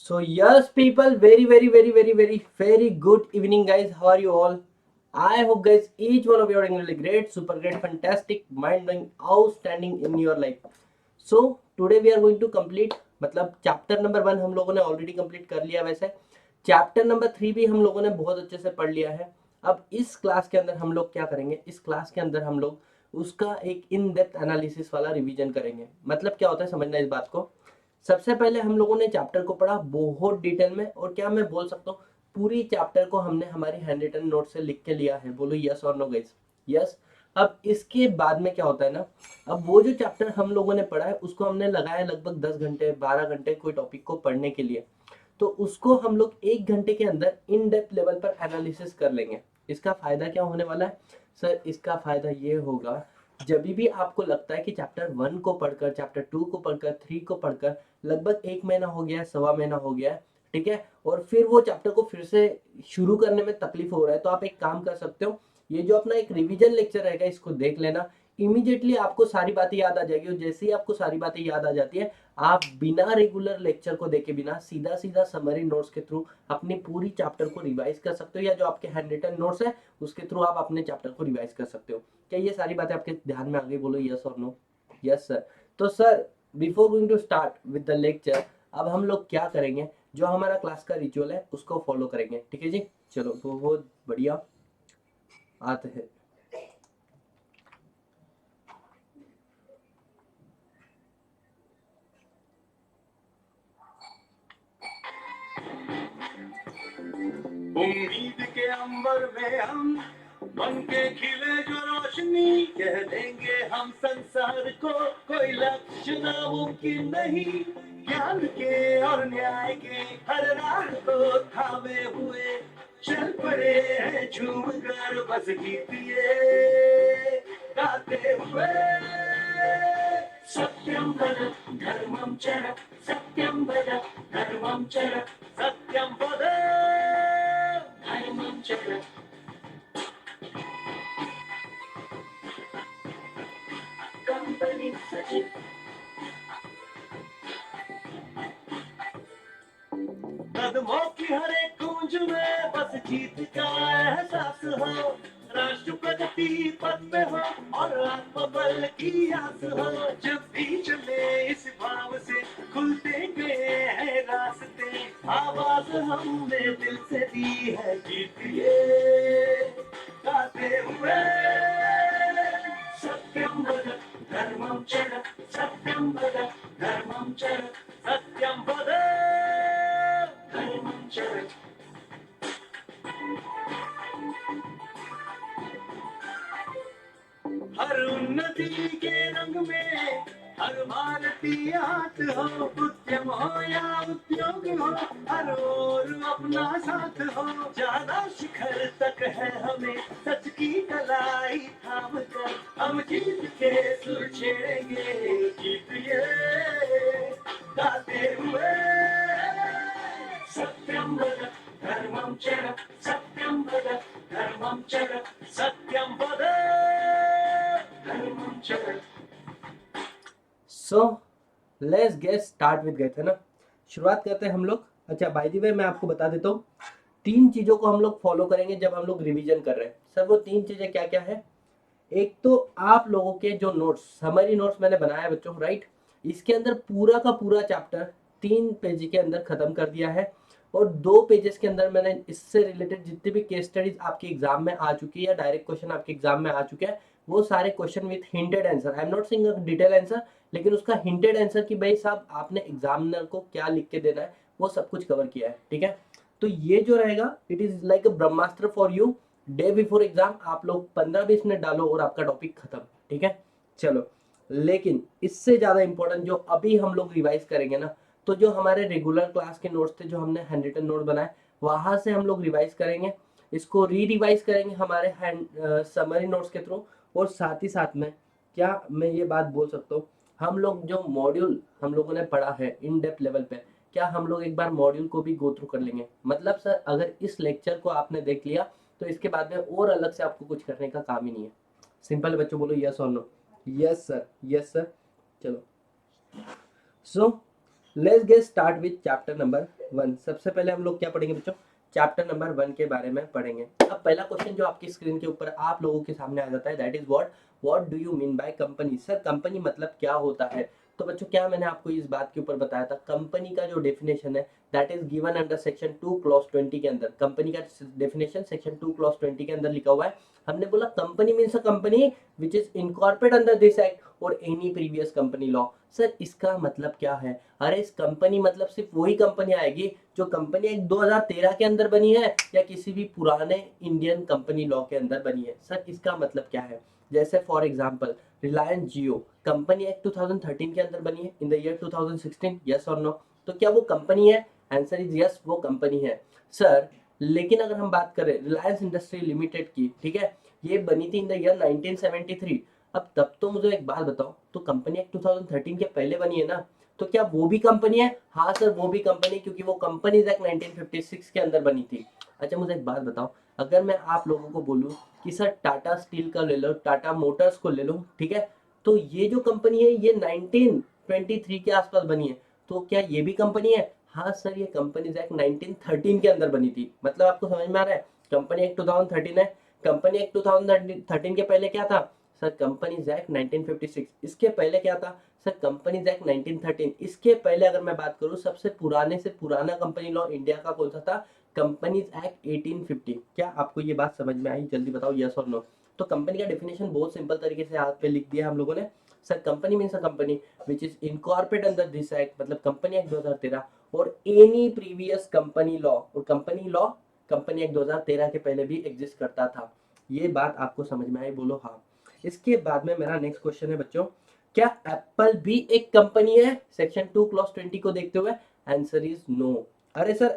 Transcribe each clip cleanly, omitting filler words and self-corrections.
So yes, people, very good evening, guys. How are you all? I hope, guys, each one of you are doing really great, super great, fantastic, mind blowing, outstanding in your life. So today we are going to complete, मतलब chapter number 1 हम लोगों ने already complete कर लिया। वैसे chapter number 3 भी हम लोगों ने बहुत अच्छे से पढ़ लिया है। अब इस क्लास के अंदर हम लोग क्या करेंगे, इस क्लास के अंदर हम लोग उसका एक इन डेप्थ एनालिसिस वाला रिवीजन करेंगे। मतलब क्या होता है, समझना इस बात को। सबसे पहले हम लोगों ने चैप्टर को पढ़ा बहुत डिटेल में, और क्या मैं बोल सकता हूँ, पूरी चैप्टर को हमने हमारी हैंड रिटन नोट से लिख के लिया है। बोलो यस और नो गाइस। यस। अब इसके बाद में क्या होता है ना, अब वो जो चैप्टर हम लोगों ने पढ़ा है उसको हमने लगाया लगभग 10 घंटे 12 घंटे कोई टॉपिक को पढ़ने के लिए। तो उसको हम लोग 1 घंटे के अंदर इन डेप्थ लेवल पर एनालिसिस कर लेंगे। इसका फायदा क्या होने वाला है सर? इसका फायदा ये होगा, जब भी आपको लगता है कि चैप्टर 1 को पढ़कर, चैप्टर 2 को पढ़कर, 3 को पढ़कर लगभग 1 महीना हो गया है, सवा महीना हो गया है, ठीक है, और फिर वो चैप्टर को फिर से शुरू करने में तकलीफ हो रहा है, तो आप एक काम कर सकते हो। ये जो अपना एक रिवीजन लेक्चर रहेगा इसको देख लेना। इमीडिएटली आपको सारी बातें याद आ जाएगी, और जैसे ही आपको सारी बातें याद आ जाती है, आप बिना रेगुलर लेक्चर को देखे, बिना सीधा सीधा समरी नोट्स के थ्रू अपनी पूरी चैप्टर को रिवाइज कर सकते हो, या जो आपके हैंड रिटन नोट्स है उसके थ्रू आप अपने चैप्टर को रिवाइज कर सकते हो। क्या ये सारी बातें आपके ध्यान में आ गई? बोलो यस और नो। Yes sir. तो sir, before going to start with the lecture, अब हम लोग क्या करेंगे, जो हमारा क्लास का रिचुअल है उसको फॉलो करेंगे, ठीक है जी। चलो बहुत बढ़िया। आते हैं। उम्मीद के अंबर में हम बन के खिले जो रोशनी, कह देंगे हम संसार को कोई लक्ष्य नामुमकिन नहीं। ज्ञान के और न्याय के हर राह को थामे हुए चल पड़े हैं झूम कर बस गीतिए गाते हुए। सत्यम वद धर्मम चर, सत्यम वद धर्मम चर, सत्यम वद धर्मम चर। कंपनी सचिव कदमों की हर एक गूंज में बस जीत का एहसास हो। राष्ट्र प्रगति पथ में हो और आत्मबल की आस हो। जब भी चले इस भाव से खुलते गए हैं रास्ते। आवाज हमने दिल से दी है जीत ये गाते हुए। सत्यम वद धर्मम चर, सत्यम वद धर्मम चर, सत्यम वद धर्मम चर। हर उन्नति के रंग में हर भारतीय हाथ हो। उद्यम हो या उद्योग हो, हर ओर अपना साथ हो। ज्यादा शिखर तक है हमें सच की कलाई थाम कर। हम जीत के सुर छेड़ेंगे जीत ये गाते हुए। सत्यम वद धर्मम चर, सत्यम वद धर्मम चर, सत्यम वद धर्मम चर। सो लेट्स गेट स्टार्ट विद, गए थे ना, शुरुआत करते हैं हम लोग। अच्छा, बाय द वे मैं आपको बता देता हूँ, 3 चीजों को हम लोग फॉलो करेंगे जब हम लोग रिवीजन कर रहे हैं। सर वो 3 चीजें क्या क्या है? एक तो आप लोगों के जो नोट्स, समरी नोट्स मैंने बनाया है बच्चों, राइट, इसके अंदर पूरा का पूरा चैप्टर 3 पेज के अंदर खत्म कर दिया है, और 2 पेजेस के अंदर मैंने इससे रिलेटेड जितने भी केस स्टडीज आपके एग्जाम में आ चुकी है या डायरेक्ट क्वेश्चन आपके एग्जाम में आ चुके हैं, वो सारे question with hinted answer, I am not saying detail answer, लेकिन उसका हिंटेड आंसर कि भाई साहब आपने एग्जामिनर को क्या लिख के देना है, वो सब कुछ कवर किया है, ठीक है। तो ये जो रहेगा, it is like a Brahmastra for you. Day before exam आप लोग 15-20 मिनट डालो और आपका टॉपिक खत्म, ठीक है। चलो, लेकिन इससे ज्यादा इंपॉर्टेंट जो अभी हम लोग रिवाइज करेंगे ना, तो जो हमारे रेगुलर क्लास के नोट्स थे, जो हमने हैंड रिटन नोट बनाए, वहां से हम लोग रिवाइज करेंगे। इसको री रिवाइज करेंगे हमारे हैंड समरी नोट्स के थ्रू। और साथ ही साथ में, क्या मैं ये बात बोल सकता हूँ, हम लोग जो मॉड्यूल हम लोगों ने पढ़ा है इन डेप्थ लेवल पे, क्या हम लोग एक बार मॉड्यूल को भी गो थ्रू कर लेंगे? मतलब सर, अगर इस लेक्चर को आपने देख लिया तो इसके बाद में और अलग से आपको कुछ करने का काम ही नहीं है। सिंपल है बच्चों, बोलो यस और no. Yes sir, yes sir. चलो, so let's get start with chapter number 1। सबसे पहले हम लोग क्या पढ़ेंगे बच्चों, चैप्टर नंबर 1 के बारे में पढ़ेंगे। अब पहला क्वेश्चन जो आपकी स्क्रीन के ऊपर आप लोगों के सामने आ जाता है, that is what do you mean by company. Sir company मतलब क्या होता है। तो बच्चों क्या मैंने आपको इस बात के ऊपर बताया था, कंपनी का जो डेफिनेशन है that is given under section 2 clause 20 के अंदर। कंपनी का डेफिनेशन सेक्शन 2 क्लॉज 20 के अंदर लिखा हुआ है। हमने बोला company means a company which is incorporate under this act और any previous company law. Sir इसका मतलब क्या है, अरे इस कंपनी मतलब सिर्फ वही कंपनी आएगी जो कंपनी एक 2013 के अंदर बनी है या किसी भी पुराने इंडियन कंपनी लॉ के अंदर बनी है। सर इसका मतलब क्या है, जैसे for example Reliance Jio company act 2013 के अंदर बनी है इन द ईयर 2016, यस और नो। तो क्या वो कंपनी है, आंसर इज यस वो कंपनी है सर। लेकिन अगर हम बात करें रिलायंस इंडस्ट्री लिमिटेड की, ठीक है, ये बनी थी इन द ईयर 1973। अब तब तो मुझे एक बात बताओ, तो कंपनी एक्ट 2013 के पहले बनी है ना, तो क्या वो भी कंपनी है। हाँ सर वो भी कंपनी, क्योंकि वो कंपनीज एक्ट 1956 के अंदर बनी थी। अच्छा मुझे एक बात बताओ, अगर मैं आप लोगों को बोलूं कि सर टाटा स्टील का ले लो, टाटा मोटर्स को ले लो, ठीक है, तो ये जो कंपनी है ये 1923 के आसपास बनी है, तो क्या ये भी कंपनी है। हाँ सर ये कंपनीज एक्ट 1913 के अंदर बनी थी। मतलब आपको समझ में आ रहा है, कंपनी एक्ट 2013 है, कंपनी एक्ट 2013 के पहले क्या था सर, कंपनीज एक्ट 1956। इसके पहले क्या था सर, कंपनीज एक्ट 1913। इसके पहले अगर मैं बात करूं सबसे पुराने से पुराना कंपनी लॉ इंडिया का कौन सा था, कंपनीज एक्ट 1850। क्या आपको ये बात समझ में आई, जल्दी बताओ यस और नो। तो कंपनी का डेफिनेशन बहुत सिंपल तरीके से हाथ पे लिख दिया हम लोगों ने। Sir company means a company which is incorporate under this act, मतलब कंपनी एक्ट 2013 और एनी प्रीवियस कंपनी लॉ। और कंपनी लॉ कंपनी एक्ट 2013 के पहले भी एग्जिस्ट करता था। ये बात आपको समझ में आई, बोलो हाँ। इसके बाद में मेरा नेक्स्ट क्वेश्चन है बच्चों, क्या एप्पल भी एक कंपनी है सेक्शन 2 क्लॉज 20 को देखते हुए, आंसर इज नो। अरे सर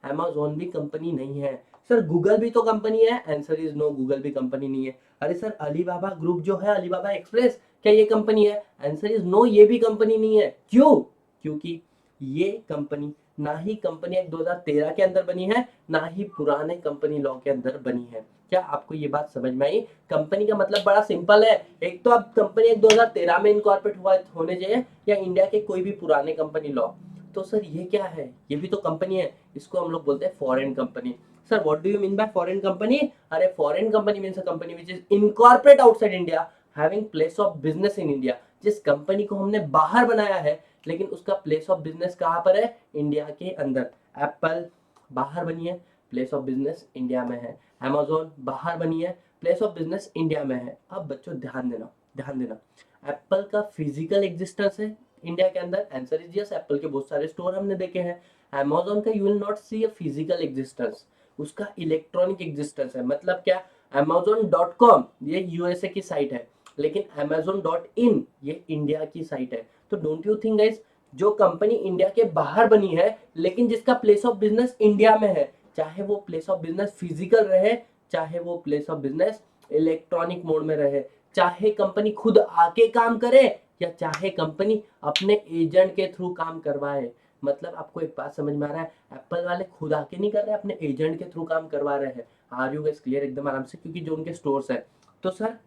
अमेजोन भी कंपनी नहीं है। सर गूगल भी तो कंपनी है, आंसर इज नो गूगल भी कंपनी नहीं है। अरे सर अलीबाबा ग्रुप जो है, अलीबाबा एक्सप्रेस, क्या ये कंपनी है, आंसर इज नो ये भी कंपनी नहीं है। क्यों, क्योंकि ये कंपनी ना ही कंपनी एक्ट 2013 के अंदर बनी है, ना ही पुराने कंपनी लॉ के अंदर बनी है। क्या आपको ये बात समझ में आई। कंपनी का मतलब बड़ा सिंपल है, एक तो आप कंपनी एक 2013 में इनकॉर्पोरेट हुआ होने चाहिए या इंडिया के कोई भी पुराने कंपनी लॉ। तो सर ये क्या है, ये भी तो कंपनी है, इसको हम लोग बोलते हैं foreign company. Sir what do you mean by foreign company, अरे foreign company means a company which is incorporate outside India having place of business in India. जिस कंपनी को हमने बाहर बनाया है लेकिन उसका प्लेस ऑफ बिजनेस कहाँ पर है, इंडिया के अंदर। एप्पल बाहर बनी है, प्लेस ऑफ बिजनेस इंडिया में है। अमेजोन बाहर बनी है, प्लेस ऑफ बिजनेस इंडिया में है। अब बच्चों ध्यान देना, ध्यान देना, एप्पल का फिजिकल एग्जिस्टेंस है इंडिया के अंदर, आंसर इज यस, एप्पल के बहुत सारे स्टोर हमने देखे हैं। अमेजोन का you will not see a physical existence, उसका इलेक्ट्रॉनिक एग्जिस्टेंस है। मतलब क्या, amazon.com ये यूएसए की साइट है, लेकिन amazon.in ये इंडिया की साइट है। तो डोंट यू थिंक गाइस, जो कंपनी इंडिया के बाहर बनी है लेकिन जिसका प्लेस ऑफ बिजनेस इंडिया में है, चाहे वो प्लेस ऑफ बिजनेस फिजिकल रहे, चाहे वो place of business electronic mode में रहे, चाहे कंपनी खुद आके काम करे या चाहे कंपनी अपने एजेंट के थ्रू काम करवाए। मतलब आपको एक बात समझ में आ रहा है, एप्पल वाले खुद आके नहीं कर रहे, अपने एजेंट के थ्रू काम करवा रहे हैं। आर यू गाइस क्लियर एकदम आराम से, क्योंकि जो उनके स्टोर्स है। तो सर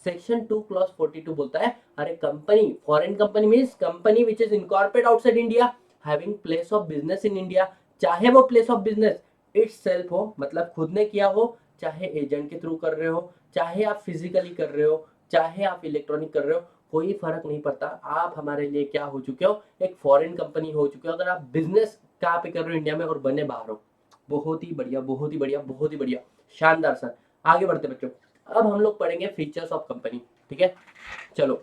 सेक्शन 2 क्लॉज 42 बोलता है, अरे company foreign company means company which is incorporate outside India having place of business in India, चाहे वो place of business it's self हो, मतलब खुद ने किया हो, चाहे एजेंट के थ्रू कर रहे हो, चाहे आप फिजिकली कर रहे हो, चाहे आप इलेक्ट्रॉनिक कर रहे हो, कोई फर्क नहीं पड़ता। आप हमारे लिए क्या हो चुके हो, एक फॉरेन कंपनी हो चुके हो। अगर आप बिजनेस कहाँ पे कर रहे हो, इंडिया में, और बने बाहर हो। बहुत ही बढ़िया, बहुत ही बढ़िया, बहुत ही बढ़िया, शानदार सर। आगे बढ़ते बच्चों, अब हम लोग पढ़ेंगे फीचर्स ऑफ कंपनी, ठीक है। चलो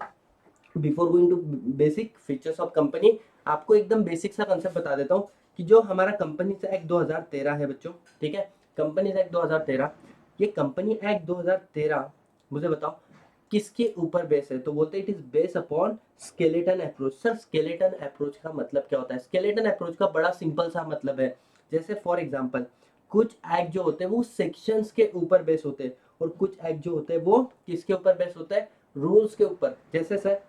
before going to basic features of company, आपको एकदम बेसिक सा कंसेप्ट बता देता हूँ कि जो हमारा कंपनी एक्ट 2013 है बच्चों, ठीक है, कंपनी एक्ट 2013, ये कंपनी एक्ट 2013 मुझे बताओ किसके ऊपर बेस है। तो बोलते हैं it is base upon skeleton approach. Sir skeleton approach का मतलब क्या होता है, स्केलेटन अप्रोच का बड़ा सिंपल सा मतलब है, जैसे फॉर एग्जांपल कुछ एक्ट जो होते हैं वो सेक्शंस के ऊपर बेस होते हैं और कुछ एक्ट जो होते हैं वो किसके ऊपर बेस होता है, रूल्स के ऊपर। जैसे sir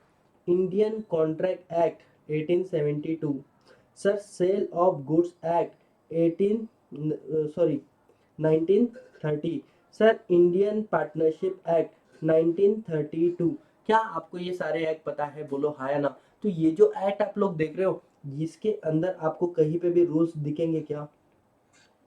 Indian contract act 1872, sir sale of goods act 1930, sir Indian partnership act 1932। क्या आपको ये सारे एक्ट पता है, बोलो हाँ या ना। तो ये जो एक्ट आप लोग देख रहे हो, इसके अंदर आपको कहीं पे भी रूल्स दिखेंगे क्या?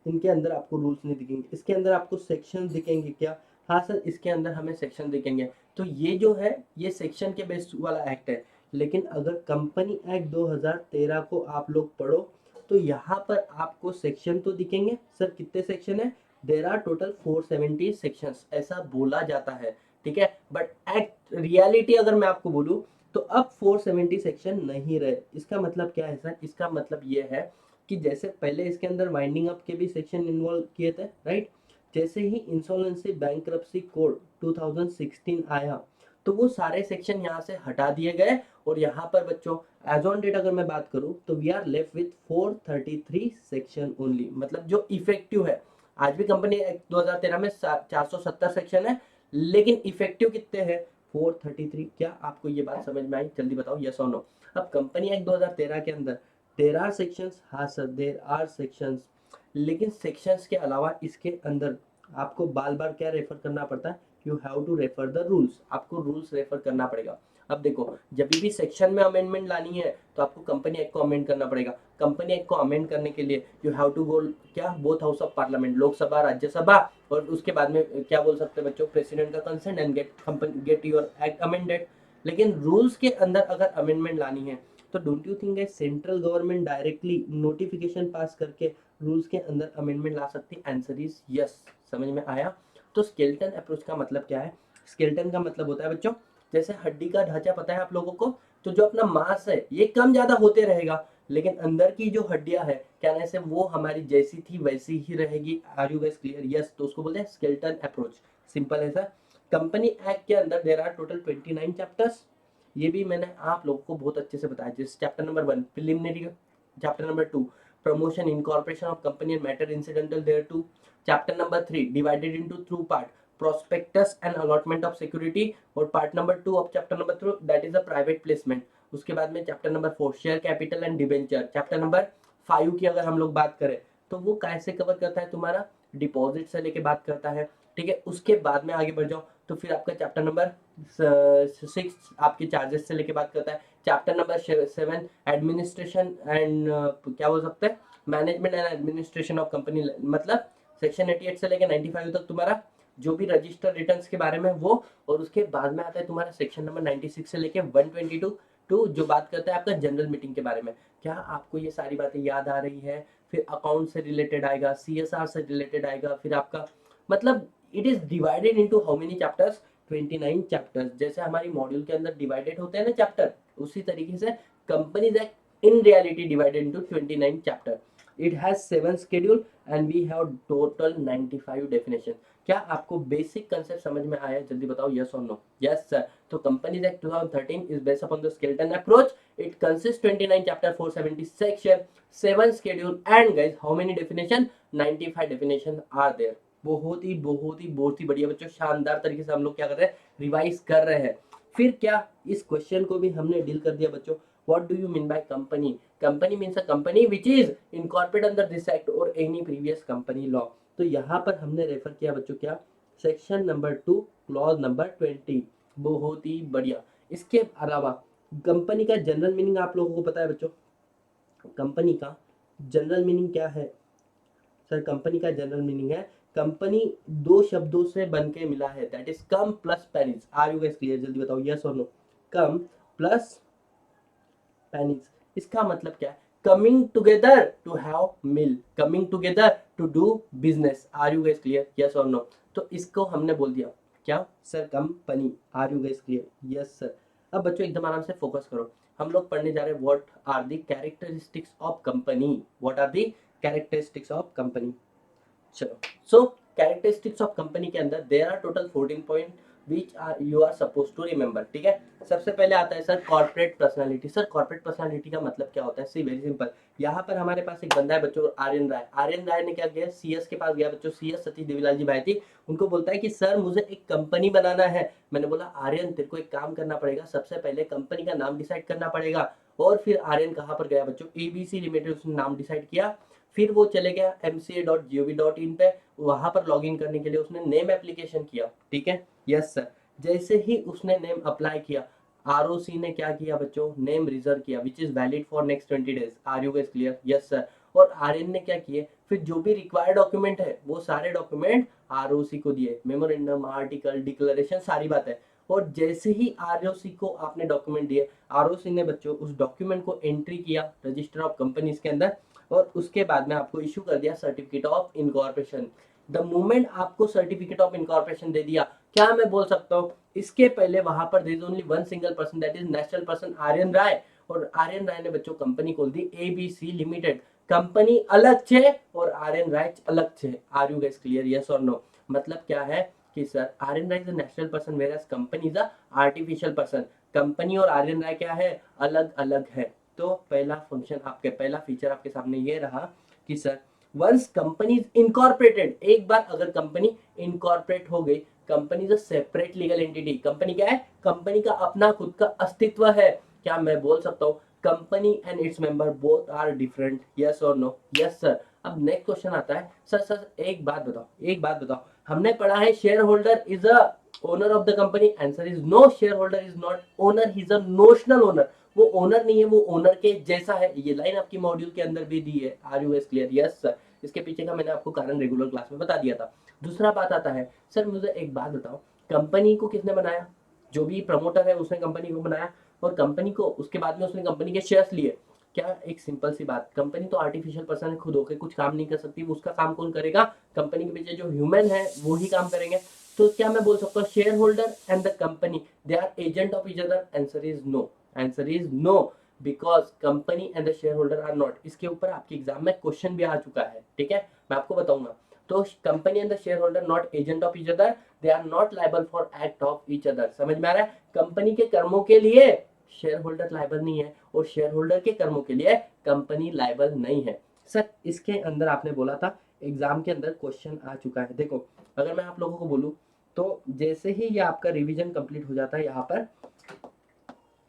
इनके अंदर आपको रूल्स नहीं दिखेंगे। इसके अंदर आपको सेक्शन दिखेंगे क्या? हाँ सर, इसके अंदर हमें सेक्शन दिखेंगे। तो ये जो है ये सेक्शन के बेस्ड वाला एक्ट है। लेकिन अगर कंपनी एक्ट 2013 को आप लोग पढ़ो तो यहाँ पर आपको सेक्शन तो दिखेंगे। सर कितने सेक्शन है? देर आर टोटल 470 सेक्शंस, ऐसा बोला जाता है, ठीक है। बट एक्ट रियलिटी अगर मैं आपको बोलूँ तो अब 470 सेक्शन नहीं रहे। इसका मतलब क्या है सर? इसका मतलब ये है कि जैसे पहले इसके अंदर वाइंडिंग अप के भी सेक्शन इन्वॉल्व किए थे, राइट। जैसे ही इंसॉल्वेंसी बैंक्रप्सी कोड 2016 आया तो वो सारे सेक्शन यहाँ से हटा दिए गए और यहाँ पर बच्चों एज ऑन डेट अगर मैं बात करूँ तो we are left with 433 section only, मतलब जो इफेक्टिव है। आज भी कंपनी एक्ट 2013 में 470 सेक्शन है, लेकिन इफेक्टिव कितने हैं? 433। क्या आपको ये बात समझ में आई? जल्दी बताओ यस और नो। अब कंपनी एक्ट 2013 के अंदर देर आर सेक्शंस, हाँ सर देर आर सेक्शंस, लेकिन सेक्शंस के अलावा इसके अंदर आपको बार बार क्या रेफर करना पड़ता है? You have to refer the rules, आपको रूल्स रेफर करना पड़ेगा। अब देखो, जब भी सेक्शन में अमेंडमेंट लानी है तो आपको कंपनी एक्ट को अमेंड करना पड़ेगा। कंपनी एक्ट को अमेंड करने के लिए यू हैव टू गो क्या, both house of parliament, Lok Sabha Rajya Sabha, और उसके बाद में क्या बोल सकते हैं बच्चों, प्रेसिडेंट का consent and get your act amended. लेकिन रूल्स के अंदर अगर अमेंडमेंट लानी है तो don't you think central government directly notification pass करके रूल्स के अंदर अमेंडमेंट ला सकती है? Answer is yes. समझ में आया? तो स्केलेटन अप्रोच का मतलब क्या है? स्केलेटन का मतलब होता है बच्चों, जैसे हड्डी का ढांचा पता है आप लोगों को, तो जो अपना मांस है ये कम ज्यादा होते रहेगा, लेकिन अंदर की जो हड्डियां है क्या ना, से वो हमारी जैसी थी वैसी ही रहेगी। Are you guys clear? Yes. तो उसको बोलते हैं स्केलेटन अप्रोच। सिंपल है सर। कंपनी एक्ट के अंदर देर आर टोटल 29 चैप्टर्स। ये भी मैंने आप लोगों को बहुत अच्छे से बताया। जैसे chapter number 1 preliminary, chapter number 2 promotion incorporation of company and matter incidental thereto, chapter number 3 divided into through part prospectus and allotment of security, और part number 2 of chapter number 2 that is a private placement. उसके बाद में chapter number 4 share capital and debenture. Chapter number 5 की अगर हम लोग बात करें तो वो कैसे कवर करता है तुम्हारा, डिपॉजिट से लेके बात करता है, ठीक है। उसके बाद में आगे बढ़ जाओ तो फिर आपका चैप्टर नंबर 6 आपके चार्जेस से लेके बात करता है। चैप्टर नंबर 7 एडमिनिस्ट्रेशन एंड क्या बोल सकते हैं, management and administration of company, मतलब सेक्शन 88 से लेके 95 तक तुम्हारा जो भी रजिस्टर रिटर्न्स के बारे में वो। और उसके बाद में आता है तुम्हारा सेक्शन नंबर 96 से लेके 122 टू जो बात करता है आपका जनरल मीटिंग के बारे में। क्या आपको ये सारी बातें याद आ रही है? फिर अकाउंट से रिलेटेड आएगा, सीएसआर से रिलेटेड आएगा, फिर आपका मतलब it is divided into how many chapters, 29 chapters. जैसे हमारी मॉड्यूल के अंदर डिवाइडेड होते हैं ना चैप्टर, उसी तरीके से companies act in reality divided into 29 chapter. It has 7 schedule and we have total 95 definition. क्या आपको बेसिक कंसेप्ट समझ में आया? जल्दी बताओ यस और नो। Yes sir. तो companies act 2013 is based upon the skeleton approach. It consist 29 chapter, 470 section, 7 schedule and guys how many definition, 95 definition are there. बहुत ही बढ़िया बच्चों, शानदार तरीके से हम लोग क्या कर रहे हैं, रिवाइज कर रहे हैं। फिर क्या इस क्वेश्चन को भी हमने डील कर दिया बच्चों। What do you mean by company? Company means a company which is incorporate under this act और एनी प्रीवियस कंपनी लॉ। तो यहाँ पर हमने रेफर किया बच्चों क्या, सेक्शन नंबर 2 क्लॉज नंबर 20। बहुत ही बढ़िया। इसके अलावा कंपनी का जनरल मीनिंग आप लोगों को पता है बच्चों? कंपनी का जनरल मीनिंग क्या है? सर कंपनी का जनरल मीनिंग है, कंपनी दो शब्दों से बन के मिला है, that is come plus panis. Are you guys clear? जल्दी बताओ यस और नो। कम प्लस पेनिस, इसका मतलब क्या है? Coming together to have meal, coming together to do business. Are you guys clear? Yes और नो। तो इसको हमने बोल दिया क्या sir, company. Are you guys clear? Yes sir. अब बच्चों एकदम आराम से फोकस करो, हम लोग पढ़ने जा रहे हैं what are the characteristics of company. What are the characteristics of company. चलो, सो कैरेक्टरिस्टिक्स ऑफ कंपनी के अंदर there are total 14 point which are you are suppose to remember, ठीक है। सबसे पहले आता है sir corporate personality. Sir corporate personality का मतलब क्या होता है? See very simple. यहाँ पर हमारे पास एक बंदा है बच्चों, आर्यन राय। आर्यन राय ने क्या किया, सीएस के पास गया बच्चों, सीएस सतीश देवीलाल जी भाई थी, उनको बोलता है कि सर मुझे एक कंपनी बनाना है। मैंने बोला आर्यन तेरे को एक काम करना पड़ेगा, सबसे पहले कंपनी का नाम डिसाइड करना पड़ेगा। और फिर आर्यन कहाँ पर गया बच्चों, एबीसी लिमिटेड, उसने नाम डिसाइड किया। फिर वो चले गया mca.gov.in पे, वहां पर लॉगिन करने के लिए उसने नेम एप्लीकेशन किया, ठीक है। Yes sir. जैसे ही उसने नेम अप्लाई किया आरओसी ने क्या किया बच्चों, नेम रिजर्व किया which is valid for next 20 days. Are you guys clear? Yes sir. और आरएन ने क्या किए, फिर जो भी रिक्वायर्ड डॉक्यूमेंट है वो सारे डॉक्यूमेंट आरओसी को दिए, मेमोरेंडम, आर्टिकल, डिक्लेरेशन, सारी बातें। और जैसे ही आरओसी को आपने डॉक्यूमेंट दिए, आरओसी ने बच्चों उस डॉक्यूमेंट को एंट्री किया रजिस्टर ऑफ कंपनीज के अंदर, और उसके बाद में आपको इशू कर दिया certificate of incorporation. The moment आपको सर्टिफिकेट ऑफ इनकॉर्पोरेशन दे दिया, क्या मैं बोल सकता हूँ, इसके पहले वहां पर there is only one single person, that is national person Aryan Rai. और आर्यन राय ने बच्चों कंपनी खोल दी एबीसी लिमिटेड। कंपनी अलग छे और आर्यन राय अलग छे। Are you guys clear? Yes और नो? मतलब क्या है कि sir Aryan Rai is a natural person whereas company is a artificial person. Company और आर्यन राय क्या है, अलग अलग है। तो पहला फंक्शन आपके, पहला फीचर आपके सामने ये रहा कि sir once company is incorporated, एक बार अगर कंपनी इनकॉर्पोरेट हो गई, company is a separate legal entity. Company क्या है, कंपनी का अपना खुद का अस्तित्व है। क्या मैं बोल सकता हूँ company and its member both are different? Yes और नो? Yes sir. अब नेक्स्ट क्वेश्चन आता है, सर एक बात बताओ, एक बात बताओ, हमने पढ़ा है share holder is a owner of the company. Answer is no, share holder is not owner, he is a notional owner. वो ओनर नहीं है, वो ओनर के जैसा है। ये लाइन आपकी मॉड्यूल के अंदर भी दी है। Are you S clear? Yes sir. इसके पीछे का मैंने आपको कारण रेगुलर क्लास में बता दिया था। दूसरा बात आता है, सर मुझे एक बात बताओ, कंपनी को किसने बनाया? जो भी प्रमोटर है उसने कंपनी को बनाया, और कंपनी को उसके बाद में उसने कंपनी के शेयर्स लिए। क्या, एक सिंपल सी बात, कंपनी तो आर्टिफिशियल पर्सन है, खुद होकर कुछ काम नहीं कर सकती, उसका काम कौन करेगा? कंपनी के पीछे जो ह्यूमन है वो ही काम करेंगे। तो क्या मैं बोल सकता हूँ share holder and the company they are agent of each other? Answer is no. Answer is no, because company and the share holder are not. इसके ऊपर आपके एग्जाम में क्वेश्चन भी आ चुका है, ठीक है, मैं आपको बताऊंगा। तो company and the share holder not agent of each other, they are not liable for act of each other. समझ में आ रहा है? कंपनी के कर्मों के लिए शेयर होल्डर लाइबल नहीं है, और शेयर होल्डर के कर्मों के लिए कंपनी लाइबल नहीं है। सर इसके अंदर आपने बोला था एग्जाम के अंदर क्वेश्चन आ चुका है। देखो अगर मैं आप लोगों को बोलूं, तो जैसे ही ये आपका रिवीजन कंप्लीट हो जाता है यहाँ पर,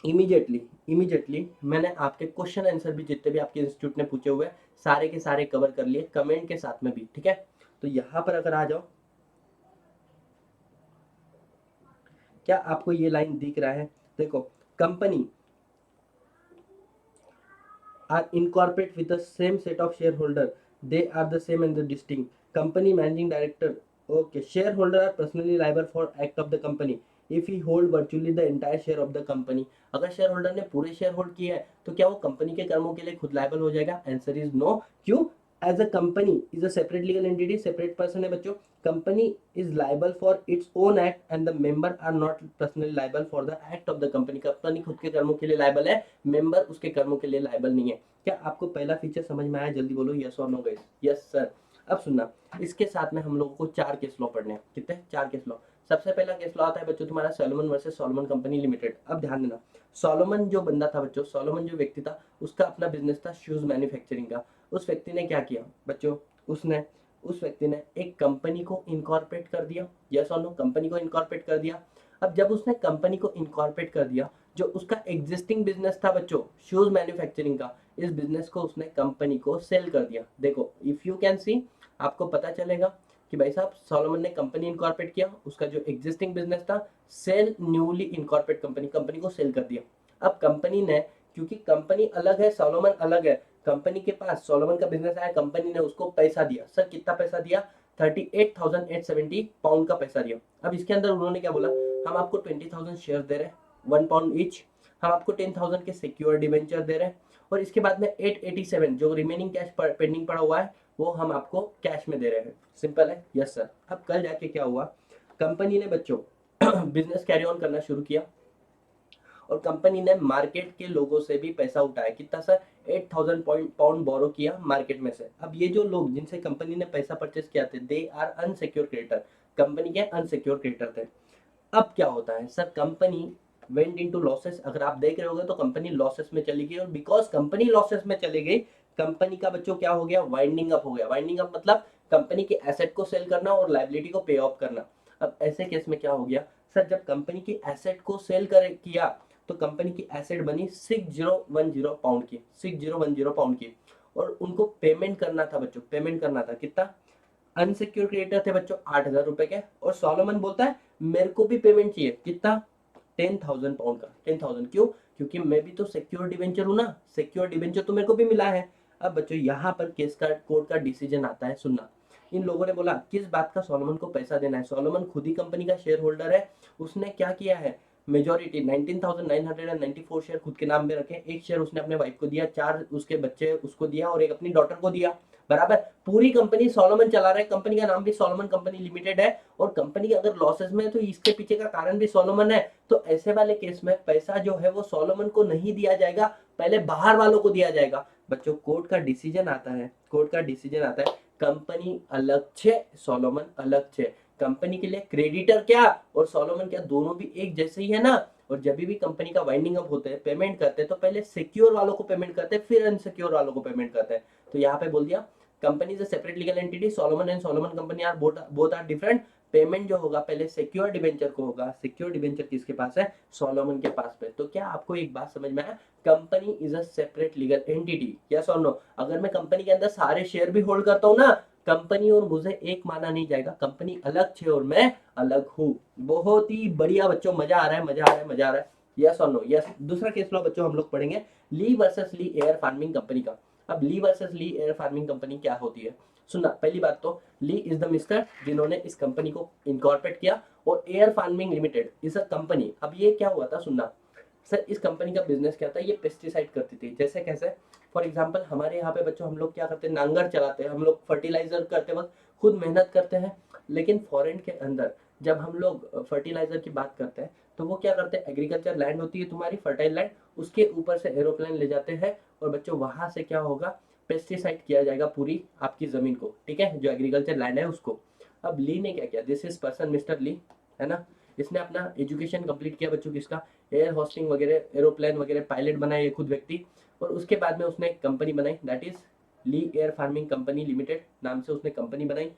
इमीडिएटली मैंने आपके क्वेश्चन आंसर भी जितने भी आपके इंस्टीट्यूट ने पूछे हुए सारे के सारे कवर कर लिए, कमेंट के साथ में भी, ठीक है। तो यहाँ पर अगर आ जाओ, क्या आपको ये लाइन दिख रहा है? देखो, company are incorporate with the same set of shareholder, they are the same and the distinct. Company managing director, okay, shareholder are personally liable for act of the company if he hold virtually the entire share of the company. अगर share holder ने पूरे share hold किए हैं तो क्या वो company के कर्मों के लिए खुद लाइबल हो जाएगा? Answer is no. क्यों? As a company is a separate legal entity, separate person है बच्चों। Company is liable for its own act and the member are not personally liable for the act of the company. Company खुद के कर्मों के लिए liable है, member उसके कर्मों के लिए लाइबल नहीं है। क्या आपको पहला फीचर समझ में आया? जल्दी बोलो यस और नो गाइस। Yes sir. अब सुनना, इसके साथ में हम लोगों को 4 केस लॉ पढ़ने हैं। कितने? 4 केस लॉ। सबसे पहला केस लॉ आता है बच्चों तुम्हारा Salomon versus Salomon company limited. अब ध्यान देना, सॉलोमन जो बंदा था बच्चों, सॉलोमन जो व्यक्ति था, उसका अपना बिजनेस था शूज मैन्युफैक्चरिंग का। उस व्यक्ति ने क्या किया बच्चों, उस व्यक्ति ने एक कंपनी को इनकॉर्पोरेट कर दिया। यस और नो? कंपनी को इनकॉर्पोरेट कर दिया। अब जब उसने कंपनी को इनकॉर्पोरेट कर दिया, जो उसका एग्जिस्टिंग बिजनेस था बच्चों शूज मैन्युफैक्चरिंग का, इस बिजनेस को उसने कंपनी को सेल कर दिया। देखो इफ यू कैन सी, आपको पता चलेगा कि भाई साहब सोलोमन ने कंपनी इनकॉर्पोरेट किया, उसका जो एग्जिस्टिंग बिजनेस था, sale newly incorporate company, company को सेल कर दिया। अब कंपनी ने, क्योंकि कंपनी अलग है सोलोमन अलग है, कंपनी के पास सोलोमन का बिजनेस आया, कंपनी ने उसको पैसा दिया। सर कितना पैसा दिया? 38,870 पाउंड का पैसा दिया। अब इसके अंदर उन्होंने क्या बोला, हम आपको 20,000 शेयर दे रहे हैं, 1 पाउंड ईच। हम आपको 10,000 के सिक्योर डिवेंचर दे रहे हैं, और इसके बाद में 887 जो रिमेनिंग कैश पेंडिंग पड़ा हुआ है वो हम आपको कैश में दे रहे हैं। सिंपल है। Yes sir. अब कल जाके क्या हुआ, कंपनी ने बच्चों बिजनेस कैरी ऑन करना शुरू किया, और कंपनी ने मार्केट के लोगों से भी पैसा उठाया। कितना सर? 8,000 पाउंड बोरो किया मार्केट में से। अब ये जो लोग जिनसे कंपनी ने पैसा परचेस किया थे, they are unsecure creditor, company के अनसिक्योर क्रेडिटर थे। अब क्या होता है sir, company went into losses. अगर आप देख रहे होगे तो कंपनी लॉसेस में चली गई, और बिकॉज कंपनी लॉसेस में चली गई, कंपनी का बच्चों क्या हो गया, वाइंडिंग अप हो गया। वाइंडिंग अप मतलब कंपनी के एसेट को सेल करना और लाइबिलिटी को पे ऑफ करना। अब ऐसे केस में क्या हो गया सर, जब कंपनी की एसेट को सेल कर किया तो कंपनी की एसेट बनी 6010 पाउंड की, 6010 पाउंड की, और उनको पेमेंट करना था बच्चों, पेमेंट करना था कितना? अनसिक्योर क्रेडिटर थे बच्चों 8,000 रुपए के, और सोलोमन बोलता है मेरे को भी पेमेंट चाहिए, कितना? 10,000 पाउंड का। 10,000 क्यों? क्योंकि मैं भी तो सिक्योर डिवेंचर हूँ ना, सिक्योर डिवेंचर तो मेरे को भी मिला है। अब बच्चों यहाँ पर केस का कोर्ट का डिसीजन आता है, सुनना। इन लोगों ने बोला किस बात का सोलोमन को पैसा देना है। सोलोमन खुद ही कंपनी का शेयर होल्डर है। उसने क्या किया है, मेजोरिटी 19,994 शेयर खुद के नाम में रखे। एक शेयर उसने अपने वाइफ को दिया, 4 उसके बच्चे उसको दिया और एक अपनी डॉटर को दिया। बराबर पूरी कंपनी सोलोमन चला रहा है। कंपनी का नाम भी सोलोमन कंपनी लिमिटेड है और कंपनी अगर लॉसेस में है तो इसके पीछे का कारण भी सोलोमन है। तो ऐसे वाले केस में पैसा जो है वो सोलोमन को नहीं दिया जाएगा, पहले बाहर वालों को दिया जाएगा। बच्चों कोर्ट का डिसीजन आता है, कोर्ट का डिसीजन आता है कंपनी अलग छे, सोलोमन अलग छे। कंपनी के लिए क्रेडिटर क्या और सोलोमन क्या दोनों भी एक जैसे ही है ना। और जब भी कंपनी का वाइंडिंग अप होते हैं, पेमेंट करते हैं तो पहले सिक्योर वालों को पेमेंट करते हैं, फिर अनसिक्योर वालों को पेमेंट करते हैं। तो यहाँ पे बोल दिया company is a separate legal entity, Salomon and Salomon company are both are different. Payment जो होगा पहले सिक्योर डिबेंचर को होगा। सिक्योर डिबेंचर किसके पास है? सोलोमन के पास पे। तो क्या आपको एक बात समझ में आया, company is a separate legal entity, yes और नो? अगर मैं कंपनी के अंदर सारे शेयर भी होल्ड करता हूँ ना, कंपनी और मुझे एक माना नहीं जाएगा। कंपनी अलग छे और मैं अलग हूँ। बहुत ही बढ़िया बच्चों, मजा आ रहा है, मजा आ रहा है, मजा आ रहा है, यस और नो? यस। दूसरा केस लॉ बच्चों हम लोग पढ़ेंगे, ली versus Lee air Farming company का। अब ली versus Lee air Farming company क्या होती है, सुनना। पहली बात तो ली इज द मिस्टर जिन्होंने इस कंपनी को इनकॉर्पोरेट किया और air farming limited is a company. अब ये क्या हुआ था, सुनना। सर इस कंपनी का बिजनेस क्या था, ये पेस्टिसाइड करती थी। जैसे कैसे? फॉर एग्जांपल हमारे यहाँ पे बच्चों हम लोग क्या करते हैं, नांगर चलाते हैं, हम लोग फर्टिलाइजर करते वक्त खुद मेहनत करते हैं। लेकिन फॉरेन के अंदर जब हम लोग फर्टिलाइजर की बात करते हैं तो वो क्या करते हैं, एग्रीकल्चर लैंड होती है तुम्हारी, फर्टाइल लैंड, उसके ऊपर से एरोप्लेन ले जाते हैं और बच्चों वहां से क्या होगा, पेस्टिसाइड किया जाएगा पूरी आपकी जमीन को, ठीक है, जो एग्रीकल्चर लैंड है उसको। अब ली ने क्या किया, दिस इज पर्सन मिस्टर ली, है ना। इसने अपना एजुकेशन कंप्लीट किया बच्चों, किसका, एयर होस्टिंग वगैरह, एरोप्लेन वगैरह पायलट बनाए ये खुद व्यक्ति। और उसके बाद में उसने एक कंपनी बनाई, that is Lee air Farming company limited नाम से उसने कंपनी बनाई।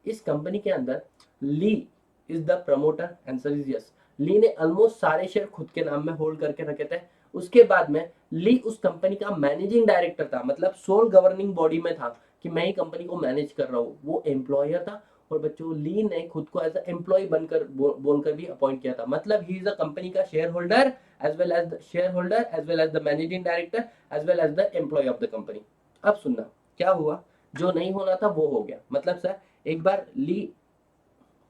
इस कंपनी के अंदर Lee is the promoter, answer is yes. Lee ने ऑलमोस्ट सारे शेयर खुद के नाम में होल्ड करके रखे थे। उसके बाद में ली उस कंपनी का मैनेजिंग डायरेक्टर था, मतलब सोल गवर्निंग बॉडी में था कि मैं ही कंपनी को मैनेज कर रहा हूँ। वो एम्प्लॉयर था और बच्चों ली ने खुद को एज एम्प्लॉय बनकर बोलकर भी अपॉइंट किया था। मतलब ही इज अ कंपनी का share holder as well as the share holder as well as the managing director as well as the employ of the company. अब सुनना क्या हुआ, जो नहीं होना था वो हो गया। मतलब सर एक बार ली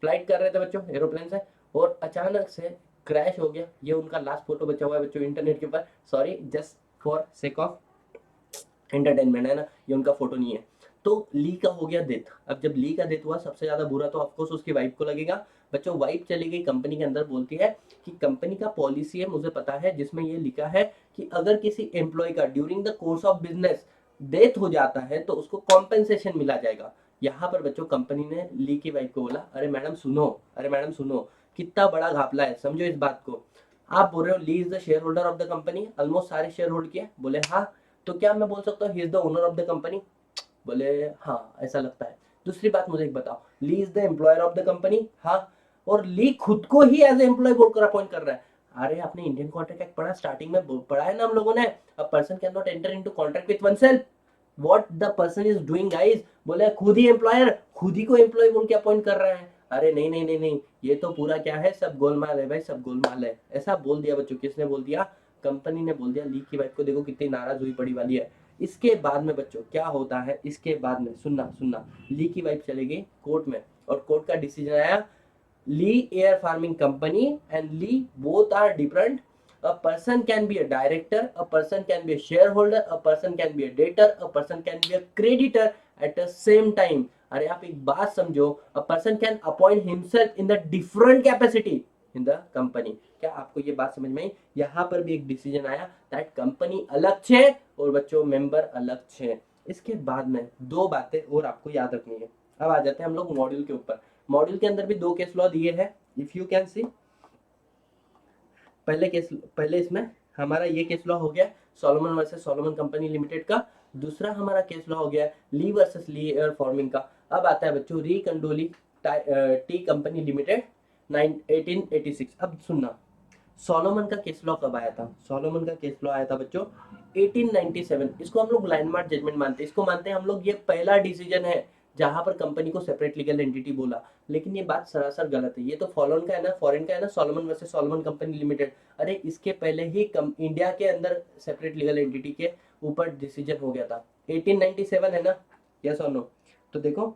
फ्लाइट कर रहे थे बच्चों एरोप्लेन से और अचानक से क्रैश हो गया। ये उनका लास्ट फोटो बचा हुआ है बच्चों इंटरनेट के ऊपर, sorry just for sake of entertainment, है ना, ये उनका फोटो नहीं है। तो ली का हो गया डेथ। अब जब ली का डेथ हुआ सबसे ज्यादा बुरा तो ऑफकोर्स उसकी वाइफ को लगेगा। बच्चों वाइफ चली गई कंपनी के अंदर, बोलती है कि कंपनी का पॉलिसी है मुझे पता है जिसमें ये लिखा है कि अगर किसी एम्प्लॉय का during the course of business death हो जाता है तो उसको कॉम्पेंसेशन मिला जाएगा। यहाँ पर बच्चों कंपनी ने ली की वाइफ को बोला, अरे मैडम सुनो, अरे मैडम सुनो, कितना बड़ा घापला है, समझो इस बात को। आप बोल रहे हो Lee is the share holder of the company, almost सारे शेयर होल्ड किए, बोले हाँ। तो क्या मैं बोल सकता हूँ he is the owner of the company, बोले हाँ ऐसा लगता है। दूसरी बात मुझे एक बताओ, Lee is the employer of the company, हाँ। और ली खुद को ही एज एम्प्लॉय बोलकर अपॉइंट कर रहा है। अरे आपने इंडियन कॉन्ट्रैक्ट एक्ट पढ़ा, स्टार्टिंग में पढ़ा है ना हम लोगों ने, a person can not enter into contract with oneself, what the person is doing guys, बोले खुद ही एम्प्लॉयर खुद ही को एम्प्लॉय बोल के अपॉइंट कर रहा है। अरे नहीं नहीं नहीं नहीं, ये तो पूरा क्या है, सब गोलमाल है भाई, सब गोलमाल है। ऐसा बोल दिया बच्चों, किसने बोल दिया, कंपनी ने बोल दिया। ली की वाइफ को देखो कितनी नाराज हुई पड़ी वाली है। इसके बाद में बच्चों क्या होता है, इसके बाद में सुनना सुनना, ली की वाइफ चले गई कोर्ट में और कोर्ट का डिसीजन आया, Lee air Farming company and Lee both are different. A person can be a director, a person can be a shareholder, a person can be a debtor, a person can be a creditor at the same time. अरे आप एक बात समझो, a person can appoint himself in the different capacity in the company. क्या आपको ये बात समझ में आई? यहाँ पर भी एक डिसीजन आया दैट कंपनी अलग छे और बच्चों मेंबर अलग छे। इसके बाद में दो बातें और आपको याद रखनी है। अब आ जाते हैं हम लोग मॉड्यूल के ऊपर। मॉड्यूल के अंदर भी दो केस लॉ दिए हैं, इफ यू कैन सी। पहले इसमें हमारा ये केस लॉ हो गया Solomon versus Solomon company limited का। दूसरा हमारा केस लॉ हो गया ली वर्सेस ली एयर फार्मिंग का। अब आता है बच्चों री कंडोली टी कंपनी लिमिटेड 1886। अब सुनना, सोलोमन का केस लॉ कब आया था, सोलोमन का केस लॉ आया था बच्चों 1897। इसको हम लोग लैंडमार्क जजमेंट मानते हैं, इसको मानते हैं हम लोग ये पहला डिसीजन है जहां पर कंपनी को सेपरेट लीगल एंटिटी बोला, लेकिन ये बात सरासर गलत है। ये तो फॉरेन का है ना, फॉरेन का है ना, Solomon versus Solomon company limited. अरे इसके पहले ही इंडिया के अंदर सेपरेट लीगल एंटिटी के ऊपर डिसीजन हो गया था, 1897 है ना, यस और नो। तो देखो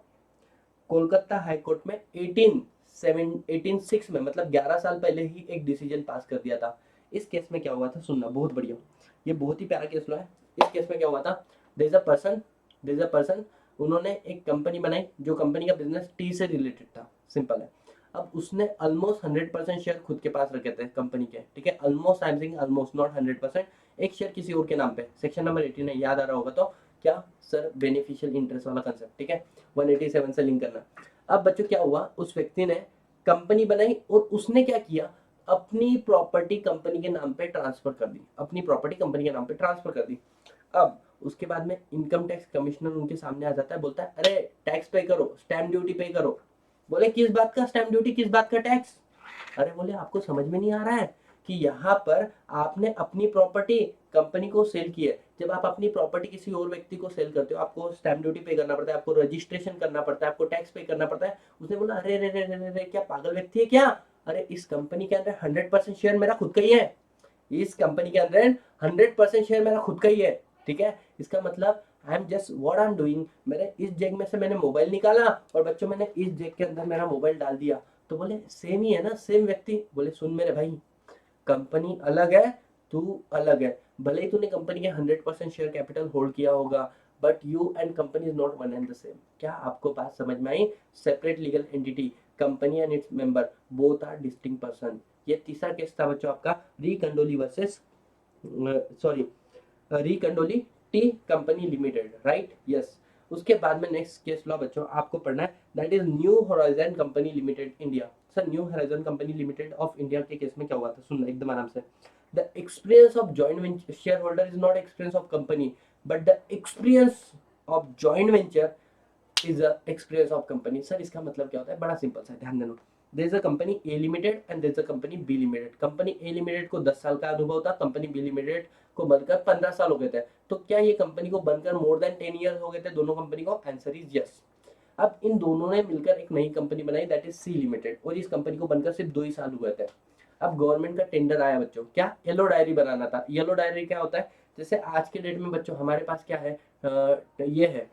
कोलकाता हाई कोर्ट में 1806 में, मतलब 11 साल पहले ही एक डिसीजन पास कर दिया था। इस केस में क्या हुआ था सुनना, बहुत बढ़िया, ये बहुत ही प्यारा केस हुआ है। इस केस में क्या हुआ था, देयर इज अ पर्सन, उन्होंने एक कंपनी बनाई, जो कंपनी का बिजनेस टी से रिलेटेड था, सिंपल है। अब उसने ऑलमोस्ट 100% शेयर खुद के पास रखे थे कंपनी के, ठीक है, almost, I am saying almost, not 100%। एक शेयर किसी और के नाम पे, सेक्शन नंबर 18 है, याद आ रहा होगा तो, क्या सर, बेनिफिशियल इंटरेस्ट वाला कंसेप्ट, ठीक है, 187 से लिंक करना। अब बच्चों क्या हुआ, उस व्यक्ति ने कंपनी बनाई और उसने क्या किया, अपनी प्रॉपर्टी कंपनी के नाम पे ट्रांसफर कर दी, अपनी प्रॉपर्टी कंपनी के नाम पे ट्रांसफर कर दी। अब उसके बाद में इनकम टैक्स कमिश्नर उनके सामने आ जाता है, बोलता है अरे टैक्स पे करो, स्टैम्प ड्यूटी पे करो। बोले किस बात का स्टैम्प ड्यूटी, किस बात का टैक्स? अरे बोले आपको समझ में नहीं आ रहा है कि यहाँ पर आपने अपनी प्रॉपर्टी कंपनी को सेल की है। जब आप अपनी प्रॉपर्टी किसी और व्यक्ति को सेल करते हो, आपको स्टैम्प ड्यूटी पे करना पड़ता है, आपको रजिस्ट्रेशन करना पड़ता है, आपको टैक्स पे करना पड़ता है। उसने बोला अरे रे रे रे रे रे, क्या पागल व्यक्ति है क्या? अरे इस कंपनी के अंदर 100% शेयर मेरा खुद का ही है, इस कंपनी के अंदर 100% शेयर मेरा खुद का ही है, ठीक है। इसका मतलब I am just what I am doing, मैंने इस जेब में से मैंने मोबाइल निकाला और बच्चों मैंने इस जेब के अंदर मेरा मोबाइल डाल दिया। तो बोले सेम ही है ना, सेम व्यक्ति। बोले सुन मेरे भाई, कंपनी अलग है, तू अलग है। भले ही तूने कंपनी के 100% शेयर कैपिटल होल्ड किया होगा, but you and company is not one and the same. क्या आपको बात समझ में आई? Separate legal entity, company and its member both are distinct person. ये तीसरा केस था बच्चों आपका, रिकंडोली वर्सेस, सॉरी, रिकंडोली tea company limited, right, yes. उसके बाद में नेक्स्ट केस लॉ बच्चों आपको पढ़ना है, that is new horizon company limited India. Sir new horizon company limited of India के केस में क्या हुआ था, सुनना एकदम आराम से। The experience of joint venture share holder is not experience of company, but the experience of joint venture is a experience of company. Sir इसका मतलब क्या होता है, बड़ा सिंपल सा, ध्यान देना। There is a company A limited and there is a company B limited. Company A limited को 10 साल का अनुभव था, कंपनी बी लिमिटेड को बनकर 15 साल हो गए थे। तो क्या ये कंपनी को बनकर मोर देन 10 ईयर हो गए थे दोनों कंपनी को? Answer is yes. अब इन दोनों ने मिलकर एक नई कंपनी बनाई, दैट इज सी लिमिटेड, और इस कंपनी को बनकर सिर्फ 2 ही साल हुए थे। अब गवर्नमेंट का टेंडर आया बच्चों, क्या? येलो डायरी बनाना था। येलो डायरी क्या होता है, जैसे आज के डेट में बच्चों हमारे पास क्या है, ये है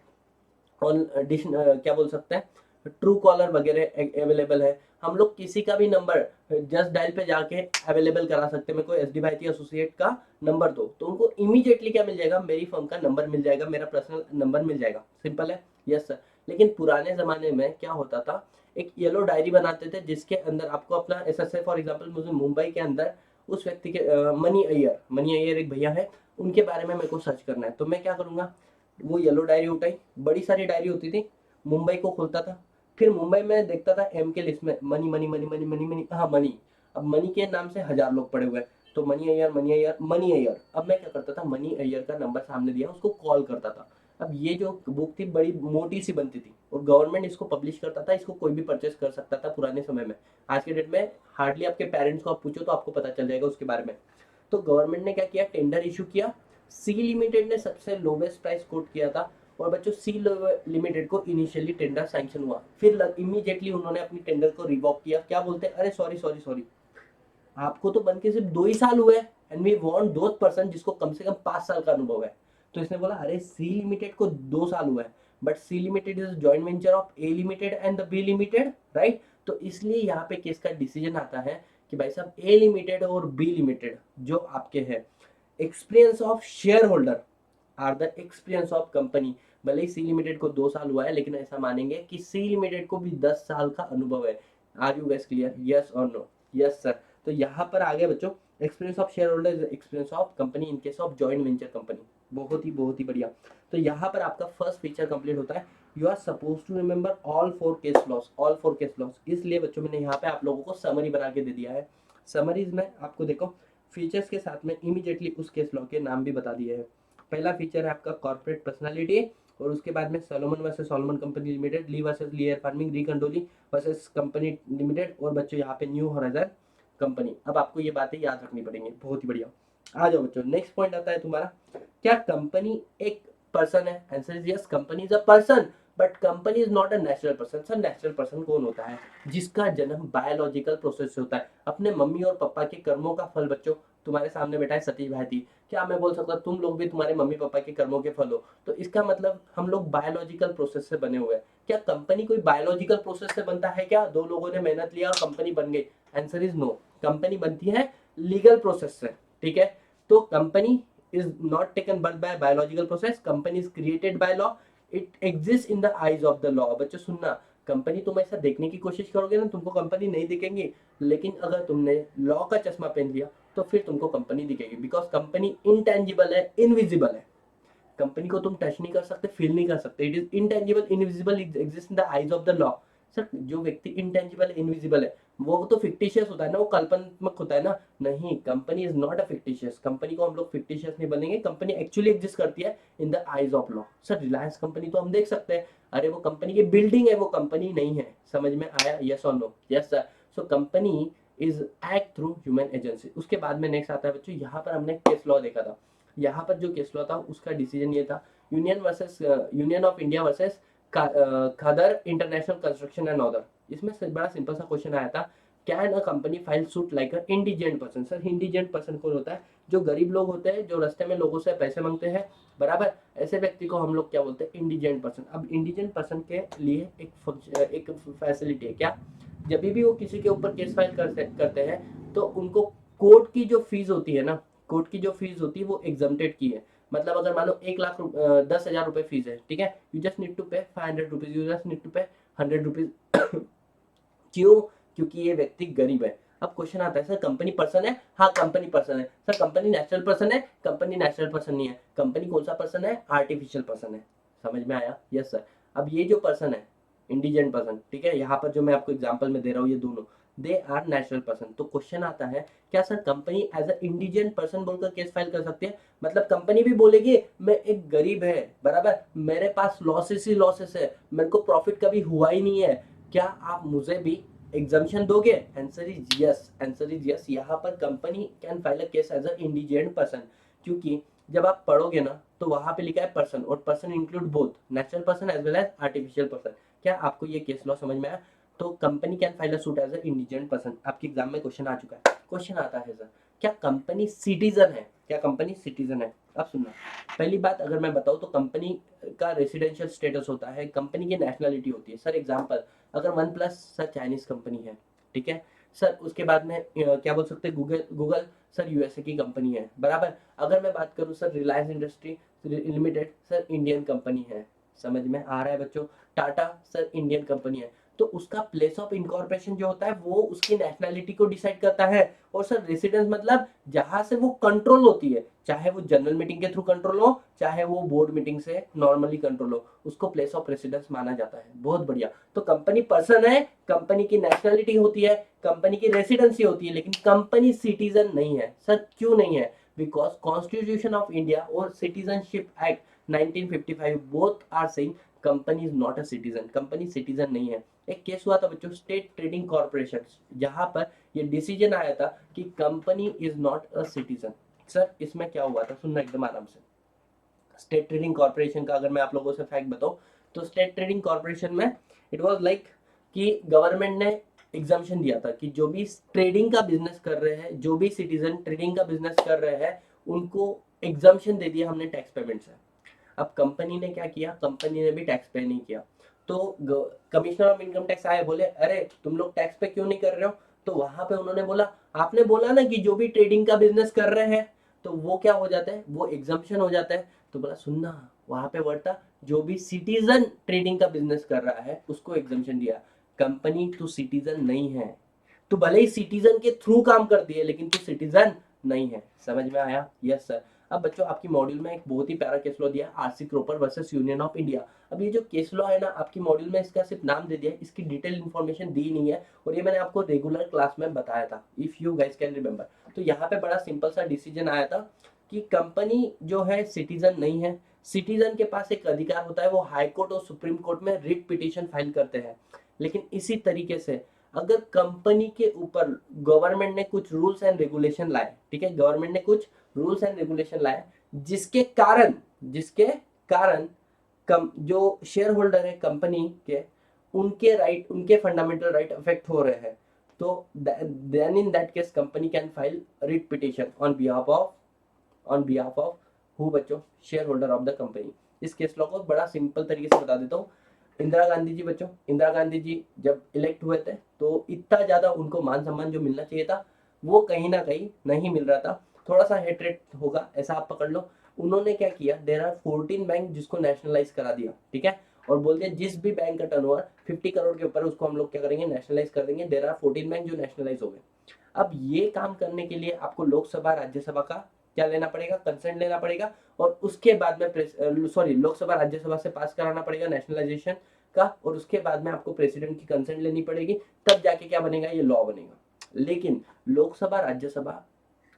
ऑन क्या बोल सकते हैं, ट्रू कॉलर वगैरह अवेलेबल है। हम लोग किसी का भी नंबर जस्ट डायल पे जाके अवेलेबल करा सकते हैं। मेरे को एसडी भाई एसोसिएट का नंबर दो, तो उनको इमीडिएटली क्या मिल जाएगा, मेरी फर्म का नंबर मिल जाएगा, मेरा पर्सनल नंबर मिल जाएगा, सिंपल है, यस सर। लेकिन पुराने जमाने में क्या होता था, एक येलो डायरी बनाते थे जिसके अंदर आपको अपना एसएसए, फॉर एग्जांपल मुझे मुंबई के अंदर उस व्यक्ति के मनी अय्यर एक भैया है, उनके बारे में मेरे को सर्च करना है। तो मैं क्या करूंगा, वो येलो डायरी उठाई, बड़ी सारी डायरी होती थी, मुंबई को खोलता था, फिर मुंबई में देखता था एम के लिस्ट में money money money money money money, हाँ मनी। अब मनी के नाम से 1000 लोग पड़े हुए हैं, तो money Iyer money Iyer money Iyer. अब मैं क्या करता था, मनी अय्यर का नंबर सामने दिया, उसको कॉल करता था। अब ये जो बुक थी बड़ी मोटी सी बनती थी और गवर्नमेंट इसको पब्लिश करता था, इसको कोई भी परचेस कर सकता था पुराने समय में। आज के डेट में हार्डली आपके पेरेंट्स को आप पूछो तो आपको पता चल जाएगा उसके बारे में। तो गवर्नमेंट ने क्या किया, टेंडर इशू किया, सी लिमिटेड ने सबसे लोवेस्ट प्राइस कोट किया था, और बच्चों सी लिमिटेड को इनिशियली टेंडर सैंक्शन हुआ, फिर इमीडिएटली उन्होंने अपनी टेंडर को रिवॉक किया। क्या बोलते हैं, अरे सॉरी सॉरी सॉरी, आपको तो बन के सिर्फ 2 ही साल हुए एंड वी वांट दो पर्सन जिसको कम से कम 5 साल का अनुभव है। तो इसने बोला अरे सी लिमिटेड को 2 साल हुआ है, but C limited is joint venture of A limited and the B limited, right. तो इसलिए यहाँ पे केस का डिसीजन आता है कि भाई साहब ए लिमिटेड और बी लिमिटेड जो आपके हैं, experience of share holder are the experience of company. भले ही सी लिमिटेड को 2 साल हुआ है, लेकिन ऐसा मानेंगे कि सी लिमिटेड को भी 10 साल का अनुभव है। Are you guys clear, yes और नो? Yes sir. तो यहाँ पर आगे बच्चों, experience of share holder is experience of company in case of joint venture company. बहुत ही बढ़िया। तो यहाँ पर आपका फर्स्ट फीचर कंप्लीट होता है, you are suppose to remember all 4 case laws, all 4 case laws. इसलिए बच्चों मैंने यहाँ पे आप लोगों को समरी बना के दे दिया है। समरीज में आपको देखो फीचर्स के साथ में इमीडिएटली उस केस लॉ के नाम भी बता दिए हैं। पहला फीचर है आपका कॉर्पोरेट पर्सनालिटी, और उसके बाद में Solomon versus Solomon company limited, Lee versus Lee air farming, रिकंडोली वर्सेस कंपनी लिमिटेड, और बच्चों यहाँ पे न्यू होराइजन कंपनी। अब आपको ये बातें याद रखनी पड़ेंगी, बहुत ही बढ़िया। आ जाओ बच्चों, नेक्स्ट पॉइंट आता है तुम्हारा, क्या कंपनी एक पर्सन है? Answer is yes, company is a person. But company is not a natural person. Sir natural person कौन होता है? जिसका जन्म बायोलॉजिकल प्रोसेस से होता है, अपने मम्मी और पापा के कर्मों का फल। बच्चों तुम्हारे सामने बैठा है सतीश भाई, क्या मैं बोल सकता हूँ तुम लोग भी तुम्हारे मम्मी पापा के कर्मों के फल हो? तो इसका मतलब हम लोग बायोलॉजिकल प्रोसेस से बने हुए हैं। क्या कंपनी कोई बायोलॉजिकल प्रोसेस से बनता है क्या? दो लोगों ने मेहनत लिया और कंपनी बन गई? Answer is no. कंपनी बनती है लीगल प्रोसेस से, ठीक है? तो company is not taken birth by biological process, company is created by law, it exists in the eyes of the law। बच्चों सुनना, कंपनी तुम ऐसा देखने की कोशिश करोगे ना, तुमको कंपनी नहीं दिखेंगी, लेकिन अगर तुमने लॉ का चश्मा पहन लिया तो फिर तुमको कंपनी दिखेगी। बिकॉज कंपनी इनटेंजिबल है, इनविजिबल है। कंपनी को तुम टच नहीं कर सकते, फील नहीं कर सकते। It is intangible, invisible, exist in the eyes of the law. Sir जो व्यक्ति इंटेंजिबल, इनविजिबल है वो तो फिक्टिशियस होता है ना, वो काल्पनिक होता है ना। नहीं, company is not a fictitious. Company को हम लोग फिक्टिशियस नहीं बनेंगे, कंपनी एक्चुअली एग्जिस्ट करती है इन the eyes of law. Sir Reliance company तो हम देख सकते हैं, अरे वो कंपनी की बिल्डिंग है, वो कंपनी नहीं है। समझ में आया? यस और no? Yes sir. So company is act through human agency. उसके बाद में नेक्स्ट आता है बच्चों, यहाँ पर हमने केस लॉ देखा था। यहाँ पर जो केस लॉ था उसका डिसीजन ये था, union of India versus khaddar international construction and order. इसमें से बड़ा सिंपल सा क्वेश्चन आया था, can a company file suit like a indigent person? Sir indigent person कौन होता है? जो गरीब लोग होते हैं, जो रास्ते में लोगों से पैसे मांगते हैं, बराबर, ऐसे व्यक्ति को हम लोग क्या बोलते हैं? Indigent person. अब इंडिजेंट पर्सन के लिए एक फैसिलिटी है क्या? जब भी वो किसी के ऊपर केस फाइल करते हैं तो उनको कोर्ट की जो फीस होती है ना, कोर्ट की जो फीस होती है वो एग्जम्प्टेड की है। मतलब अगर मान लो 1,10,000 रुपए फीस है, ठीक है, you just need to pay 500 rupees, you just need to pay 100 rupees. क्यों? क्योंकि ये व्यक्ति गरीब है। अब क्वेश्चन आता है, सर कंपनी पर्सन है? हाँ कंपनी पर्सन है। सर कंपनी नेचुरल पर्सन है? कंपनी नेचुरल पर्सन नहीं है। कंपनी कौन सा पर्सन है? आर्टिफिशियल पर्सन है। समझ में आया? Yes sir. अब ये जो पर्सन है इंडिजेंट पर्सन, ठीक है, यहाँ पर जो मैं आपको एग्जांपल में दे रहा हूँ ये दोनों, दे आर नेचुरल पर्सन। तो क्वेश्चन आता है, क्या sir company as a indigent person बोलकर केस फाइल कर सकती है? मतलब कंपनी भी बोलेगी मैं एक गरीब है, बराबर, मेरे पास लॉसेस ही लॉसेस है, मेरे को प्रॉफिट कभी हुआ ही नहीं है, क्या आप मुझे भी एग्जामेशन दोगे? Answer is yes, answer is yes. यहाँ पर company can file a case as a indigent person, क्योंकि जब आप पढ़ोगे ना तो वहां पे लिखा है पर्सन, और person include both natural person as well as artificial person. क्या आपको ये केस लॉ समझ में आया? तो company can file a suit as a indigent person. आपके एग्जाम में क्वेश्चन आ चुका है। क्वेश्चन आता है सर, क्या कंपनी सिटीजन है? क्या कंपनी सिटीजन है? अब सुनना, पहली बात अगर मैं बताऊं तो कंपनी का रेसिडेंशियल स्टेटस होता है, कंपनी की नेशनलिटी होती है। सर एग्जांपल, अगर one plus sir Chinese company है, ठीक है सर, उसके बाद में क्या बोल सकते हैं, गूगल, गूगल सर यूएसए की कंपनी है, बराबर। अगर मैं बात करूं sir Reliance industry limited, sir Indian company है। समझ में आ रहा है बच्चों? टाटा सर इंडियन कंपनी है। तो उसका प्लेस ऑफ इनकॉर्पोरेशन जो होता है वो उसकी नेशनलिटी को डिसाइड करता है। और सर रेसिडेंस मतलब जहां से वो कंट्रोल होती है, चाहे वो जनरल मीटिंग के थ्रू कंट्रोल हो, चाहे वो बोर्ड मीटिंग से नॉर्मली कंट्रोल हो, उसको प्लेस ऑफ रेसिडेंस माना जाता है। बहुत बढ़िया। तो कंपनी पर्सन है, कंपनी की नेशनलिटी होती है, कंपनी की रेसिडेंसी होती है, लेकिन कंपनी सिटीजन नहीं है। सर क्यों नहीं है? बिकॉज कॉन्स्टिट्यूशन ऑफ इंडिया और citizenship act 1955 both are saying company is not a citizen. Company citizen नहीं है। एक केस हुआ था बच्चों स्टेट ट्रेडिंग कॉर्पोरेशन, जहां पर ये डिसीजन आया था कि company is not a citizen. Sir इसमें क्या हुआ था, सुनना एकदम आराम से। स्टेट ट्रेडिंग कॉर्पोरेशन का अगर मैं आप लोगों से फैक्ट बताऊं तो स्टेट ट्रेडिंग कॉर्पोरेशन में इट वाज लाइक कि गवर्नमेंट ने एग्जामेशन दिया था कि जो भी ट्रेडिंग का बिजनेस कर रहे हैं, जो भी सिटीजन ट्रेडिंग का बिजनेस कर रहे हैं, उनको एग्जामेशन दे दिया हमने टैक्स पेमेंट से। अब कंपनी ने क्या किया? कंपनी ने भी टैक्स पे नहीं किया। तो कमिश्नर ऑफ इनकम टैक्स आए, बोले अरे तुम लोग टैक्स पे क्यों नहीं कर रहे हो? तो वहां पे उन्होंने बोला, आपने बोला ना कि जो भी ट्रेडिंग का बिजनेस कर रहे हैं तो वो क्या हो जाता है, वो एग्जाम्पशन हो जाता है। तो बोला सुनना, वहां पे वर्ड था जो भी सिटीजन ट्रेडिंग का बिजनेस कर रहा है उसको एग्जाम्पशन दिया। कंपनी तू सिटीजन नहीं है, तू भले ही सिटीजन के थ्रू काम करती है लेकिन तू सिटीजन नहीं है। समझ में आया? Yes sir. अब बच्चों आपकी मॉड्यूल में एक बहुत ही प्यारा केस लॉ दिया, RC cropper versus union of India. अब ये जो केस लॉ है ना, आपकी मॉड्यूल में इसका सिर्फ नाम दे दिया है, इसकी डिटेल इन्फॉर्मेशन दी नहीं है, और ये मैंने आपको रेगुलर क्लास में बताया था, if you guys can remember. तो यहाँ पे बड़ा सिंपल सा डिसीजन आया था कि कंपनी जो है सिटीजन नहीं है। सिटीजन के पास एक अधिकार होता है, वो हाई कोर्ट और सुप्रीम कोर्ट में रिट पिटीशन फाइल करते हैं। लेकिन इसी तरीके से अगर कंपनी के ऊपर गवर्नमेंट ने कुछ रूल्स एंड रेगुलेशन लाए, ठीक है, गवर्नमेंट ने कुछ रूल्स एंड रेगुलेशन लाए जिसके कारण जो शेयर होल्डर है कंपनी के, उनके राइट, उनके फंडामेंटल राइट अफेक्ट हो रहे हैं, तो then in that case company can file writ petition on behalf of who बच्चों, share holder of the company. इस केस लॉ को बड़ा सिंपल तरीके से बता देता हूँ। इंदिरा गांधी जी बच्चों, इंदिरा गांधी जी जब इलेक्ट हुए थे तो इतना ज्यादा उनको मान सम्मान जो मिलना चाहिए था वो कहीं ना कहीं नहीं मिल रहा था, थोड़ा सा हेट होगा ऐसा आप पकड़ लो। उन्होंने क्या किया, देयर आर 14 बैंक जिसको नेशनलाइज करा दिया, ठीक है, और बोल दिया जिस भी बैंक का टर्नओवर 50 करोड़ के ऊपर है उसको हम लोग क्या करेंगे, नेशनलाइज कर देंगे। देयर आर 14 बैंक जो नेशनलाइज हो गए। अब ये काम करने के लिए आपको लोकसभा राज्यसभा का क्या लेना पड़ेगा, कंसेंट लेना पड़ेगा, और उसके बाद में सॉरी लोकसभा राज्यसभा से पास कराना पड़ेगा नेशनलाइजेशन का, और उसके बाद में आपको प्रेसिडेंट की कंसेंट लेनी पड़ेगी, तब जाके क्या बनेगा, ये लॉ बनेगा। लेकिन लोकसभा राज्यसभा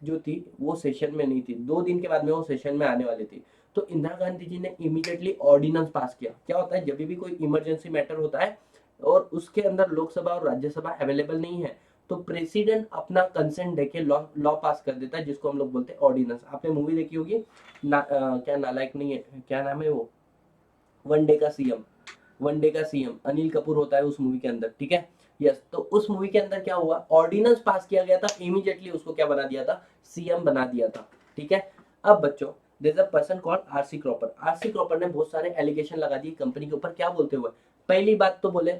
जो थी वो सेशन में नहीं थी, 2 दिन के बाद में वो सेशन में आने वाली थी। तो इंदिरा गांधी जी ने इमीडिएटली ऑर्डिनेंस पास किया। क्या होता है, जब भी कोई इमरजेंसी मैटर होता है और उसके अंदर लोकसभा और राज्यसभा अवेलेबल नहीं है, तो प्रेसिडेंट अपना कंसेंट देके लॉ पास कर देता है, जिसको हम लोग बोलते हैं ऑर्डिनेंस। आपने मूवी देखी होगी क्या नालायक नहीं है, क्या नाम है वो, वनडे का सीएम, वनडे का सीएम अनिल कपूर होता है उस मूवी के अंदर, ठीक है। यस, तो उस मूवी के अंदर क्या हुआ, ऑर्डिनेंस पास किया गया था, इमीडिएटली उसको क्या बना दिया था, सीएम बना दिया था, ठीक है। अब बच्चों, there is a person called R C Cropper. R C Cropper ने बहुत सारे एलिगेशन लगा दिए कंपनी के ऊपर, क्या बोलते हुए, पहली बात तो बोले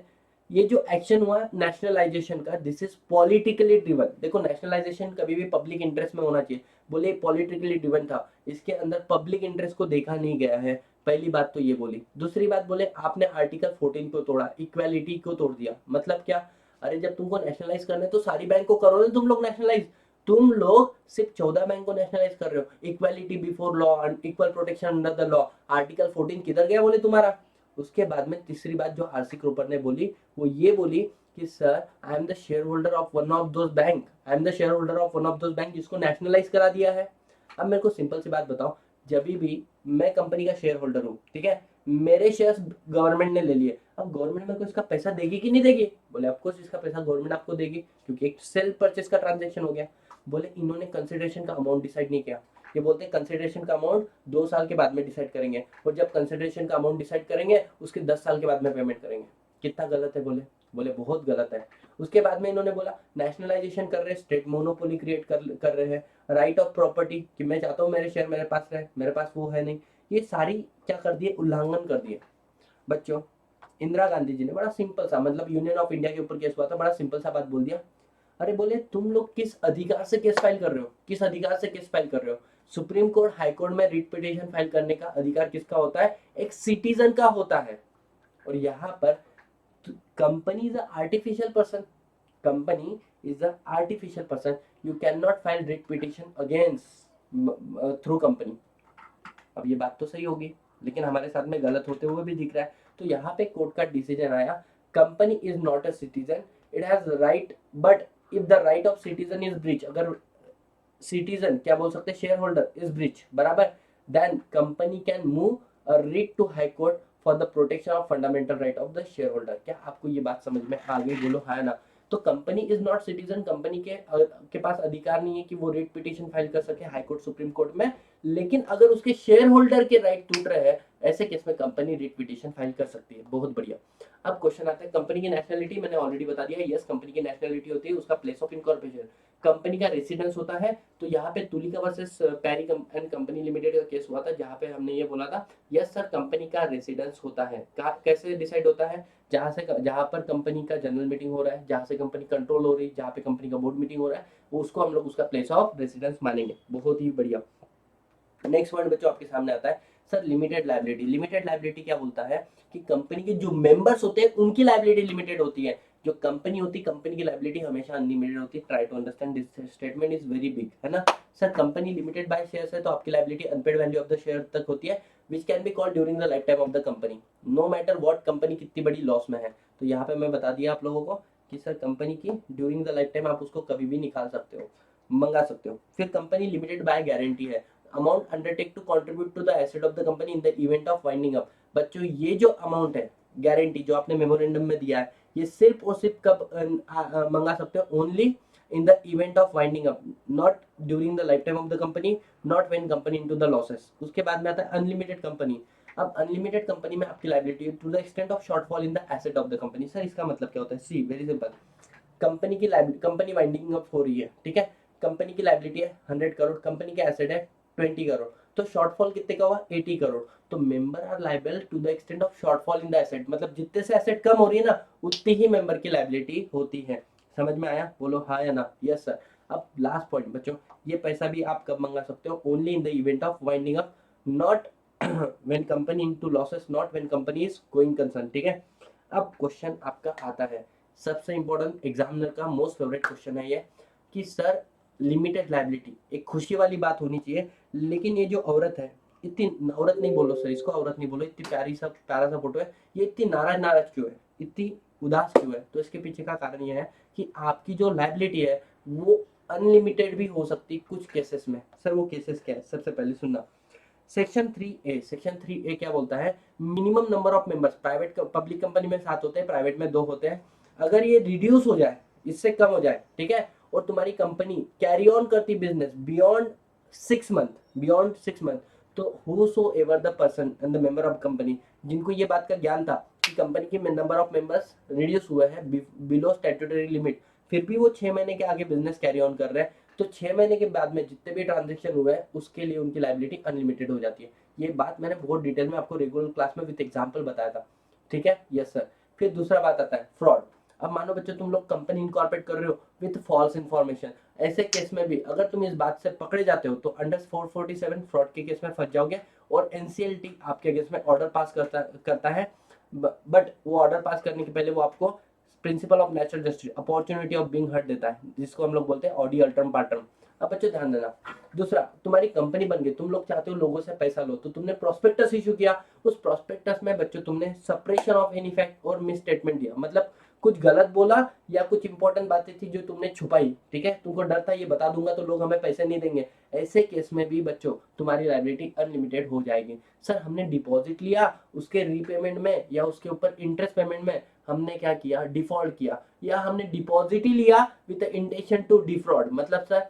ये जो एक्शन हुआ नेशनलाइजेशन का, दिस इज पॉलिटिकली ड्रिवन। देखो नेशनलाइजेशन कभी भी पब्लिक इंटरेस्ट में होना चाहिए, बोले पॉलिटिकली ड्रिवन था, इसके अंदर पब्लिक इंटरेस्ट को देखा नहीं गया है। पहली बात तो ये बोली। दूसरी बात बोले आपने आर्टिकल 14 को तोड़ा, इक्वालिटी को तोड़ दिया। मतलब क्या, अरे जब तुमको नेशनलाइज करना है तो सारी बैंक को करो ना तुम लोग नेशनलाइज, तुम लोग सिर्फ 14 बैंक को नेशनलाइज कर रहे हो। Equality before law and equal protection under the law, article 14 किधर गया बोले तुम्हारा। उसके बाद में तीसरी बात जो आरसी ग्रुपर ने बोली वो ये बोली कि sir I am the share holder of one of those bank, I am the share holder of one of those bank जिसको नेशनलाइज करा दिया है। अब मेरे को सिंपल सी बात बताओ, जब भी मैं कंपनी का शेयर होल्डर हूँ, ठीक है, मेरे शेयर्स गवर्नमेंट ने ले लिए, अब गवर्नमेंट मेरे को इसका पैसा देगी कि नहीं देगी, बोले ऑफकोर्स इसका पैसा गवर्नमेंट आपको देगी, क्योंकि एक सेल परचेस का ट्रांजेक्शन हो गया। बोले इन्होंने कंसिडरेशन का अमाउंट डिसाइड नहीं किया, ये बोलते हैं कंसिडरेशन का अमाउंट 2 साल के बाद में डिसाइड करेंगे, और जब कंसिडरेशन का अमाउंट डिसाइड करेंगे उसके 10 साल के बाद में पेमेंट करेंगे। कितना गलत है बोले, बोले बहुत गलत है। उसके बाद में इन्होंने बोला नेशनलाइजेशन कर रहे हैं, स्टेट मोनोपोली क्रिएट कर रहे हैं, राइट ऑफ प्रॉपर्टी कि मैं चाहता हूँ मेरे शेयर मेरे पास रहे, मेरे पास वो है नहीं, ये सारी क्या कर दिए, उल्लंघन कर दिए। बच्चों, इंदिरा गांधी जी ने बड़ा सिंपल सा, मतलब यूनियन ऑफ इंडिया के ऊपर केस हुआ था, बड़ा सिंपल सा बात बोल दिया। अरे बोले तुम लोग किस अधिकार से केस फाइल कर रहे हो, किस अधिकार से केस फाइल कर रहे हो। सुप्रीम कोर्ट हाई कोर्ट में रिट पिटीशन फाइल करने का अधिकार किसका होता है, एक सिटीजन का होता है। और यहाँ पर company is artificial person, company is a artificial person, you can not file writ petition against through company. अब ये बात तो सही होगी, लेकिन हमारे साथ में गलत होते हुए भी दिख रहा है। तो यहाँ पे कोर्ट का डिसीजन आया, company is not a citizen, it has right, but if the right of citizen is breach, अगर सिटीजन क्या बोल सकते हैं, शेयर होल्डर इज ब्रीच, बराबर, then company can move a writ to high court for the protection of fundamental right of the share holder. क्या आपको ये बात समझ में आ गई, बोलो हाँ ना। तो company is not citizen, company के पास अधिकार नहीं है कि वो रिट पिटीशन फाइल कर सके हाई कोर्ट सुप्रीम कोर्ट में, लेकिन अगर उसके शेयर होल्डर के राइट टूट रहे हैं ऐसे केस में कंपनी रिट पिटीशन फाइल कर सकती है। बहुत बढ़िया। अब क्वेश्चन आता है कंपनी की नेशनलिटी, मैंने ऑलरेडी बता दिया है, यस कंपनी की नेशनलिटी होती है उसका प्लेस ऑफ इनकॉर्पोरेशन, कंपनी का रेसिडेंस होता है। तो यहाँ पे Tulika versus Parry and company limited का केस हुआ था, जहाँ पे हमने ये बोला था यस सर कंपनी का रेसिडेंस होता है। कैसे डिसाइड होता है, जहाँ पर कंपनी का जनरल मीटिंग हो रहा है, जहाँ से कंपनी कंट्रोल हो रही है, जहाँ पे कंपनी का बोर्ड मीटिंग हो रहा है, उसको हम लोग उसका प्लेस ऑफ रेसिडेंस मानेंगे। बहुत ही बढ़िया। नेक्स्ट पॉइंट बच्चों आपके सामने आता है sir limited liability. Limited liability क्या बोलता है कि कंपनी के जो मेंबर्स होते हैं उनकी लाइबिलिटी लिमिटेड होती है, जो कंपनी होती है कंपनी की लाइबिलिटी हमेशा अनलिमिटेड होती है। Try to understand this statement is very big, है ना sir. Company limited by shares है तो आपकी liability unpaid value of the share तक होती है, which can be called during the life time of the company, no matter what company कितनी बड़ी लॉस में है। तो यहाँ पे मैं बता दिया आप लोगों को कि सर कंपनी की ड्यूरिंग द लाइफ टाइम आप उसको कभी भी निकाल सकते हो, मंगा सकते हो। फिर कंपनी लिमिटेड बाय गारंटी है, amount undertake to contribute to the asset of the company in the event of winding up. बच्चों ये जो अमाउंट है गारंटी जो आपने मेमोरेंडम में दिया है, ये सिर्फ और सिर्फ कब मंगा सकते हो, only in the event of winding up, not during the lifetime of the company, not when company into the losses। उसके बाद में आता है अनलिमिटेड कंपनी। अब अनलिमिटेड कंपनी में आपकी liability to the extent of shortfall in the asset of the company. Sir इसका मतलब क्या होता है? सी वेरी सिंपल, कंपनी की लाइबिलिटी, कंपनी वाइंडिंग अप हो रही है, ठीक है, कंपनी की लाइबिलिटी है 100 करोड़, कंपनी का एसेट है 20 करोड़, तो शॉर्टफॉल कितने का हुआ? 80 करोड़। तो member are liable to the extent of shortfall in the asset, मतलब जितने से एसेट कम हो रही है ना उतनी ही मेंबर की लाइबिलिटी होती है। समझ में आया? बोलो हाँ या ना? Yes sir. अब लास्ट पॉइंट बच्चों, ये पैसा भी आप कब मंगा सकते हो? Only in the event of winding up, not when company into losses, not when company is going concern, ठीक है। अब क्वेश्चन आपका आता है, सबसे इंपॉर्टेंट एग्जामिनर का मोस्ट फेवरेट क्वेश्चन है ये, कि सर लिमिटेड लाइबिलिटी, एक खुशी वाली बात होनी चाहिए, लेकिन ये जो औरत है, इतनी औरत नहीं बोलो सर, इसको औरत नहीं बोलो, इतनी प्यारा सा फोटो है, ये इतनी नाराज नाराज क्यों है, इतनी उदास क्यों है? तो इसके पीछे का कारण ये है कि आपकी जो लाइबिलिटी है वो अनलिमिटेड भी हो सकती है कुछ केसेस में। सर वो केसेस क्या है? सबसे पहले सुनना, सेक्शन 3A, सेक्शन 3A क्या बोलता है? Minimum number of members, private public company में 7 होते हैं, प्राइवेट में 2 होते हैं, अगर ये रिड्यूस हो जाए, इससे कम हो जाए, ठीक है, और तुम्हारी कंपनी कैरी ऑन करती business beyond 6 month, beyond 6 month, तो whoever the person and the member of company, जिनको ये बात का ज्ञान था कि कंपनी की नंबर ऑफ मेंबर्स रिड्यूस हुआ है बिलो स्टैट्यूटरी लिमिट, फिर भी वो 6 महीने के आगे बिजनेस कैरी ऑन कर रहे हैं, तो 6 महीने के बाद में जितने भी ट्रांजेक्शन हुए हैं उसके लिए उनकी लाइबिलिटी अनलिमिटेड हो जाती है। ये बात मैंने बहुत डिटेल में आपको रेगुलर क्लास में विद एग्जांपल बताया था, ठीक है। Yes sir. फिर दूसरा बात आता है फ्रॉड। अब मानो बच्चों तुम लोग कंपनी इनकॉर्पोरेट कर रहे हो विद फॉल्स इन्फॉर्मेशन, ऐसे केस में भी अगर तुम इस बात से पकड़े जाते हो तो अंडर 447 फ्रॉड के केस में फंस जाओगे, और एनसीएलटी आपके अगेंस्ट में ऑर्डर पास करता है, बट वो ऑर्डर पास करने के पहले वो आपको principle of natural justice, opportunity of being heard देता है, जिसको हम लोग बोलते हैं ऑडी अल्टर्म पार्टर्म। अब बच्चों ध्यान देना, दूसरा, तुम्हारी कंपनी बन गई, तुम लोग चाहते हो लोगों से पैसा लो, तो तुमने प्रोस्पेक्टस इशू किया, उस प्रोस्पेक्टस में बच्चों तुमने सप्रेशन ऑफ एनी फैक्ट और मिस स्टेटमेंट दिया, मतलब कुछ गलत बोला या कुछ इंपॉर्टेंट बातें थी जो तुमने छुपाई, ठीक है, तुमको डर था ये बता दूंगा तो लोग हमें पैसे नहीं देंगे, ऐसे केस में भी बच्चों तुम्हारी लाइबिलिटी अनलिमिटेड हो जाएगी। सर हमने डिपॉजिट लिया, उसके रीपेमेंट में या उसके ऊपर इंटरेस्ट पेमेंट में हमने क्या किया? डिफॉल्ट किया, या हमने डिपॉजिट ही लिया with the intention to defraud, मतलब सर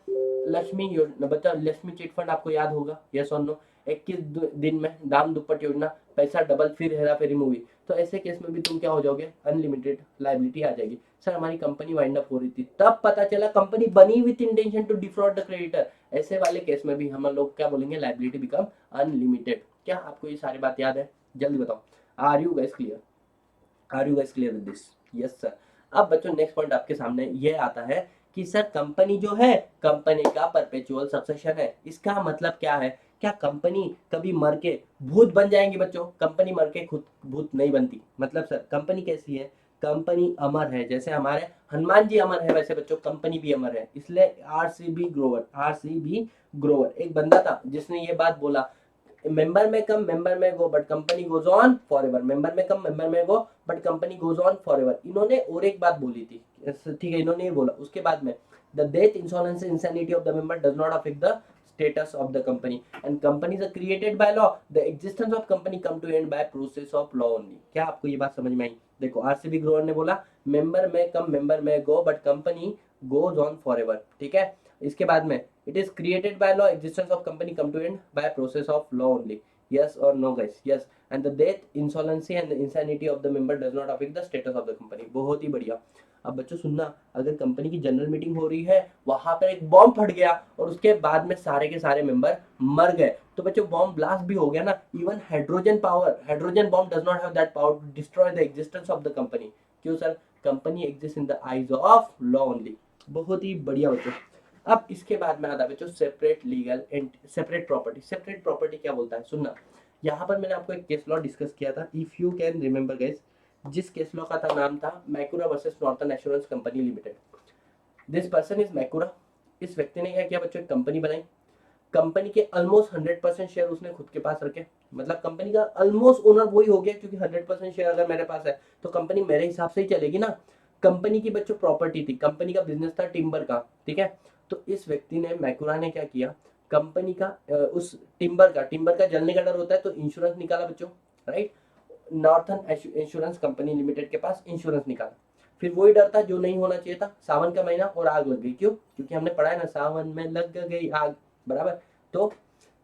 लक्ष्मी योजना, बच्चा लक्ष्मी चिट फंड आपको याद होगा, यस और नो, 21 दिन में दाम दुप्पट योजना, पैसा डबल, फिर हेरा फेरी मूवी, तो ऐसे केस में भी तुम क्या हो जाओगे? अनलिमिटेड लाइबिलिटी आ जाएगी। सर हमारी कंपनी वाइंड अप हो रही थी, तब पता चला कंपनी बनी with intention to defraud the creditor, ऐसे वाले केस में भी हम लोग क्या बोलेंगे? Liability become unlimited. क्या आपको ये सारी बात याद है? जल्दी बताओ, are you guys clear? Are you guys clear with this? Yes sir. अब बच्चों नेक्स्ट पॉइंट आपके सामने ये आता है कि सर कंपनी जो है, कंपनी का परपेचुअल सक्सेशन है, इसका मतलब क्या है? क्या कंपनी कभी मर के भूत बन जाएंगी? बच्चों कंपनी मर के खुद भूत नहीं बनती, मतलब सर कंपनी कैसी है? कंपनी अमर है, जैसे हमारे हनुमान जी अमर है वैसे बच्चों कंपनी भी अमर है, इसलिए आरसीबी ग्रोवर, आरसीबी ग्रोवर, एक बंदा था जिसने ये बात बोला, मेंबर में come member may go but company goes on forever, member में come member may go but company goes on forever. इन्होंने और एक बात बोली थी, ठीक है, इन्होंने ये बोला उसके बाद में, the death insolvency insanity of the member does not affect the status of the company and companies are created by law, the existence of company come to end by process of law only। क्या आपको ये बात समझ में आई? देखो RCB Grover ने बोला member में come member may go but company goes on forever, ठीक है। इसके बाद में it is created by law, existence of company come to end by process of law only, yes or no guys? Yes, and the death insolvency and the insanity of the member does not affect the status of the company। बहुत ही बढ़िया। अब बच्चों सुनना, अगर company की general meeting हो रही है, वहां पर एक बॉम्ब फट गया और उसके बाद में सारे के सारे मेंबर मर गए, तो बच्चों बॉम्ब ब्लास्ट भी हो गया ना, even hydrogen bomb does not have that power to destroy the existence of the company. क्यों sir? Company exist in the eyes of law only. बहुत ही बढ़िया बच्चों। अब इसके बाद में आता है बच्चों separate legal and separate property. Separate property क्या बोलता है? सुनना, यहाँ पर मैंने आपको एक केस लॉ डिस्कस किया था, if you can remember guys, जिस केस लॉ का नाम था Macaura versus Northern Assurance company limited. This person is Macaura, इस व्यक्ति ने क्या किया बच्चों? एक कंपनी बनाई, कंपनी के ऑलमोस्ट 100% शेयर उसने खुद के पास रखे, मतलब कंपनी का ऑलमोस्ट ओनर वही हो गया, क्योंकि 100% शेयर अगर मेरे पास है तो कंपनी मेरे हिसाब से ही चलेगी ना। कंपनी की बच्चों प्रॉपर्टी थी, कंपनी का बिजनेस था टिम्बर का, ठीक है। तो इस व्यक्ति ने, मैकुरा ने क्या किया, कंपनी का उस टिम्बर का जलने का डर होता है तो इंश्योरेंस निकाला बच्चों, right. Northern insurance company limited के पास इंश्योरेंस निकाला, फिर वही डर था जो नहीं होना चाहिए था, सावन का महीना और आग लग गई। क्यों? क्योंकि हमने पढ़ा है ना, सावन में लग गई आग, बराबर। तो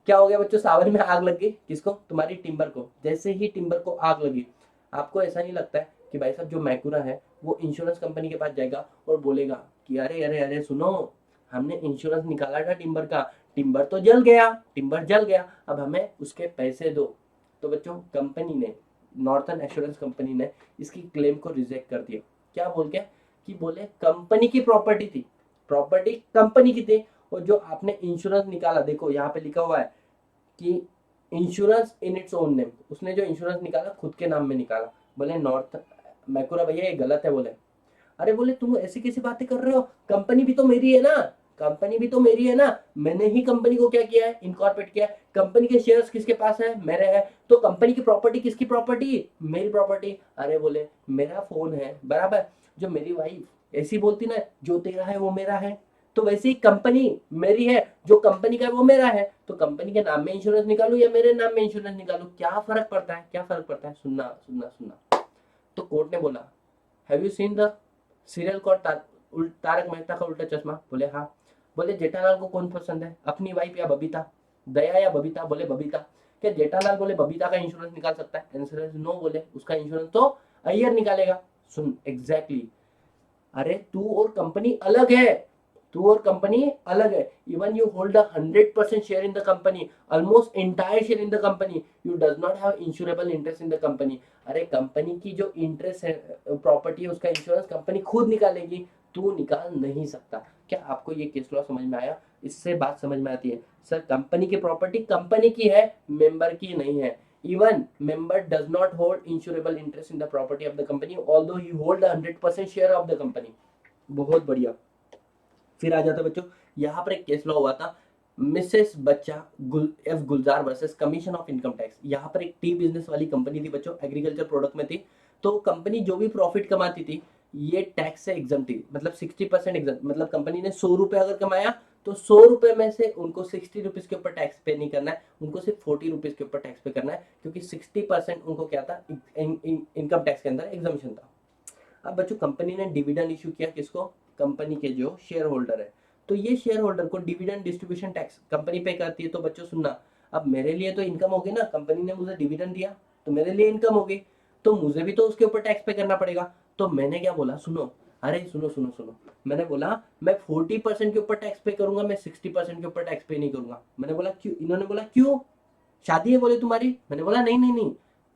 क्या हो गया बच्चों, सावन में आग लग गई, किसको, तुम्हारी टिम्बर को। जैसे ही टिम्बर को आग लगी, आपको ऐसा नहीं लगता है कि भाई साहब जो मैकुरा है वो इंश्योरेंस कंपनी के पास जाएगा और बोलेगा कि अरे अरे अरे सुनो, हमने इंश्योरेंस निकाला था टिम्बर का, टिम्बर तो जल गया, टिम्बर जल गया, अब हमें उसके पैसे दो। तो बच्चों कंपनी ने, नॉर्थन एश्योरेंस कंपनी ने इसकी क्लेम को रिजेक्ट कर दिया। क्या बोल के, कि बोले कंपनी की प्रॉपर्टी थी, प्रॉपर्टी कंपनी की थी, और जो आपने इंश्योरेंस निकाला, देखो यहाँ पे लिखा हुआ है कि insurance in its own name, उसने जो इंश्योरेंस निकाला खुद के नाम में निकाला। बोले नॉर्थ मैकुरा भैया ये गलत है। बोले अरे बोले तुम ऐसी कैसी बातें कर रहे हो, कंपनी भी तो मेरी है ना, कंपनी भी तो मेरी है ना, मैंने ही कंपनी को क्या किया है, इनकॉर्पोरेट किया है, कंपनी के शेयर्स किसके पास है, मेरे है, तो कंपनी की प्रॉपर्टी किसकी प्रॉपर्टी, मेरी प्रॉपर्टी। अरे बोले मेरा फोन है बराबर, जो मेरी वाइफ ऐसी बोलती ना, जो तेरा है वो मेरा है, तो वैसे ही कंपनी मेरी है, जो कंपनी का है वो मेरा है, तो कंपनी के नाम में इंश्योरेंस निकालू या मेरे नाम में इंश्योरेंस निकालू, क्या फर्क पड़ता है, क्या फर्क पड़ता है। सुनना सुनना सुनना, तो कोर्ट ने बोला have you seen the serial called Tarak Mehta का उल्टा चश्मा। बोले हाँ। बोले जेठालाल को कौन पसंद है, अपनी वाइफ या बबीता, दया या बबीता। बोले बबीता। क्या जेठालाल बोले बबीता का इंश्योरेंस निकाल सकता है, आंसर इज नो। बोले उसका इंश्योरेंस तो अय्यर निकालेगा। सुन एग्जैक्टली, अरे तू और कंपनी अलग है, तू और कंपनी अलग है। Even you hold 100% share in the company, almost entire share in the company, you does not have insurable interest in the company. अरे कंपनी की जो इंटरेस्ट है, प्रॉपर्टी है, उसका इंश्योरेंस कंपनी खुद निकालेगी, तू निकाल नहीं सकता। क्या आपको ये केस लॉ समझ में आया, इससे बात समझ में आती है सर, कंपनी की प्रॉपर्टी कंपनी की है, मेंबर की नहीं है। Even member does not hold insurable interest in the property of the company, although he hold 100% share of the company। बहुत बढ़िया। फिर आ जाता है बच्चों, यहाँ पर एक केस लॉ हुआ था, मिसेस बच्चा F Gulzar versus commission of income tax. यहाँ पर एक टी बिजनेस वाली कंपनी थी बच्चों, एग्रीकल्चर प्रोडक्ट में थी। तो कंपनी जो भी प्रॉफिट कमाती थी ये टैक्स से एग्जम थी, मतलब 60% एग्जम, मतलब कंपनी ने 100 रुपए अगर कमाया तो 100 रुपए में से उनको 60 रुपीज के ऊपर टैक्स पे नहीं करना है, उनको सिर्फ 40 रुपीज के ऊपर टैक्स पे करना है, क्योंकि 60% उनको क्या था, इनकम टैक्स के अंदर एग्जामेशन था। अब बच्चों कंपनी ने डिविडेंड इशू किया, किसको, कंपनी के जो शेयर होल्डर है, तो ये शेयर होल्डर को डिविडेंड डिस्ट्रीब्यूशन टैक्स कंपनी पे करती है। तो बच्चों सुनना, अब मेरे लिए तो इनकम होगी ना, कंपनी ने मुझे डिविडेंड दिया तो मेरे लिए इनकम होगी, तो मुझे भी तो उसके ऊपर टैक्स पे करना पड़ेगा। तो मैंने क्या बोला, सुनो, अरे सुनो सुनो सुनो, मैंने बोला मैं 40% के ऊपर टैक्स पे करूंगा, मैं 60% के ऊपर टैक्स पे नहीं करूंगा। मैंने बोला क्यों, इन्होंने बोला क्यों, शादी है बोले तुम्हारी। मैंने बोला नहीं नहीं नहीं,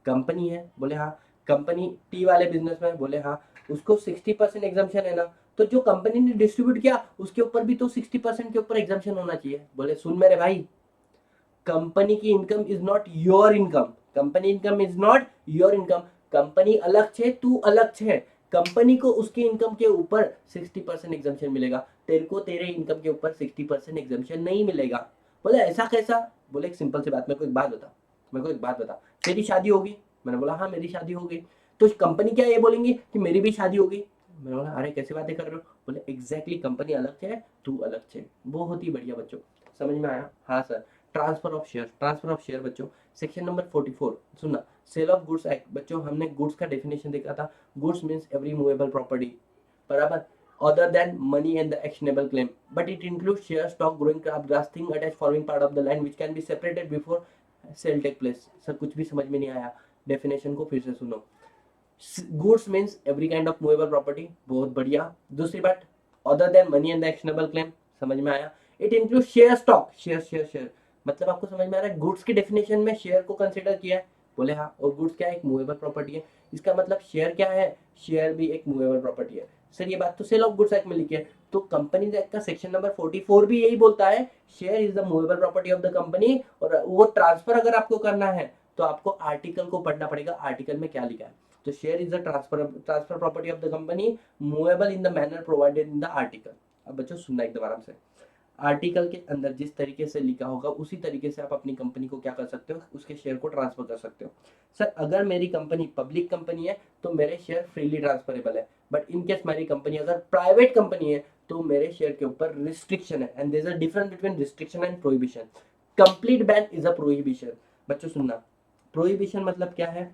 कंपनी है। बोले हाँ, कंपनी टी वाले बिजनेस में। बोले हाँ, उसको 60% एग्जामेशन है ना, तो जो कंपनी ने डिस्ट्रीब्यूट किया उसके ऊपर भी तो 60% के ऊपर एग्जामेशन होना चाहिए। बोले सुन मेरे भाई, कंपनी की income is not your income, company income is not your income, company अलग छे, तू अलग छे, कंपनी को उसकी इनकम के ऊपर 60% एग्जामेशन मिलेगा, तेरे को तेरे इनकम के ऊपर 60% एग्जामेशन नहीं मिलेगा। बोले ऐसा कैसा। बोले एक सिंपल सी बात, मेरे को एक बात बता, मेरे को एक बात बता, तेरी शादी होगी। मैंने बोला हाँ मेरी शादी होगी, तो कंपनी क्या ये बोलेंगी कि मेरी भी शादी होगी। मैंने बोला अरे कैसे बातें कर रहे हो। बोले एग्जैक्टली, कंपनी अलग है, तू अलग है। बहुत ही बढ़िया बच्चों, समझ में आया, हाँ sir. Transfer of share, transfer of share बच्चों, सेक्शन नंबर 44 सुनना, सेल ऑफ गुड्स एक्ट। बच्चों हमने गुड्स का डेफिनेशन देखा था, goods means every movable property, बराबर, other than money and the actionable claim, but it includes share, stock, growing crop, grass, thing attached forming part of the land which can be separated before sale take place। Sir कुछ भी समझ में नहीं आया, definition को फिर से सुनो। Goods means every kind of movable property, बहुत बढ़िया। दूसरी बात, other than money and the actionable claim, समझ में आया। It include share, stock, share share share, मतलब आपको समझ में आ रहा है, गुड्स की डेफिनेशन में शेयर को कंसीडर किया है। बोले हाँ, और गुड्स क्या है, एक मूवेबल प्रॉपर्टी है, इसका मतलब शेयर क्या है, शेयर भी एक मूवेबल प्रॉपर्टी है। सर ये बात तो सेल ऑफ गुड्स एक्ट में लिखी है, तो कंपनी एक्ट का सेक्शन नंबर 44 भी यही बोलता है, share is the movable property of the company, और वो ट्रांसफर अगर आपको करना है तो आपको आर्टिकल को पढ़ना पड़ेगा, आर्टिकल में क्या लिखा है। तो share is the transfer property of the company, movable in the manner provided in the article. अब बच्चों सुनना एकदम आराम से, आर्टिकल के अंदर जिस तरीके से लिखा होगा उसी तरीके से आप अपनी कंपनी को क्या कर सकते हो, उसके शेयर को ट्रांसफर कर सकते हो। सर अगर मेरी कंपनी पब्लिक कंपनी है तो मेरे शेयर फ्रीली ट्रांसफरेबल है, बट इन केस मेरी कंपनी अगर प्राइवेट कंपनी है तो मेरे शेयर के ऊपर रिस्ट्रिक्शन है, and there is a difference between restriction and prohibition. Complete ban is a prohibition. बच्चों सुनना, प्रोहिबिशन मतलब क्या है,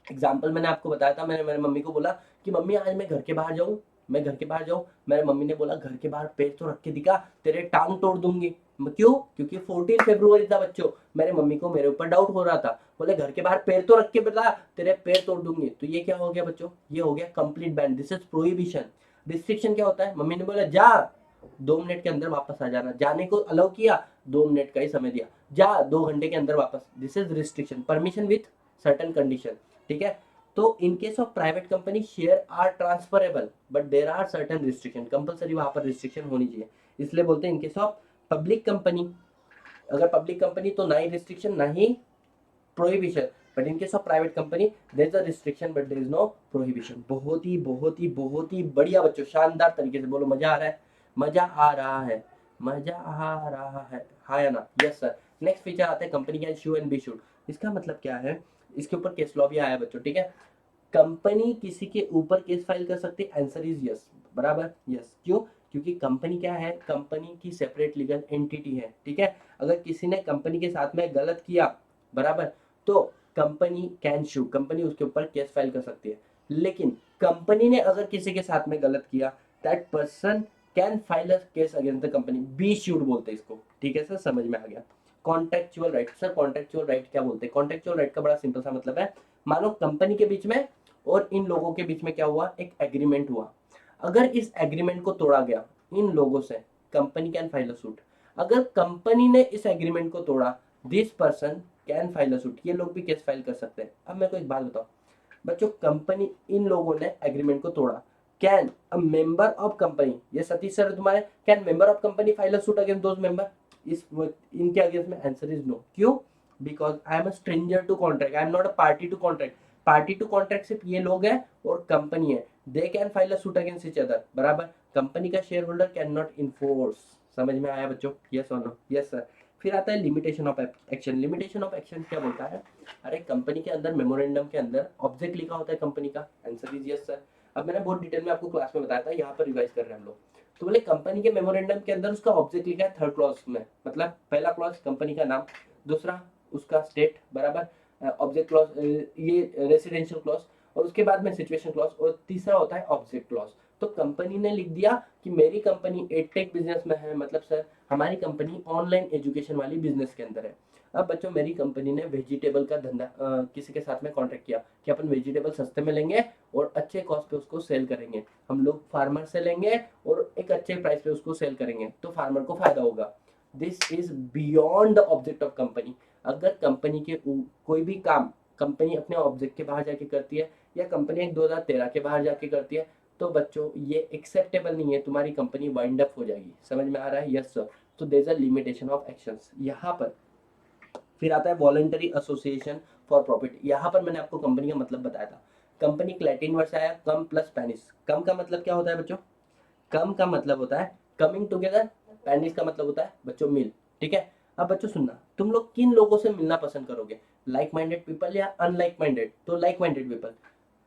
एग्जाम्पल मैंने आपको बताया था, मैंने मेरी मम्मी को बोला कि मम्मी आज मैं घर के बाहर जाऊँ, मैं घर के बाहर जाऊँ, मेरे मम्मी ने बोला घर के बाहर पैर तो रख के दिखा, तेरे टांग तोड़ दूंगी। क्यों? क्योंकि 14 फरवरी था बच्चों, मेरे मम्मी को मेरे ऊपर डाउट हो रहा था, बोले घर के बाहर पैर तो रख के बता, तेरे पैर तोड़ दूंगी। तो ये क्या हो गया बच्चों? ये हो गया complete ban, this is prohibition. Restriction क्या होता है? मम्मी ने बोला जा 2 मिनट के अंदर वापस आ जाना, जाने को अलाउ किया, 2 मिनट का ही समय दिया, जा 2 घंटे के अंदर वापस, this is restriction, permission with certain condition. ठीक है? तो in case of private company share are transferable but there are certain restriction, compulsory वहां पर रिस्ट्रिक्शन होनी चाहिए, इसलिए बोलते हैं in case of public company, अगर पब्लिक कंपनी तो ना ही रिस्ट्रिक्शन ना ही prohibition, but in case of private company there is a restriction but there is no prohibition. बहुत ही बहुत ही बहुत ही बढ़िया बच्चों, शानदार तरीके से बोलो, मजा आ रहा है, मजा आ रहा है, मजा आ रहा है, हाँ या ना? Yes sir. नेक्स्ट फीचर आता है company can sue and be sued. इसका मतलब क्या है? इसके ऊपर केस लॉ भी आया बच्चों। ठीक है? कंपनी किसी के ऊपर केस फाइल कर सकती है, आंसर इज यस, बराबर यस। क्यों? क्योंकि कंपनी क्या है? कंपनी की सेपरेट लीगल एंटिटी है। ठीक है? अगर किसी ने कंपनी के साथ में गलत किया, बराबर, तो कंपनी कैन शू, कंपनी उसके ऊपर केस फाइल कर सकती है। लेकिन कंपनी ने अगर किसी के साथ में गलत किया, that person can file a case against the company, be sued बोलते हैं इसको। ठीक है सर, समझ में आ गया। Contractual right, sir contractual right क्या बोलते हैं? कॉन्ट्रेक्चुअल राइट का बड़ा सिंपल सा मतलब है, मानो कंपनी के बीच में और इन लोगों के बीच में क्या हुआ? एक एग्रीमेंट हुआ, अगर इस एग्रीमेंट को तोड़ा गया इन लोगों से, company can file a suit. अगर कंपनी ने इस एग्रीमेंट को तोड़ा, this person can file a suit, ये लोग भी केस फाइल कर सकते हैं। अब मेरे को एक बात बताओ बच्चों, कंपनी, इन लोगों ने एग्रीमेंट को तोड़ा, can a member of company, ये सतीश सर तुम्हारे, can member of company file a suit against those member, इस इनके अगेंस्ट में? Answer is no. क्यों? Because I am a stranger to contract, I am not a party to contract. Party to contract सिर्फ ये लोग हैं और company है, they can file a suit against each other, बराबर। कंपनी का share holder can not enforce. समझ में आया बच्चों? यस और नो? Yes sir. फिर आता है limitation of action. Limitation of action क्या बोलता है? अरे कंपनी के अंदर मेमोरेंडम के अंदर ऑब्जेक्ट लिखा होता है कंपनी का, आंसर इज यस सर। अब मैंने बहुत डिटेल में आपको क्लास में बताया था, यहाँ पर रिवाइज कर रहे हैं हम लोग। तो बोले कंपनी के मेमोरेंडम के अंदर उसका ऑब्जेक्ट लिखा है थर्ड क्लॉज में, मतलब पहला क्लॉज कंपनी का नाम, दूसरा उसका स्टेट, बराबर, ऑब्जेक्ट क्लॉज ये रेसिडेंशियल क्लॉज, और उसके बाद में सिचुएशन क्लॉज, और तीसरा होता है ऑब्जेक्ट क्लॉज। तो कंपनी ने लिख दिया कि मेरी कंपनी एडटेक बिजनेस में है, मतलब सर हमारी कंपनी ऑनलाइन एजुकेशन वाली बिजनेस के अंदर है। अब बच्चों मेरी कंपनी ने वेजिटेबल का धंधा किसी के साथ में कॉन्ट्रैक्ट किया कि अपन वेजिटेबल सस्ते में लेंगे और अच्छे कॉस्ट पे उसको सेल करेंगे, हम लोग फार्मर से लेंगे और एक अच्छे प्राइस पे उसको सेल करेंगे, तो फार्मर को फायदा होगा। This is beyond the object of company. अगर कंपनी के कोई भी काम कंपनी अपने ऑब्जेक्ट के बाहर जाके करती है, या कंपनी 2013 के बाहर जाके करती है, तो बच्चों ये एक्सेप्टेबल नहीं है, तुम्हारी कंपनी वाइंड अप हो जाएगी। समझ में आ रहा है? Yes sir. तो there is a limitation of actions यहाँ पर। फिर आता है वॉलंटरी एसोसिएशन फॉर प्रॉफिट। यहाँ पर मैंने आपको कंपनी का मतलब बताया था, कंपनी का लैटिन वर्ड से आया कम प्लस स्पेनिश। कम का मतलब क्या होता है बच्चों? कम का मतलब होता है कमिंग टुगेदर, पैनिस का मतलब होता है बच्चों मिल। ठीक है? अब बच्चों सुनना, तुम लोग किन लोगों से मिलना पसंद करोगे, लाइक माइंडेड पीपल या अनलाइक माइंडेड? तो लाइक माइंडेड पीपल।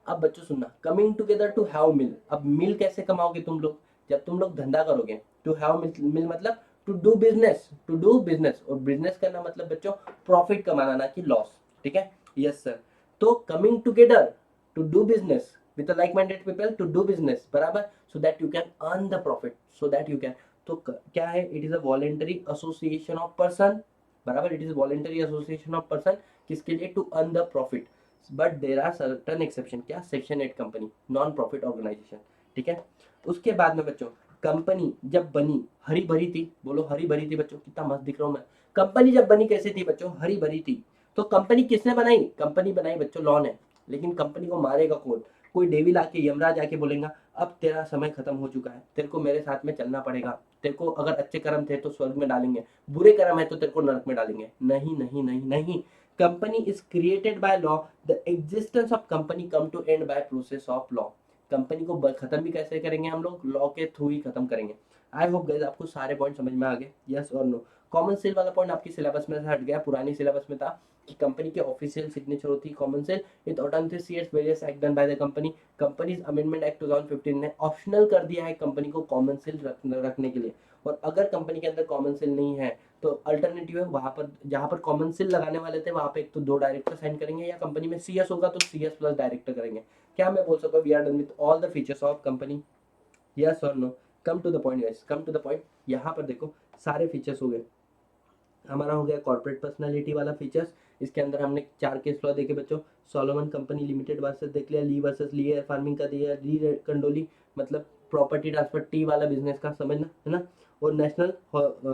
अब बच्चों सुनना, कमिंग टुगेदर टू हैव मिल। अब मिल कैसे कमाओगे तुम लोग? जब तुम लोग धंधा करोगे। टू हैव मिल मतलब to do business, to do business, और बिजनेस करना मतलब बच्चों प्रॉफिट कमाना, ना कि लॉस। ठीक है? Yes sir. तो coming together to do business with the like-minded people to do business, बराबर, so that you can earn the profit, so that you can। तो क्या है? it is a voluntary association of person, बराबर, it is a voluntary association of person, किसके लिए? to earn the profit, but there are certain exception। क्या? Section 8 company, non profit organisation. ठीक है? उसके बाद में बच्चों, कंपनी जब बनी हरी भरी थी, बोलो हरी भरी थी बच्चों, कितना मस्त दिख रहा हूं मैं। कंपनी जब बनी कैसी थी बच्चों? हरी भरी थी। तो कंपनी किसने बनाई? कंपनी बनाई बच्चों लॉ ने। लेकिन कंपनी को मारेगा कौन? कोई डेविल आके, यमराज आके बोलेगा अब तेरा समय खत्म हो चुका है, तेरे को मेरे साथ में चलना पड़ेगा, तेरे को अगर अच्छे कर्म थे तो स्वर्ग में डालेंगे, बुरे कर्म है तो तेरे को नरक में डालेंगे। नहीं नहीं नहीं नहीं, company is created by law, the existence of company come to end by process of law. Company को खत्म भी कैसे करेंगे हम लोग? लॉ के थ्रू ही खत्म करेंगे। आई होप गाइस आपको सारे पॉइंट समझ में आ गए, यस और नो? कॉमन सेल वाला पॉइंट आपकी सिलेबस में से हट गया, पुरानी सिलेबस में था कि कंपनी की ऑफिशियल सिग्नेचर होती है common seal with authenticates various act done by the company. Companies amendment act 2015 ने ऑप्शनल कर दिया है कंपनी को कॉमन सेल रखने के लिए, और अगर कंपनी के अंदर कॉमन सेल नहीं है तो अल्टरनेटिव है, वहां पर जहां पर कॉमन सेल लगाने वाले थे वहां पे एक तो 2 डायरेक्टर साइन करेंगे, या कंपनी में सीएस होगा तो सीएस प्लस डायरेक्टर करेंगे। क्या मैं बोल सकता हूँ? We are done with all the features of company. Yes और no? Come to the point guys, come to the point. यहाँ पर देखो सारे फीचर्स हो गए। हमारा हो गया कॉर्पोरेट पर्सनालिटी वाला फीचर्स। इसके अंदर हमने 4 केस लॉ देखे बच्चों। सोलोमन कंपनी लिमिटेड वर्सेस देख लिया, ली वर्सेस ली एयर फार्मिंग का दिया, ली कंडोली मतलब प्रॉपर्टी ट्रांसफर टी वाला बिजनेस का, समझना है ना। और नेशनल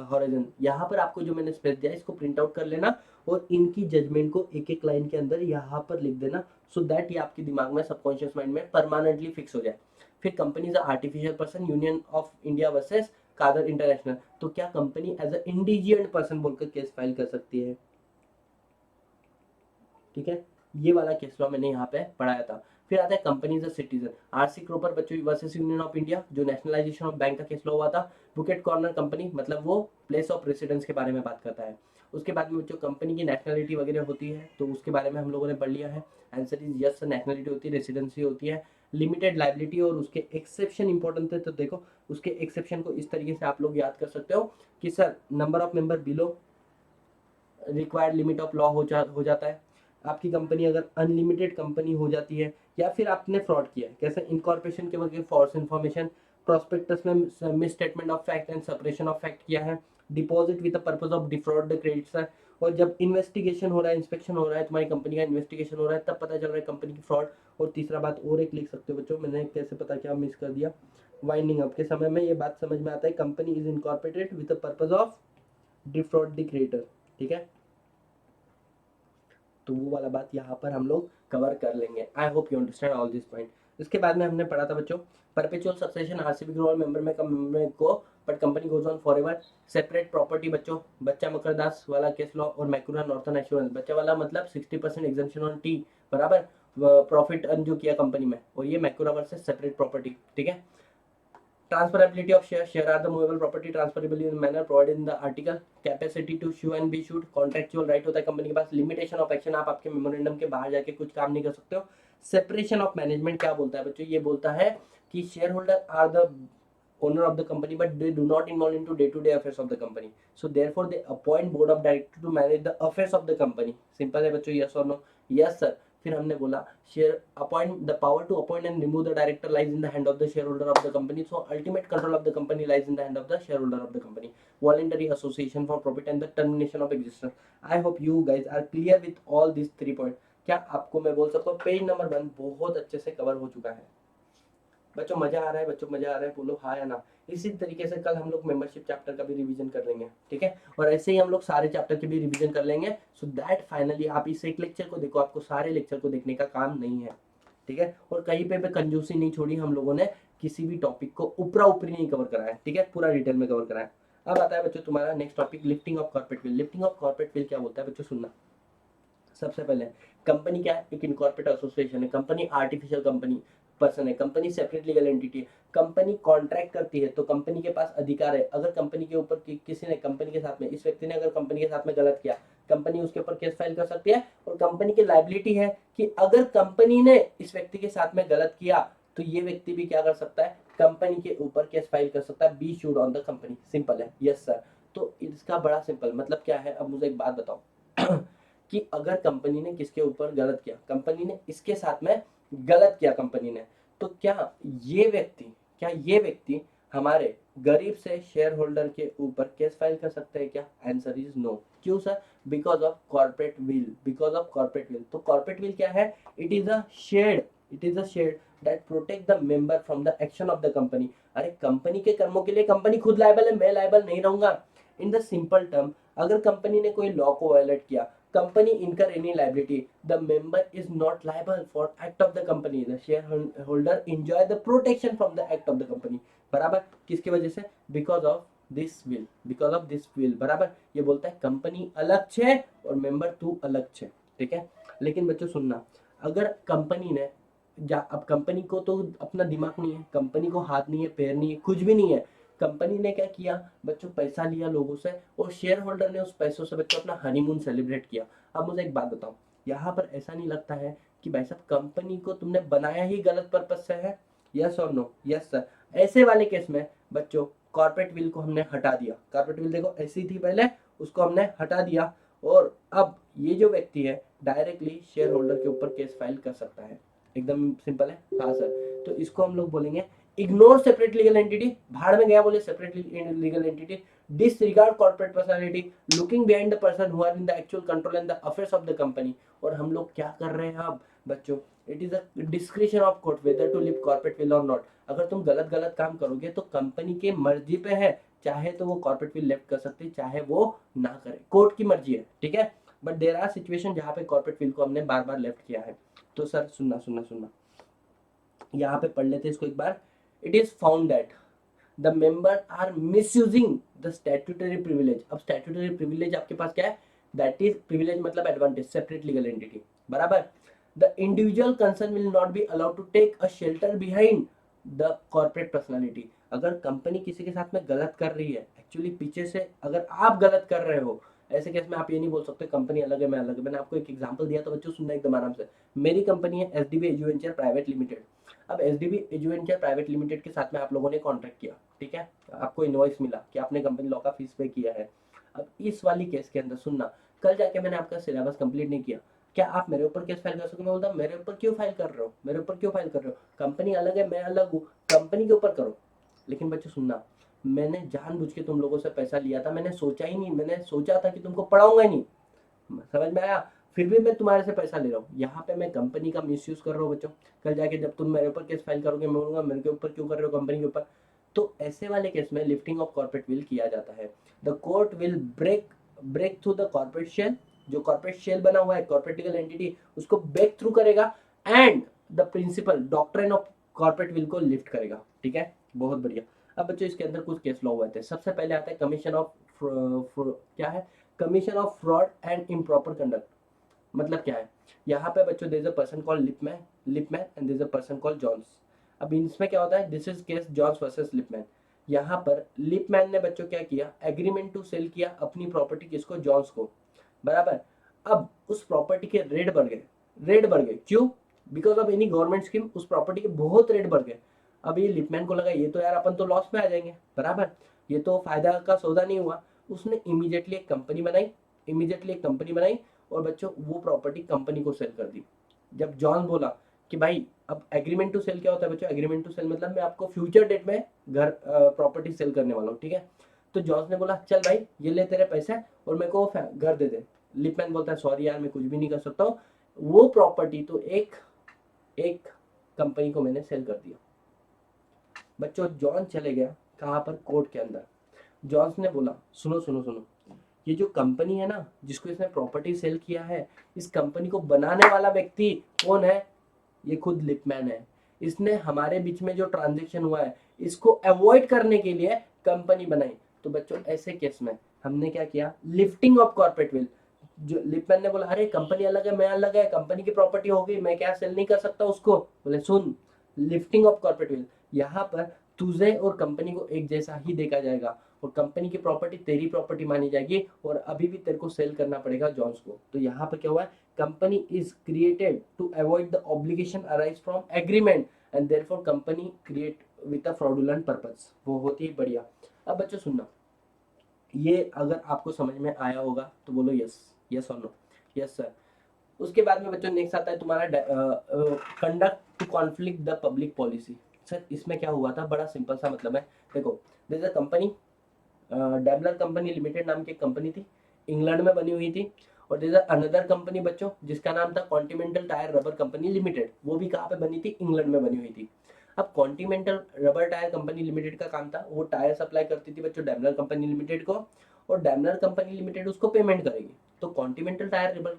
हॉरिजन, यहाँ पर आपको जो मैंने स्पेस दिया इसको प्रिंट आउट कर लेना और इनकी जजमेंट को एक एक लाइन के अंदर यहाँ पर लिख देना, सो दैट ये आपके दिमाग में सबकॉन्शियस माइंड में परमानेंटली फिक्स हो जाए। फिर company artificial person union of India versus Kadar international, तो क्या company as a indigent person बोलकर केस फाइल कर सकती है? ठीक है, ये वाला केस लॉ मैंने यहाँ पे पढ़ाया था। फिर आता है company is a citizen, RC cropper बच्चों वर्सेस यूनियन ऑफ इंडिया, जो नेशनलाइजेशन ऑफ बैंक का केस लॉ हुआ था। बुकेट कॉर्नर कंपनी मतलब वो प्लेस ऑफ रेसिडेंस के बारे में बात करता है। उसके बाद में बच्चों कंपनी की नेशनलिटी वगैरह होती है, तो उसके बारे में हम लोगों ने पढ़ लिया है। आंसर इज यस, नेशनलिटी होती है, रेसिडेंसी होती है। लिमिटेड लाइबिलिटी और उसके एक्सेप्शन इंपॉर्टेंट है, तो देखो उसके एक्सेप्शन को इस तरीके से आप लोग याद कर सकते हो कि sir number of member below required limit of law हो जाता है। आपकी कंपनी अगर अनलिमिटेड कंपनी हो जाती है, या फिर आपने फ्रॉड किया है, कैसे इनकॉर्पोरेशन के वजह फॉल्स इन्फॉर्मेशन, प्रोस्पेक्टस में miss statement of fact and separation of fact किया है, deposit with the purpose of defrauded the creditor, और जब इन्वेस्टिगेशन हो रहा है, इंस्पेक्शन हो रहा है, तुम्हारी कंपनी का इन्वेस्टिगेशन हो रहा है, तब पता चल रहा है कंपनी की फ्रॉड। और तीसरा बात और एक लिख सकते हो बच्चों, मैंने कैसे पता क्या मिस कर दिया, वाइंडिंग अप के समय में ये बात समझ में आता है, company is incorporated with the purpose of defrauded the creator. ठीक है, तो वो वाला बात यहाँ पर हम लोग कवर कर लेंगे। आई hope you understand all this point. इसके बाद में हमने पढ़ा था बच्चों perpetual succession, RCB grow member में मेंबर को but company goes on forever, separate property बच्चों बच्चा मकरदास वाला केस लॉ, और मैक्यूरा नॉर्थन एश्योरेंस बच्चा वाला मतलब 60% एग्जम्पशन ऑन टी बराबर प्रॉफिट अर्न जो किया कंपनी में, और ये मैक्यूरा वर्सेस सेपरेट प्रॉपर्टी। ठीक है, transferability of share are the movable property transferable in manner provided in the article, capacity to sue and be sued, contractual right होता है कंपनी के पास, limitation of action आप आपके मेमोरेंडम के बाहर जाके कुछ काम नहीं कर सकते हो। सेपरेशन ऑफ मैनेजमेंट क्या बोलता है बच्चों, ये बोलता है कि share holder are the owner of the company but they do not involve into day to day affairs of the company, so therefore they appoint board of director to manage the affairs of the company। Simple है बच्चों, yes or no? yes sir। फिर हमने बोला share appoint the power to appoint and remove the director lies in the hand of the share holder of the company, so ultimate control of the company lies in the hand of the share holder of the company. Voluntary association for profit and the termination of existence. I hope you guys are clear with all this 3 point. क्या आपको मैं बोल सकता हूँ page number 1 बहुत अच्छे से cover हो चुका है बच्चों? मजा आ रहा है बच्चों, मजा आ रहा है? बोलो हाँ या ना। इसी तरीके से कल हम लोग मेंबरशिप चैप्टर का भी रिवीजन कर लेंगे। ठीक है, और ऐसे ही हम लोग सारे चैप्टर के भी रिवीजन कर लेंगे, सो दैट फाइनली आप इस एक लेक्चर को देखो, आपको सारे लेक्चर को देखने का काम नहीं है। ठीक है, और कहीं पे कंजूसी नहीं छोड़ी हम लोगों ने, किसी भी टॉपिक को ऊपरा ऊपरी नहीं कवर करा है। ठीक है, पूरा डिटेल में कवर करा है। अब आता है बच्चों तुम्हारा next topic, lifting of corporate will. Lifting of corporate veil क्या बोलता है बच्चों, सुनना। सबसे पहले कंपनी क्या है, एक इनकॉर्पोरेट एसोसिएशन है, कंपनी आर्टिफिशियल कंपनी पर्सन है, कंपनी सेपरेट लीगल एंटिटी है, कंपनी कॉन्ट्रैक्ट करती है तो कंपनी के पास अधिकार है। अगर कंपनी के ऊपर किसी ने कंपनी के साथ में, इस व्यक्ति ने अगर कंपनी के साथ में गलत किया, कंपनी उसके ऊपर केस फाइल कर सकती है। और कंपनी की लाइबिलिटी है कि अगर कंपनी ने इस व्यक्ति के साथ में गलत किया तो ये व्यक्ति भी क्या कर सकता है, कंपनी के ऊपर केस फाइल कर सकता है, be sued on the company. Simple है, यस सर। तो इसका बड़ा सिंपल मतलब क्या है, अब मुझे एक बात बताओ कि अगर कंपनी ने किसके ऊपर गलत किया, कंपनी ने इसके साथ में गलत किया कंपनी ने, तो क्या ये व्यक्ति हमारे गरीब से शेयर होल्डर के ऊपर केस फाइल कर सकते हैं क्या? Answer is no. क्यों sir? Because of corporate veil, because of corporate veil. तो कॉर्पोरेट विल क्या है? It is a shade that protect the member from the action of the company. अरे कंपनी के कर्मों के लिए कंपनी खुद लायबल है, मैं लायबल नहीं रहूंगा। इन द सिंपल टर्म, अगर कंपनी ने कोई लॉ को वायलेट किया, company incur any liability, the member is not liable for act of the company, the shareholder enjoy the protection from the act of the company। बराबर किसकी वजह से? because of this will बराबर। ये बोलता है कंपनी अलग छे और मेंबर तू अलग छे। ठीक है, लेकिन बच्चों सुनना, अगर कंपनी ने अब कंपनी को तो अपना दिमाग नहीं है, कंपनी को हाथ नहीं है, पैर नहीं है, कुछ भी नहीं है। कंपनी ने क्या किया बच्चों, पैसा लिया लोगों से और शेयर होल्डर ने उस पैसों से बच्चों अपना हनीमून सेलिब्रेट किया। अब मुझे एक बात बताओ, यहाँ पर ऐसा नहीं लगता है कि भाई साहब कंपनी को तुमने बनाया ही गलत पर्पज से है? यस और नो? Yes sir. ऐसे वाले केस में बच्चों कॉर्पोरेट विल को हमने हटा दिया। कॉर्पोरेट विल देखो ऐसी थी पहले, उसको हमने हटा दिया, और अब ये जो व्यक्ति है डायरेक्टली शेयर होल्डर के ऊपर केस फाइल कर सकता है। एकदम सिंपल है। हाँ सर, तो इसको हम लोग बोलेंगे इग्नोर सेपरेट लीगल एंटिटी, भाड़ में गया बोले separate legal entity, disregard corporate personality, looking behind the person who are in the actual control and the affairs of the company. और हम लोग क्या कर रहे हैं अब बच्चों, it is a description of court whether to लिव कॉर्पोरेट विल और नॉट। अगर तुम गलत गलत काम करोगे तो कंपनी के मर्जी पे है, चाहे तो वो कॉर्पोरेट विल लेफ्ट कर सकती है, चाहे वो ना करे, कोर्ट की मर्जी है, ठीक है। बट देर आर सिचुएशन जहाँ पे कॉर्पोरेट विल को हमने बार बार लेफ्ट किया है। तो सर सुनना सुनना सुनना, यहाँ पे पढ़ लेते इसको एक बार। It is found that the member are misusing the statutory privilege. अब स्टैट्यूटरी प्रिविलेज आपके पास क्या है, दैट इज प्रिविलेज मतलब एडवांटेज, सेपरेट लीगल एंटिटी, बराबर। The individual concern will not be allowed to take a shelter behind the corporate personality. अगर company किसी के साथ में गलत कर रही है, एक्चुअली पीछे से अगर आप गलत कर रहे हो, ऐसे केस में आप ये नहीं बोल सकते कंपनी अलग है मैं अलग है। मैंने आपको एक एग्जांपल दिया तो बच्चों सुनना एकदम आराम से। मेरी कंपनी है एसडीबी एजुवेंचर प्राइवेट लिमिटेड। अब एसडीबी एजुवेंचर प्राइवेट लिमिटेड के साथ में आप लोगों ने कॉन्ट्रैक्ट किया, ठीक है, आपको इनवॉइस मिला कि आपने कंपनी लॉ का फीस पे किया है। अब इस वाली केस के अंदर सुनना, कल जाके मैंने आपका सिलेबस कंप्लीट नहीं किया, क्या आप मेरे ऊपर केस फाइल कर सकते हो? मैं बोलता मेरे ऊपर क्यों फाइल कर रहे हो, मेरे ऊपर क्यों फाइल कर रहे हो, कंपनी अलग है मैं अलग हूँ, कंपनी के ऊपर करो। लेकिन बच्चों सुनना, मैंने जानबूझ के तुम लोगों से पैसा लिया था, मैंने सोचा ही नहीं, मैंने सोचा था कि तुमको पढ़ाऊंगा ही नहीं, समझ में आया? फिर भी मैं तुम्हारे से पैसा ले रहा हूँ, यहाँ पे मैं कंपनी का मिसयूज कर रहा हूँ बच्चों। कल जाके जब तुम मेरे ऊपर केस फाइल करोगे, मैं बोलूंगा मेरे के ऊपर क्यों कर रहे हो, कंपनी के ऊपर। तो ऐसे वाले केस में लिफ्टिंग ऑफ कॉर्पोरेट विल किया जाता है। The court will break through the corporate shell, जो कॉर्पोरेट शेल बना हुआ है कॉर्पोरेट लीगल एंटिटी, उसको ब्रेक थ्रू करेगा and the principle doctrine of corporate veil को लिफ्ट करेगा, ठीक है, बहुत बढ़िया। अब बच्चों इसके अंदर कुछ केस लॉ हुए थे। सबसे पहले आता है कमीशन ऑफ क्या है, commission of fraud and improper conduct. मतलब क्या है, यहाँ पे बच्चों there is a person called Lipman and there is a person called Jones. अब इसमें क्या होता है, this is case Jones versus Lipman. यहाँ पर लिपमैन ने बच्चों क्या किया, एग्रीमेंट टू सेल किया अपनी प्रॉपर्टी किसको, जॉन्स को, बराबर। अब उस प्रॉपर्टी के रेट बढ़ गए, रेट बढ़ गए क्यों, because of any government scheme उस प्रॉपर्टी के बहुत रेट बढ़ गए। अब ये लिपमैन को लगा ये तो यार अपन तो लॉस में आ जाएंगे, बराबर, ये तो फायदा का सौदा नहीं हुआ। उसने इमीडिएटली एक कंपनी बनाई, इमीडिएटली एक कंपनी बनाई और बच्चों वो प्रॉपर्टी कंपनी को सेल कर दी। जब जॉन बोला कि भाई अब एग्रीमेंट टू सेल क्या होता है बच्चों, एग्रीमेंट टू सेल मतलब मैं आपको फ्यूचर डेट में घर प्रॉपर्टी सेल करने वाला हूँ, ठीक है। तो जॉन्स ने बोला चल भाई ये ले तेरे पैसे और मेरे को घर दे दे। लिपमैन बोलता है सॉरी यार मैं कुछ भी नहीं कर सकता हूँ, वो प्रॉपर्टी तो एक एक कंपनी को मैंने सेल कर दिया। बच्चों जॉन चले गया कहाँ पर, कोर्ट के अंदर। जॉन्स ने बोला सुनो सुनो सुनो, ये जो कंपनी है ना जिसको इसने प्रॉपर्टी सेल किया है, इस कंपनी को बनाने वाला व्यक्ति कौन है, ये खुद लिपमैन है। इसने हमारे बीच में जो ट्रांजेक्शन हुआ है इसको अवॉइड करने के लिए कंपनी बनाई। तो बच्चों ऐसे केस में हमने क्या किया, लिफ्टिंग ऑफ कॉर्पोरेट विल। जो लिपमैन ने बोला अरे कंपनी अलग है मैं अलग है, कंपनी की प्रॉपर्टी हो गई मैं क्या सेल नहीं कर सकता उसको, बोले सुन, लिफ्टिंग ऑफ कॉर्पोरेट विल, यहाँ पर तुझे और कंपनी को एक जैसा ही देखा जाएगा और कंपनी की प्रॉपर्टी तेरी प्रॉपर्टी मानी जाएगी और अभी भी तेरे को सेल करना पड़ेगा जॉन्स को। तो यहाँ पर क्या हुआ है, company is created to avoid the obligation arise from agreement and therefore company create with a fraudulent purpose। वो होती है बढ़िया। अब बच्चों सुनना, ये अगर आपको समझ में आया होगा तो बोलो यस, यस और नो, यस सर। उसके बाद में बच्चों नेक्स्ट आता है तुम्हारा conduct to conflict the public policy. Sir इसमें क्या हुआ था, बड़ा सिंपल सा मतलब है, देखो there is a company, Daimler company limited नाम की कंपनी थी, इंग्लैंड में बनी हुई थी। और देयर इज अनदर कंपनी बच्चों जिसका नाम था continental tyre rubber company limited, वो भी कहाँ पे बनी थी, इंग्लैंड में बनी हुई थी। अब continental rubber tyre company limited का काम था, वो टायर सप्लाई करती थी बच्चों डेमलर कंपनी लिमिटेड को, और डेमलर कंपनी लिमिटेड उसको पेमेंट करेगी। तो continental tyre rubber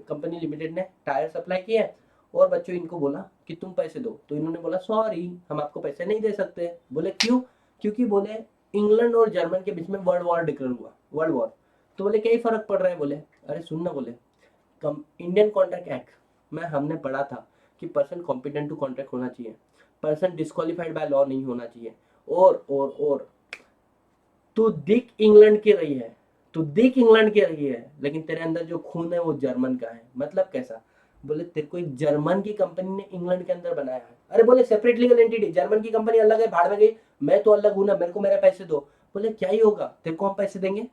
company limited ने टायर सप्लाई किया और बच्चों इनको बोला कि तुम पैसे दो, तो इन्होंने बोला सॉरी हम आपको पैसे नहीं दे सकते। बोले क्यों, क्योंकि बोले इंग्लैंड और जर्मन के बीच में वर्ल्ड वॉर डिक्लेयर हुआ, वर्ल्ड वॉर। तो बोले क्या ही फर्क पड़ रहा है, बोले अरे सुन ना, बोले इंडियन कॉन्ट्रैक्ट एक्ट में हमने पढ़ा था कि पर्सन कॉम्पिटेंट टू कॉन्ट्रैक्ट होना चाहिए, पर्सन डिस्क्वालीफाइड बाय लॉ नहीं होना चाहिए, और तू दिख इंग्लैंड की रही है, तू दिख इंग्लैंड की रही है लेकिन तेरे अंदर जो खून है वो जर्मन का है। मतलब कैसा, बोले तेरे को एक जर्मन की कंपनी ने इंग्लैंड के अंदर बनाया है। अरे बोले सेपरेट लीगल एंटिटी, जर्मन की कंपनी अलग है भाड़ में गई, मैं तो अलग हूं ना, मेरे को मेरे पैसे दो। बोले क्या ही होगा, तेरे को हम पैसे देंगे,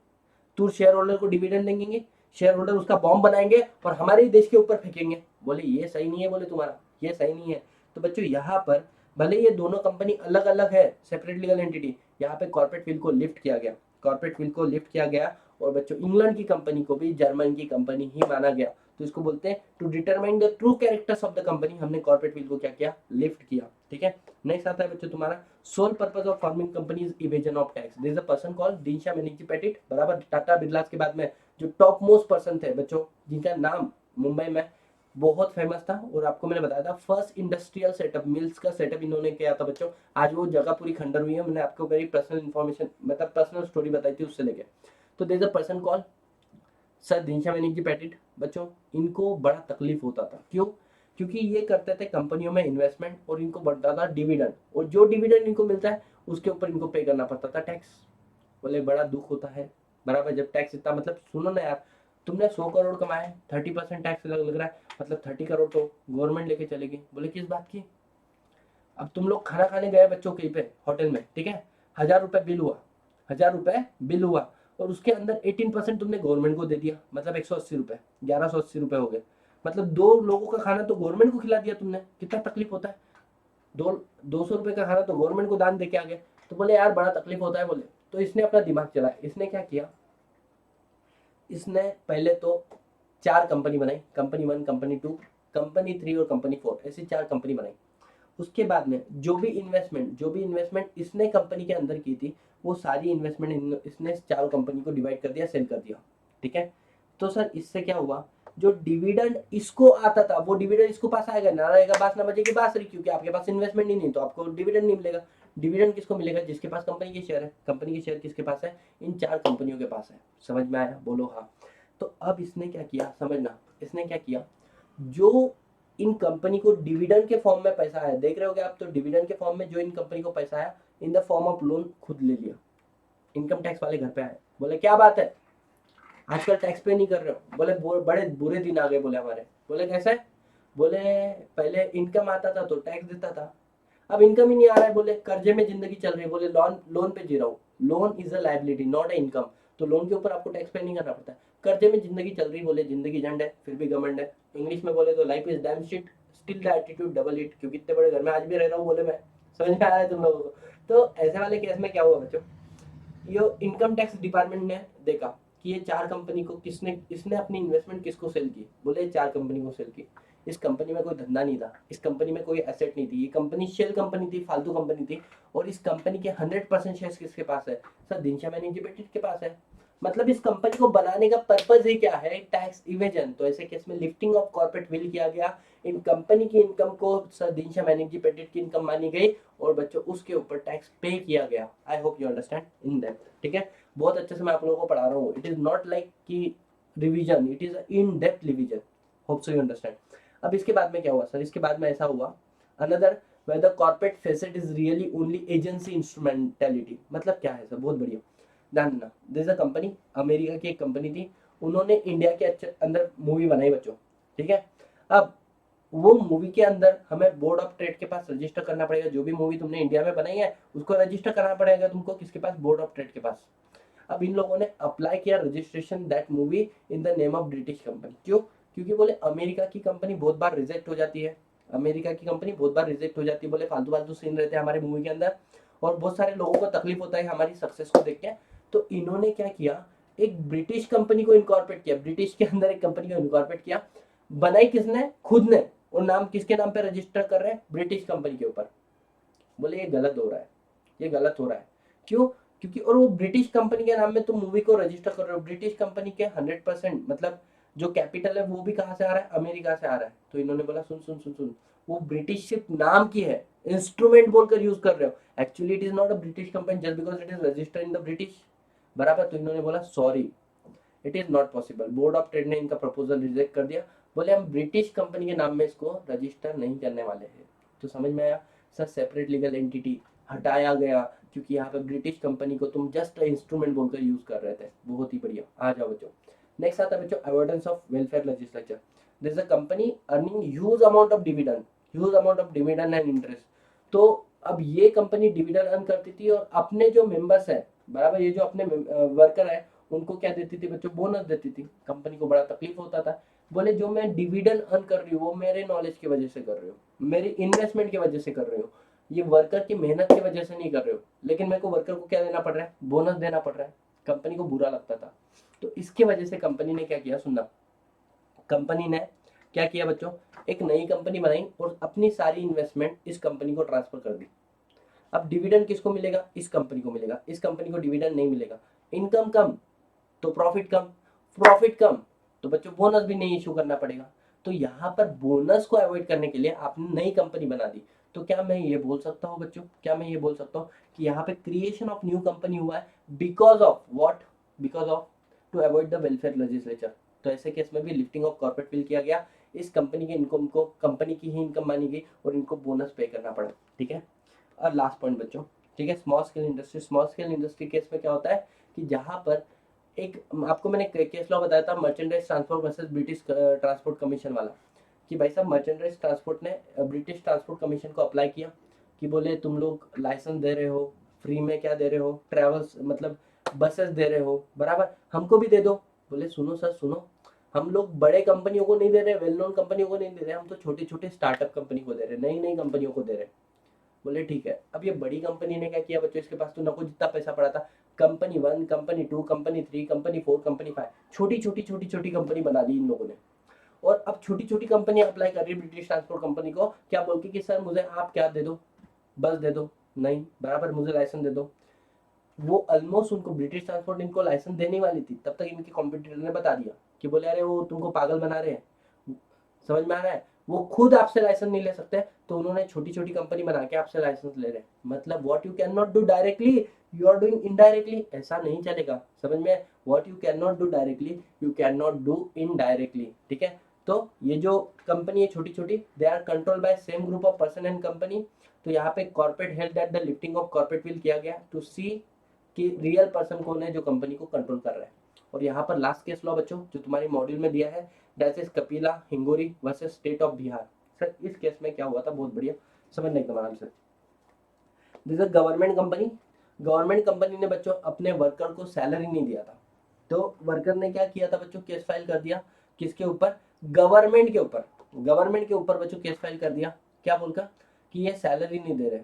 तू शेयर होल्डर को डिविडेंड देंगे, शेयर होल्डर उसका बॉम्ब बनाएंगे और हमारे ही देश के ऊपर फेंकेंगे। बोले ये सही नहीं है, बोले तुम्हारा ये सही नहीं है। तो बच्चों यहाँ पर भले ये दोनों कंपनी अलग अलग है, सेपरेट लीगल एंटिटी, यहाँ पे कॉर्पोरेट विल को लिफ्ट किया गया, कॉर्पोरेट विल को लिफ्ट किया गया। और बच्चों इंग्लैंड की कंपनी को भी जर्मन की कंपनी ही माना गया, तो इसको बोलते हैं to determine the true characters of the company, हमने कॉर्पोरेट विल को क्या किया, लिफ्ट किया। ठीक है, नेक्स्ट आता है बच्चों तुम्हारा sole purpose of forming company is evasion of tax. This is a person called Dinshaw Banerjee Petit, बराबर। टाटा बिरला के बाद में जो टॉप मोस्ट पर्सन थे बच्चों, जिनका नाम मुंबई में बहुत फेमस था, और आपको मैंने बताया था फर्स्ट इंडस्ट्रियल सेटअप, मिल्स का सेटअप इन्होंने किया था बच्चों। आज वो जगह पूरी खंडर हुई है, मैंने आपको मेरी पर्सनल इन्फॉर्मेशन मतलब पर्सनल स्टोरी बताई थी उससे लेके। तो there is a person call sir Dinshaw Banerjee Petit बच्चों। इनको बड़ा तकलीफ होता था, क्यों? क्योंकि ये करते थे कंपनियों में इन्वेस्टमेंट, और इनको बढ़ता था डिविडेंड, और जो डिविडेंड इनको मिलता है उसके ऊपर इनको पे करना पड़ता था टैक्स। बोले बड़ा दुख होता है, बराबर। जब टैक्स इतना, मतलब सुनो ना यार, तुमने 100 करोड़ कमाए, 30% टैक्स लग रहा है, मतलब 30 करोड़ तो गवर्नमेंट लेके चलेगी। बोले किस बात की? अब तुम लोग खाना खाने गए बच्चों कहीं पे होटल में, ठीक है, 1000 रुपए बिल हुआ, 1000 रुपए बिल हुआ, और उसके अंदर 18% तुमने गवर्नमेंट को दे दिया, मतलब 180 रुपए, 1180 रुपए हो गए। मतलब दो लोगों का खाना तो गवर्नमेंट को खिला दिया तुमने, कितना तकलीफ होता है। 200 रुपए का खाना तो गवर्नमेंट को दान दे के आ गए। तो बोले यार बड़ा तकलीफ होता है, बोले। तो इसने अपना दिमाग चलाया, इसने क्या किया, इसने पहले तो 4 कंपनी बनाई, कंपनी 1, कंपनी 2, कंपनी 3 और कंपनी 4, ऐसी 4 कंपनी बनाई। उसके बाद में जो भी इन्वेस्टमेंट इसने कंपनी के अंदर की थी, वो सारी इन्वेस्टमेंट इसने 4 कंपनी को डिवाइड कर दिया, सेल कर दिया। ठीक है, तो सर इससे क्या हुआ, जो डिविडेंड इसको आता था वो डिविडेंड इसको पास आएगा, ना रहेगा बास ना बचेगी बासरी, क्योंकि आपके पास इन्वेस्टमेंट ही नहीं, तो आपको डिविडेंड नहीं मिलेगा। डिविडेंड किसको मिलेगा? जिसके पास कंपनी के शेयर है। कंपनी के शेयर किसके पास है? इन 4 कंपनियों के पास है। समझ में आया? बोलो हाँ। तो अब इसने क्या किया, समझना, इसने क्या किया, जो इन कंपनी को डिविडेंड के फॉर्म में पैसा आया, देख रहे होगे आप, तो डिविडेंड के फॉर्म में जो इन कंपनी को पैसा आया, in the form of loan खुद ले लिया। इनकम टैक्स वाले घर पे आए, बोले क्या बात है, आजकल टैक्स पे नहीं कर रहे हो? बोले बड़े बुरे दिन आ गए, बोले हमारे। बोले कैसे? बोले पहले इनकम आता था तो टैक्स देता था, अब इनकम ही नहीं आ रहा है, बोले कर्जे में जिंदगी चल रही है, बोले लोन लोन पे जी रहा हूँ। Loan is a liability not a income, तो लोन के ऊपर आपको टैक्स पे नहीं करना पड़ता है। कर्जे में जिंदगी चल रही, बोले जिंदगी झंड है फिर भी घमंड है। इंग्लिश में बोले तो life is damn shit still the attitude double it, क्योंकि इतने बड़े घर में आज भी रह रहा हूँ, बोले मैं। समझ में आया है तुम लोगों को? तो ऐसे वाले केस में क्या हुआ बच्चों, ये इनकम टैक्स डिपार्टमेंट ने देखा कि ये 4 कंपनी को किसने, इसने अपनी इन्वेस्टमेंट किसको सेल की, बोले 4 कंपनी को सेल की। इस कंपनी में कोई धंधा नहीं था, इस कंपनी में कोई एसेट नहीं थी, ये कंपनी शेल कंपनी थी, फालतू कंपनी थी। और इस कंपनी के 100% शेयर किसके पास है? सर दिनशा बैनर्जी बेटी के पास है। मतलब इस कंपनी को बनाने का पर्पज ही क्या है? Tax evasion. तो ऐसे केस में लिफ्टिंग ऑफ कॉर्पोरेट विल किया गया, इन कंपनी की इनकम को सर दिनशा बैनर्जी पेटेंट की इनकम मानी गई, और बच्चों उसके ऊपर टैक्स पे किया गया। आई hope you understand in depth. ठीक है, बहुत अच्छे से मैं आप लोगों को पढ़ा रहा हूँ, इट इज नॉट लाइक कि revision, it is in depth revision. Hope so you understand. अब इसके बाद में क्या हुआ सर, इसके बाद में ऐसा हुआ another where the corporate facet is really only agency instrumentality। मतलब क्या है सर? बहुत बढ़िया ध्यान देना। दिस अ कंपनी, अमेरिका की एक कंपनी थी, उन्होंने इंडिया के अंदर मूवी बनाई बच्चों। ठीक है, अब वो मूवी के अंदर हमें बोर्ड ऑफ ट्रेड के पास रजिस्टर करना पड़ेगा। जो भी मूवी तुमने इंडिया में बनाई है उसको रजिस्टर करना पड़ेगा तुमको, किसके पास? बोर्ड ऑफ ट्रेड के पास। अब इन लोगों ने अप्लाई किया registration that movie in the name of British company. क्यों? क्योंकि बोले अमेरिका की कंपनी बहुत बार रिजेक्ट हो जाती है, अमेरिका की कंपनी बहुत बार रिजेक्ट हो जाती है, बोले फालतू फालतू सीन रहते हैं हमारे मूवी के अंदर, और बहुत सारे लोगों को तकलीफ होता है हमारी सक्सेस को देख के। तो इन्होंने क्या किया, एक ब्रिटिश कंपनी को इनकॉर्पोरेट किया, ब्रिटिश के अंदर एक कंपनी को इनकॉर्पोरेट किया। बनाई किसने? खुद ने। और नाम किसके नाम पे रजिस्टर कर रहे हैं? ब्रिटिश कंपनी के ऊपर। बोले ये गलत हो रहा है, ये गलत हो रहा है। क्यों? क्योंकि और वो ब्रिटिश कंपनी के नाम में तुम मूवी को रजिस्टर कर रहे हो, ब्रिटिश कंपनी के 100% मतलब जो कैपिटल है वो भी कहाँ से आ रहा है? अमेरिका से आ रहा है। तो इन्होंने बोला सुन सुन सुन सुन, वो ब्रिटिश शिप नाम की है, इंस्ट्रूमेंट बोलकर यूज कर रहे हो, actually it is not a British company just because it is registered in the British, बराबर। तो इन्होंने बोला sorry, it is not possible. Board of trade ने इनका प्रपोजल रिजेक्ट कर दिया, बोले हम ब्रिटिश कंपनी के नाम में इसको रजिस्टर नहीं करने वाले हैं। तो समझ में आया सर, सेपरेट लीगल एंटिटी हटाया गया, क्योंकि यहाँ पे ब्रिटिश कंपनी को तुम जस्ट इंस्ट्रूमेंट बोलकर यूज कर रहे थे। बहुत ही बढ़िया, आ जाओ बच्चों। नेक्स्ट आता है बच्चों avoidance of welfare legislature. This is a company earning huge amount of dividend, huge amount of dividend and interest. तो अब ये कंपनी डिविडेंड अर्न करती थी, और अपने जो मेंबर्स है, बराबर, ये जो अपने वर्कर है उनको क्या देती थी बच्चों? बोनस देती थी। कंपनी को बड़ा तकलीफ होता था, बोले जो मैं डिविडेंड अर्न कर रही हूँ वो मेरे नॉलेज की वजह से कर रही हूँ, मेरी इन्वेस्टमेंट की वजह से कर रही हूँ, ये वर्कर की मेहनत की वजह से नहीं कर रहे हो, लेकिन मेरे को वर्कर को क्या देना पड़ रहा है, बोनस देना पड़ रहा है। कंपनी को बुरा लगता था, तो इसकी वजह से कंपनी ने क्या किया, सुनना, कंपनी ने क्या किया बच्चों, एक नई कंपनी बनाई और अपनी सारी इन्वेस्टमेंट इस कंपनी को ट्रांसफर कर दी। अब डिविडेंड किसको मिलेगा, इस कंपनी को मिलेगा, इस कंपनी को डिविडेंड नहीं मिलेगा। इनकम कम तो प्रॉफिट कम, प्रॉफिट कम तो बच्चों बोनस भी नहीं इशू करना पड़ेगा। तो यहाँ पर बोनस को अवॉइड करने के लिए आपने नई कंपनी बना दी। तो क्या मैं ये बोल सकता हूँ बच्चों, क्या मैं ये बोल सकता हूँ कि यहाँ पे क्रिएशन ऑफ न्यू कंपनी हुआ है because of what, because of to avoid the welfare legislature. तो ऐसे केस में भी लिफ्टिंग ऑफ कॉर्पोरेट विल किया गया, इस कंपनी के इनकम को कंपनी की ही इनकम मानी गई और इनको बोनस पे करना पड़ा। ठीक है, और लास्ट पॉइंट बच्चों, ठीक है, small scale industry. Small scale industry case में क्या होता है कि जहाँ पर एक, आपको मैंने केस लॉ बताया था merchandise transport versus British transport commission वाला, कि भाई साहब मर्चेंडाइज ट्रांसपोर्ट ने ब्रिटिश ट्रांसपोर्ट कमीशन को अप्लाई किया कि बोले तुम लोग लाइसेंस दे रहे हो, फ्री में क्या दे रहे हो, ट्रेवल्स मतलब बसेस दे रहे हो, बराबर हमको भी दे दो। बोले सुनो सर सुनो, हम लोग बड़े कंपनियों को नहीं दे रहे, वेल नोन कंपनियों को नहीं दे रहे, हम तो छोटी छोटी स्टार्टअप कंपनी को दे रहे, नई नई कंपनियों को दे रहे। बोले ठीक है। अब ये बड़ी कंपनी ने क्या किया बच्चों, इसके पास तो ना कुछ जितना पैसा पड़ा था, company 1, company 2, company 3, company 4, company 5, छोटी छोटी छोटी छोटी कंपनी बना दी इन लोगों ने। और अब छोटी छोटी कंपनी अप्लाई कर रही है ब्रिटिश ट्रांसपोर्ट कंपनी को, क्या बोल के कि सर मुझे आप क्या दे दो, बस दे दो, नहीं बराबर मुझे लाइसेंस दे दो। वो ऑलमोस्ट उनको ब्रिटिश ट्रांसपोर्ट इनको लाइसेंस देने वाली थी, तब तक इनके कॉम्पिटिटर ने बता दिया कि बोले अरे वो तुमको पागल बना रहे हैं, समझ में आ रहा है, वो खुद आपसे लाइसेंस नहीं ले सकते, तो उन्होंने छोटी छोटी कंपनी बना के आपसे लाइसेंस ले रहे हैं। मतलब what you can not do directly you are doing indirectly, ऐसा नहीं चलेगा, समझ में, what you can not do directly you can not do indirectly. ठीक है, तो ये जो कंपनी है छोटी छोटी, they are control by same group of person and company. तो यहाँ पे corporate held that the lifting of corporate veil किया गया टू सी कि रियल पर्सन कौन है जो कंपनी को कंट्रोल कर रहा है। और यहाँ पर लास्ट केस लॉ बच्चों जो तुम्हारी मॉड्यूल में दिया है, that is Kapila Hingori versus state of Bihar. Sir इस केस में क्या हुआ था, बहुत बढ़िया समझने एकदम आराम से। This is government company, government company ने बच्चों अपने वर्कर को सैलरी नहीं दिया था, तो वर्कर ने क्या किया था बच्चों, केस फाइल कर दिया किसके ऊपर, गवर्नमेंट के ऊपर, गवर्नमेंट के ऊपर बच्चों केस फाइल कर दिया, क्या बोलकर कि ये सैलरी नहीं दे रहे।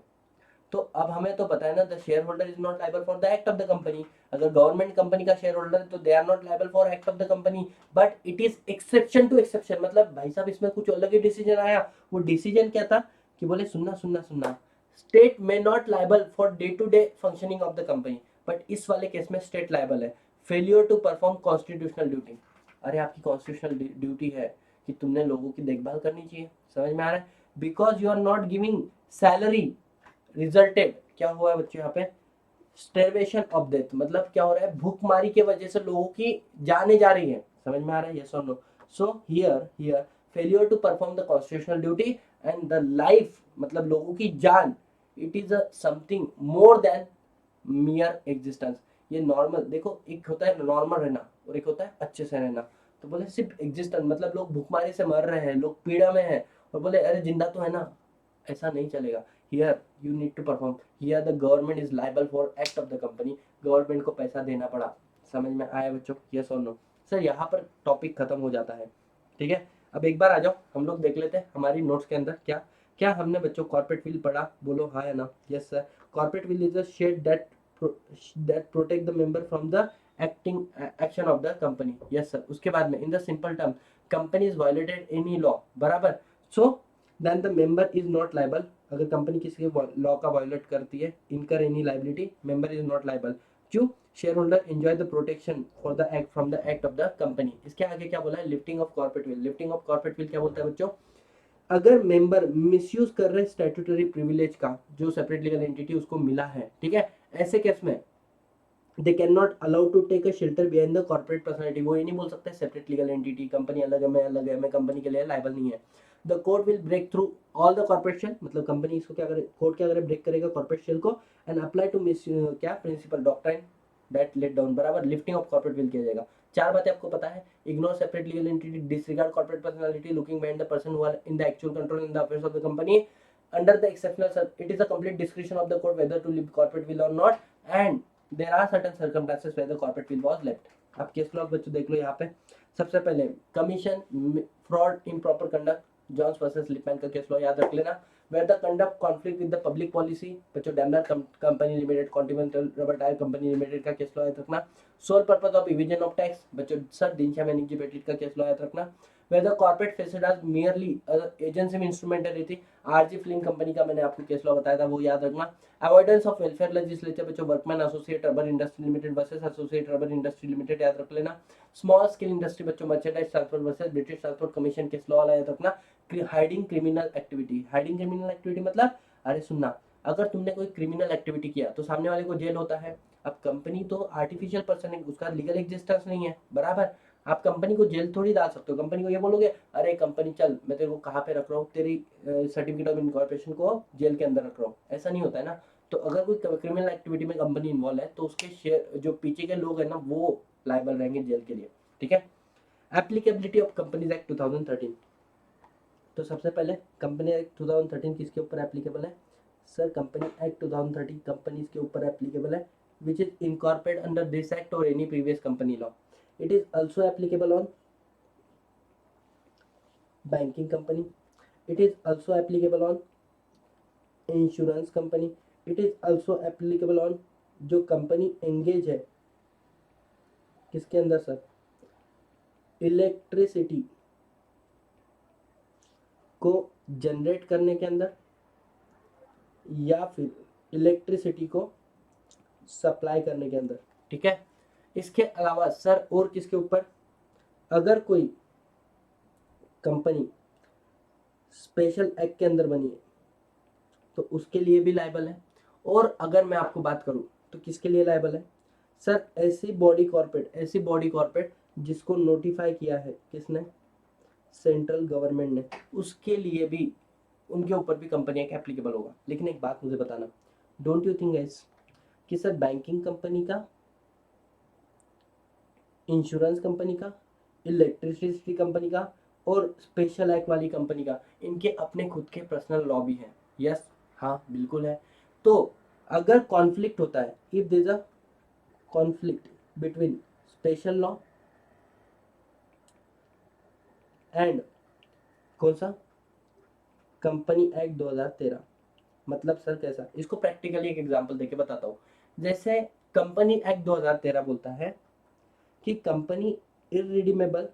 तो अब हमें तो पता है ना, the share holder is not liable for the act of the company. अगर गवर्नमेंट कंपनी का शेयर होल्डर है तो they are not liable for act of the company, but it is exception to exception. मतलब भाई साहब इसमें कुछ अलग ही डिसीजन आया। वो डिसीजन क्या था कि बोले सुनना सुनना सुनना, स्टेट में not liable for day to day functioning of the company, but इस वाले केस में स्टेट लाइबल है, failure to perform constitutional duty. अरे आपकी कॉन्स्टिट्यूशनल ड्यूटी है कि तुमने लोगों की देखभाल करनी चाहिए, समझ में आ रहा है, because you are not giving salary, resulted क्या हुआ है बच्चों यहाँ पे, स्टार्वेशन ऑफ डेथ। मतलब क्या हो रहा है, भूखमारी की वजह से लोगों की जाने जा रही है, समझ में आ रहा है, यस और no. So here failure to perform the constitutional duty and the life, मतलब लोगों की जान, it is a something more than mere existence. ये नॉर्मल देखो, एक होता है नॉर्मल रहना और एक होता है अच्छे से रहना। तो बोले सिर्फ एग्जिस्टेंस मतलब लोग भूखमारी से मर रहे हैं, लोग पीड़ा में हैं, और बोले अरे जिंदा तो है ना, ऐसा नहीं चलेगा। Here you need to perform. Here the government is liable for act of the company. Government को पैसा देना पड़ा, समझ में आया बच्चों, यस और नो। सर यहाँ पर टॉपिक खत्म हो जाता है। ठीक है, अब एक बार आ जाओ हम लोग देख लेते हैं हमारी नोट्स के अंदर क्या क्या हमने बच्चों कॉर्पोरेट विल पढ़ा, बोलो हाँ या ना। Yes sir, corporate veil is a shade that protect the member from the acting action of the company. Yes sir, उसके बाद में in the simple term company is violated any law, बराबर, so then the member is not liable. अगर company किसी law का violate करती है, incur any liability, member is not liable. क्यों, share holder enjoy the protection for the act from the act of the company. इसके आगे क्या बोला है, lifting of corporate will. Lifting of corporate veil क्या बोलता है बच्चों, अगर मेंबर मिसयूज कर रहे स्टैट्यूटरी प्रिविलेज का, जो सेपरेट लीगल एंटिटी उसको मिला है, ठीक है, ऐसे केस में they can not allow to take a shelter behind the corporate personality. वो ये नहीं बोल सकते सेपरेट लीगल एंटिटी, कंपनी अलग है, मैं कंपनी के लिए लाइबल नहीं है। The court will break through all the corporate shell, मतलब कंपनी इसको क्या करे, कोर्ट क्या करे, ब्रेक करेगा कॉर्पोरेट शेल को एंड अप्लाई टू मिस क्या principle doctrine that let down, बराबर, लिफ्टिंग ऑफ कॉर्पोरेट विल किया जाएगा। चार बातें आपको पता है, ignore separate legal entity, disregard corporate personality, looking behind the person who are in the actual control in the affairs of the company, under the exceptional it is a complete discretion of the court whether to leave corporate will or not, and there are certain circumstances where the corporate will was left. आप case law बच्चों देख लो यहाँ पे। सबसे पहले commission, fraud, improper conduct, Jones versus Lipman का case law याद रख लेना। Where the conduct conflict with the public policy, बच्चों Daimler company limited, continental rubber tyre company limited का केस लॉ याद रखना। Sole purpose of evasion of tax, बच्चों sir Dinshaw Maneckji Petit का केस लॉ याद रखना। Where the corporate facade as merely agency में इंस्ट्रूमेंटलिटी, RG film company का मैंने आपको केस लॉ बताया था, वो याद रखना। अवॉइडेंस ऑफ वेलफेयर लेजिस्लेचर, बच्चों workman associate rubber industry limited versus associate rubber industry limited याद रख लेना। स्मॉल स्केल इंडस्ट्री, बच्चों merchandise transport versus British transport commission case law वाला याद रखना। Hiding criminal activity, hiding criminal activity मतलब अरे सुनना, अगर तुमने कोई क्रिमिनल एक्टिविटी किया तो सामने वाले को जेल होता है। अब कंपनी तो आर्टिफिशियल पर्सन है, उसका लीगल एग्जिस्टेंस नहीं है, बराबर। आप कंपनी को जेल थोड़ी डाल सकते हो। कंपनी को ये बोलोगे अरे कंपनी चल मैं तेरे को कहाँ पे रख रहा हूँ, तेरी सर्टिफिकेट ऑफ इनकॉर्पोरेशन को जेल के अंदर रख रहा हूँ, ऐसा नहीं होता है ना। तो अगर कोई क्रिमिनल एक्टिविटी में कंपनी इन्वॉल्व है तो उसके शेयर जो पीछे के लोग हैं ना वो लायबल रहेंगे जेल के लिए, ठीक है। एप्लीकेबिलिटी ऑफ कंपनीज एक्ट 2013, तो सबसे पहले कंपनी एक्ट 2013 किसके ऊपर एप्लीकेबल है सर? कंपनी एक्ट 2013 कंपनीज के ऊपर एप्लीकेबल है which is incorporate under this act और any previous company law. It is also applicable on banking company, it is also applicable on insurance company, it is also applicable on जो company engage है किसके अंदर sir? Electricity को generate करने के अंदर या फिर इलेक्ट्रिसिटी को सप्लाई करने के अंदर, ठीक है। इसके अलावा सर और किसके ऊपर? अगर कोई कंपनी स्पेशल एक्ट के अंदर बनी है तो उसके लिए भी लायबल है। और अगर मैं आपको बात करूं तो किसके लिए लायबल है सर? ऐसी बॉडी कॉर्पोरेट जिसको नोटिफाई किया है किसने? सेंट्रल गवर्नमेंट ने, उसके लिए भी, उनके ऊपर भी कंपनी एक्ट एप्लीकेबल होगा। लेकिन एक बात मुझे बताना, डोंट यू थिंक गाइस कि सर बैंकिंग कंपनी का, इंश्योरेंस कंपनी का, इलेक्ट्रिसिटी कंपनी का और स्पेशल एक्ट वाली कंपनी का इनके अपने खुद के पर्सनल लॉ भी हैं? यस, हाँ बिल्कुल है। तो अगर कॉन्फ्लिक्ट होता है, if there is a conflict between special law and कौन सा? कंपनी एक्ट 2013, मतलब सर कैसा? इसको प्रैक्टिकली एक एग्जांपल देके बताता हूँ। जैसे कंपनी एक्ट 2013 बोलता है कि company irredeemable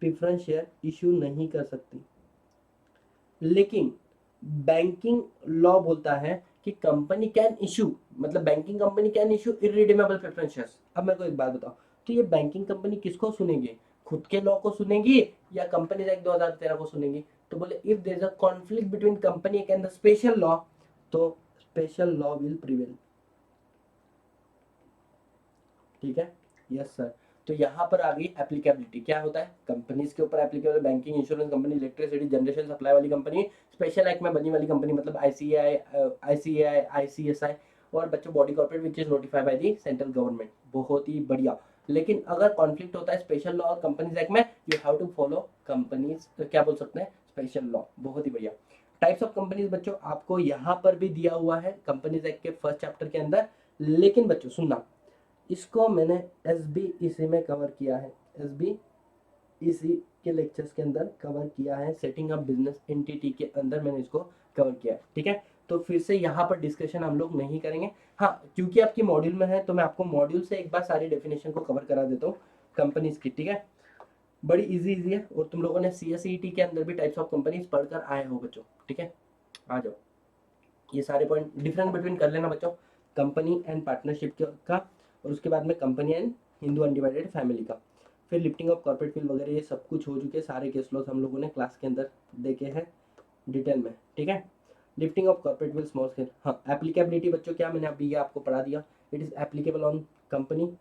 preference share issue नहीं कर सकती, लेकिन बैंकिंग लॉ बोलता है कि कंपनी कैन इशू, मतलब banking company can issue irredeemable preference shares. अब मेरे को एक बात बताओ, तो ये बैंकिंग कंपनी किसको सुनेगी? खुद के लॉ को सुनेगी या कंपनी एक्ट 2013 को सुनेगी? तो बोले if there is a conflict between company act and the special law तो स्पेशल लॉ विल प्रिवेल, ठीक है। Yes sir. तो यहाँ पर आ गई एप्लीकेबिलिटी, क्या होता है? कंपनीज के ऊपर applicable, banking, insurance company, electricity generation supply वाली कंपनी, स्पेशल एक्ट में बनी वाली कंपनी मतलब आईसीएआई और बच्चों body corporate which is notified by the central government. बहुत ही बढ़िया। लेकिन अगर कॉन्फ्लिक्ट होता है स्पेशल लॉ और कंपनीज एक्ट में, you have to follow companies, क्या बोल सकते हैं, स्पेशल लॉ। बहुत ही बढ़िया। टाइप्स ऑफ कंपनीज बच्चों आपको यहाँ पर भी दिया हुआ है कंपनीज एक्ट के फर्स्ट चैप्टर के अंदर। लेकिन बच्चों सुनना, इसको मैंने एसबीईसी में कवर किया है, एसबीईसी के लेक्चर्स के अंदर कवर किया है, सेटिंग अप बिजनेस एंटिटी के अंदर मैंने इसको कवर किया है, ठीक है। तो फिर से यहाँ पर डिस्कशन हम लोग नहीं करेंगे। हाँ, क्योंकि आपकी मॉड्यूल में है तो मैं आपको मॉड्यूल से एक बार सारी डेफिनेशन को कवर करा देता हूँ कंपनीज की, ठीक है। बड़ी इजी है और तुम लोगों ने सीएसईटी के अंदर भी टाइप्स ऑफ कंपनीज पढ़कर आए हो बच्चों, ठीक है। आ जाओ, ये सारे पॉइंट डिफरेंस बिटवीन कर लेना बच्चों, कंपनी एंड पार्टनरशिप का, और उसके बाद में company and Hindu undivided family का, फिर लिफ्टिंग ऑफ कॉर्पोरेट विल वगैरह, ये सब कुछ हो चुके सारे केस लॉस हम लोगों ने क्लास के अंदर देखे हैं डिटेल में, ठीक है। Lifting of corporate will small scale, हाँ एप्लीकेबिलिटी बच्चों क्या मैंने अभी ये आपको पढ़ा दिया, it is applicable on company,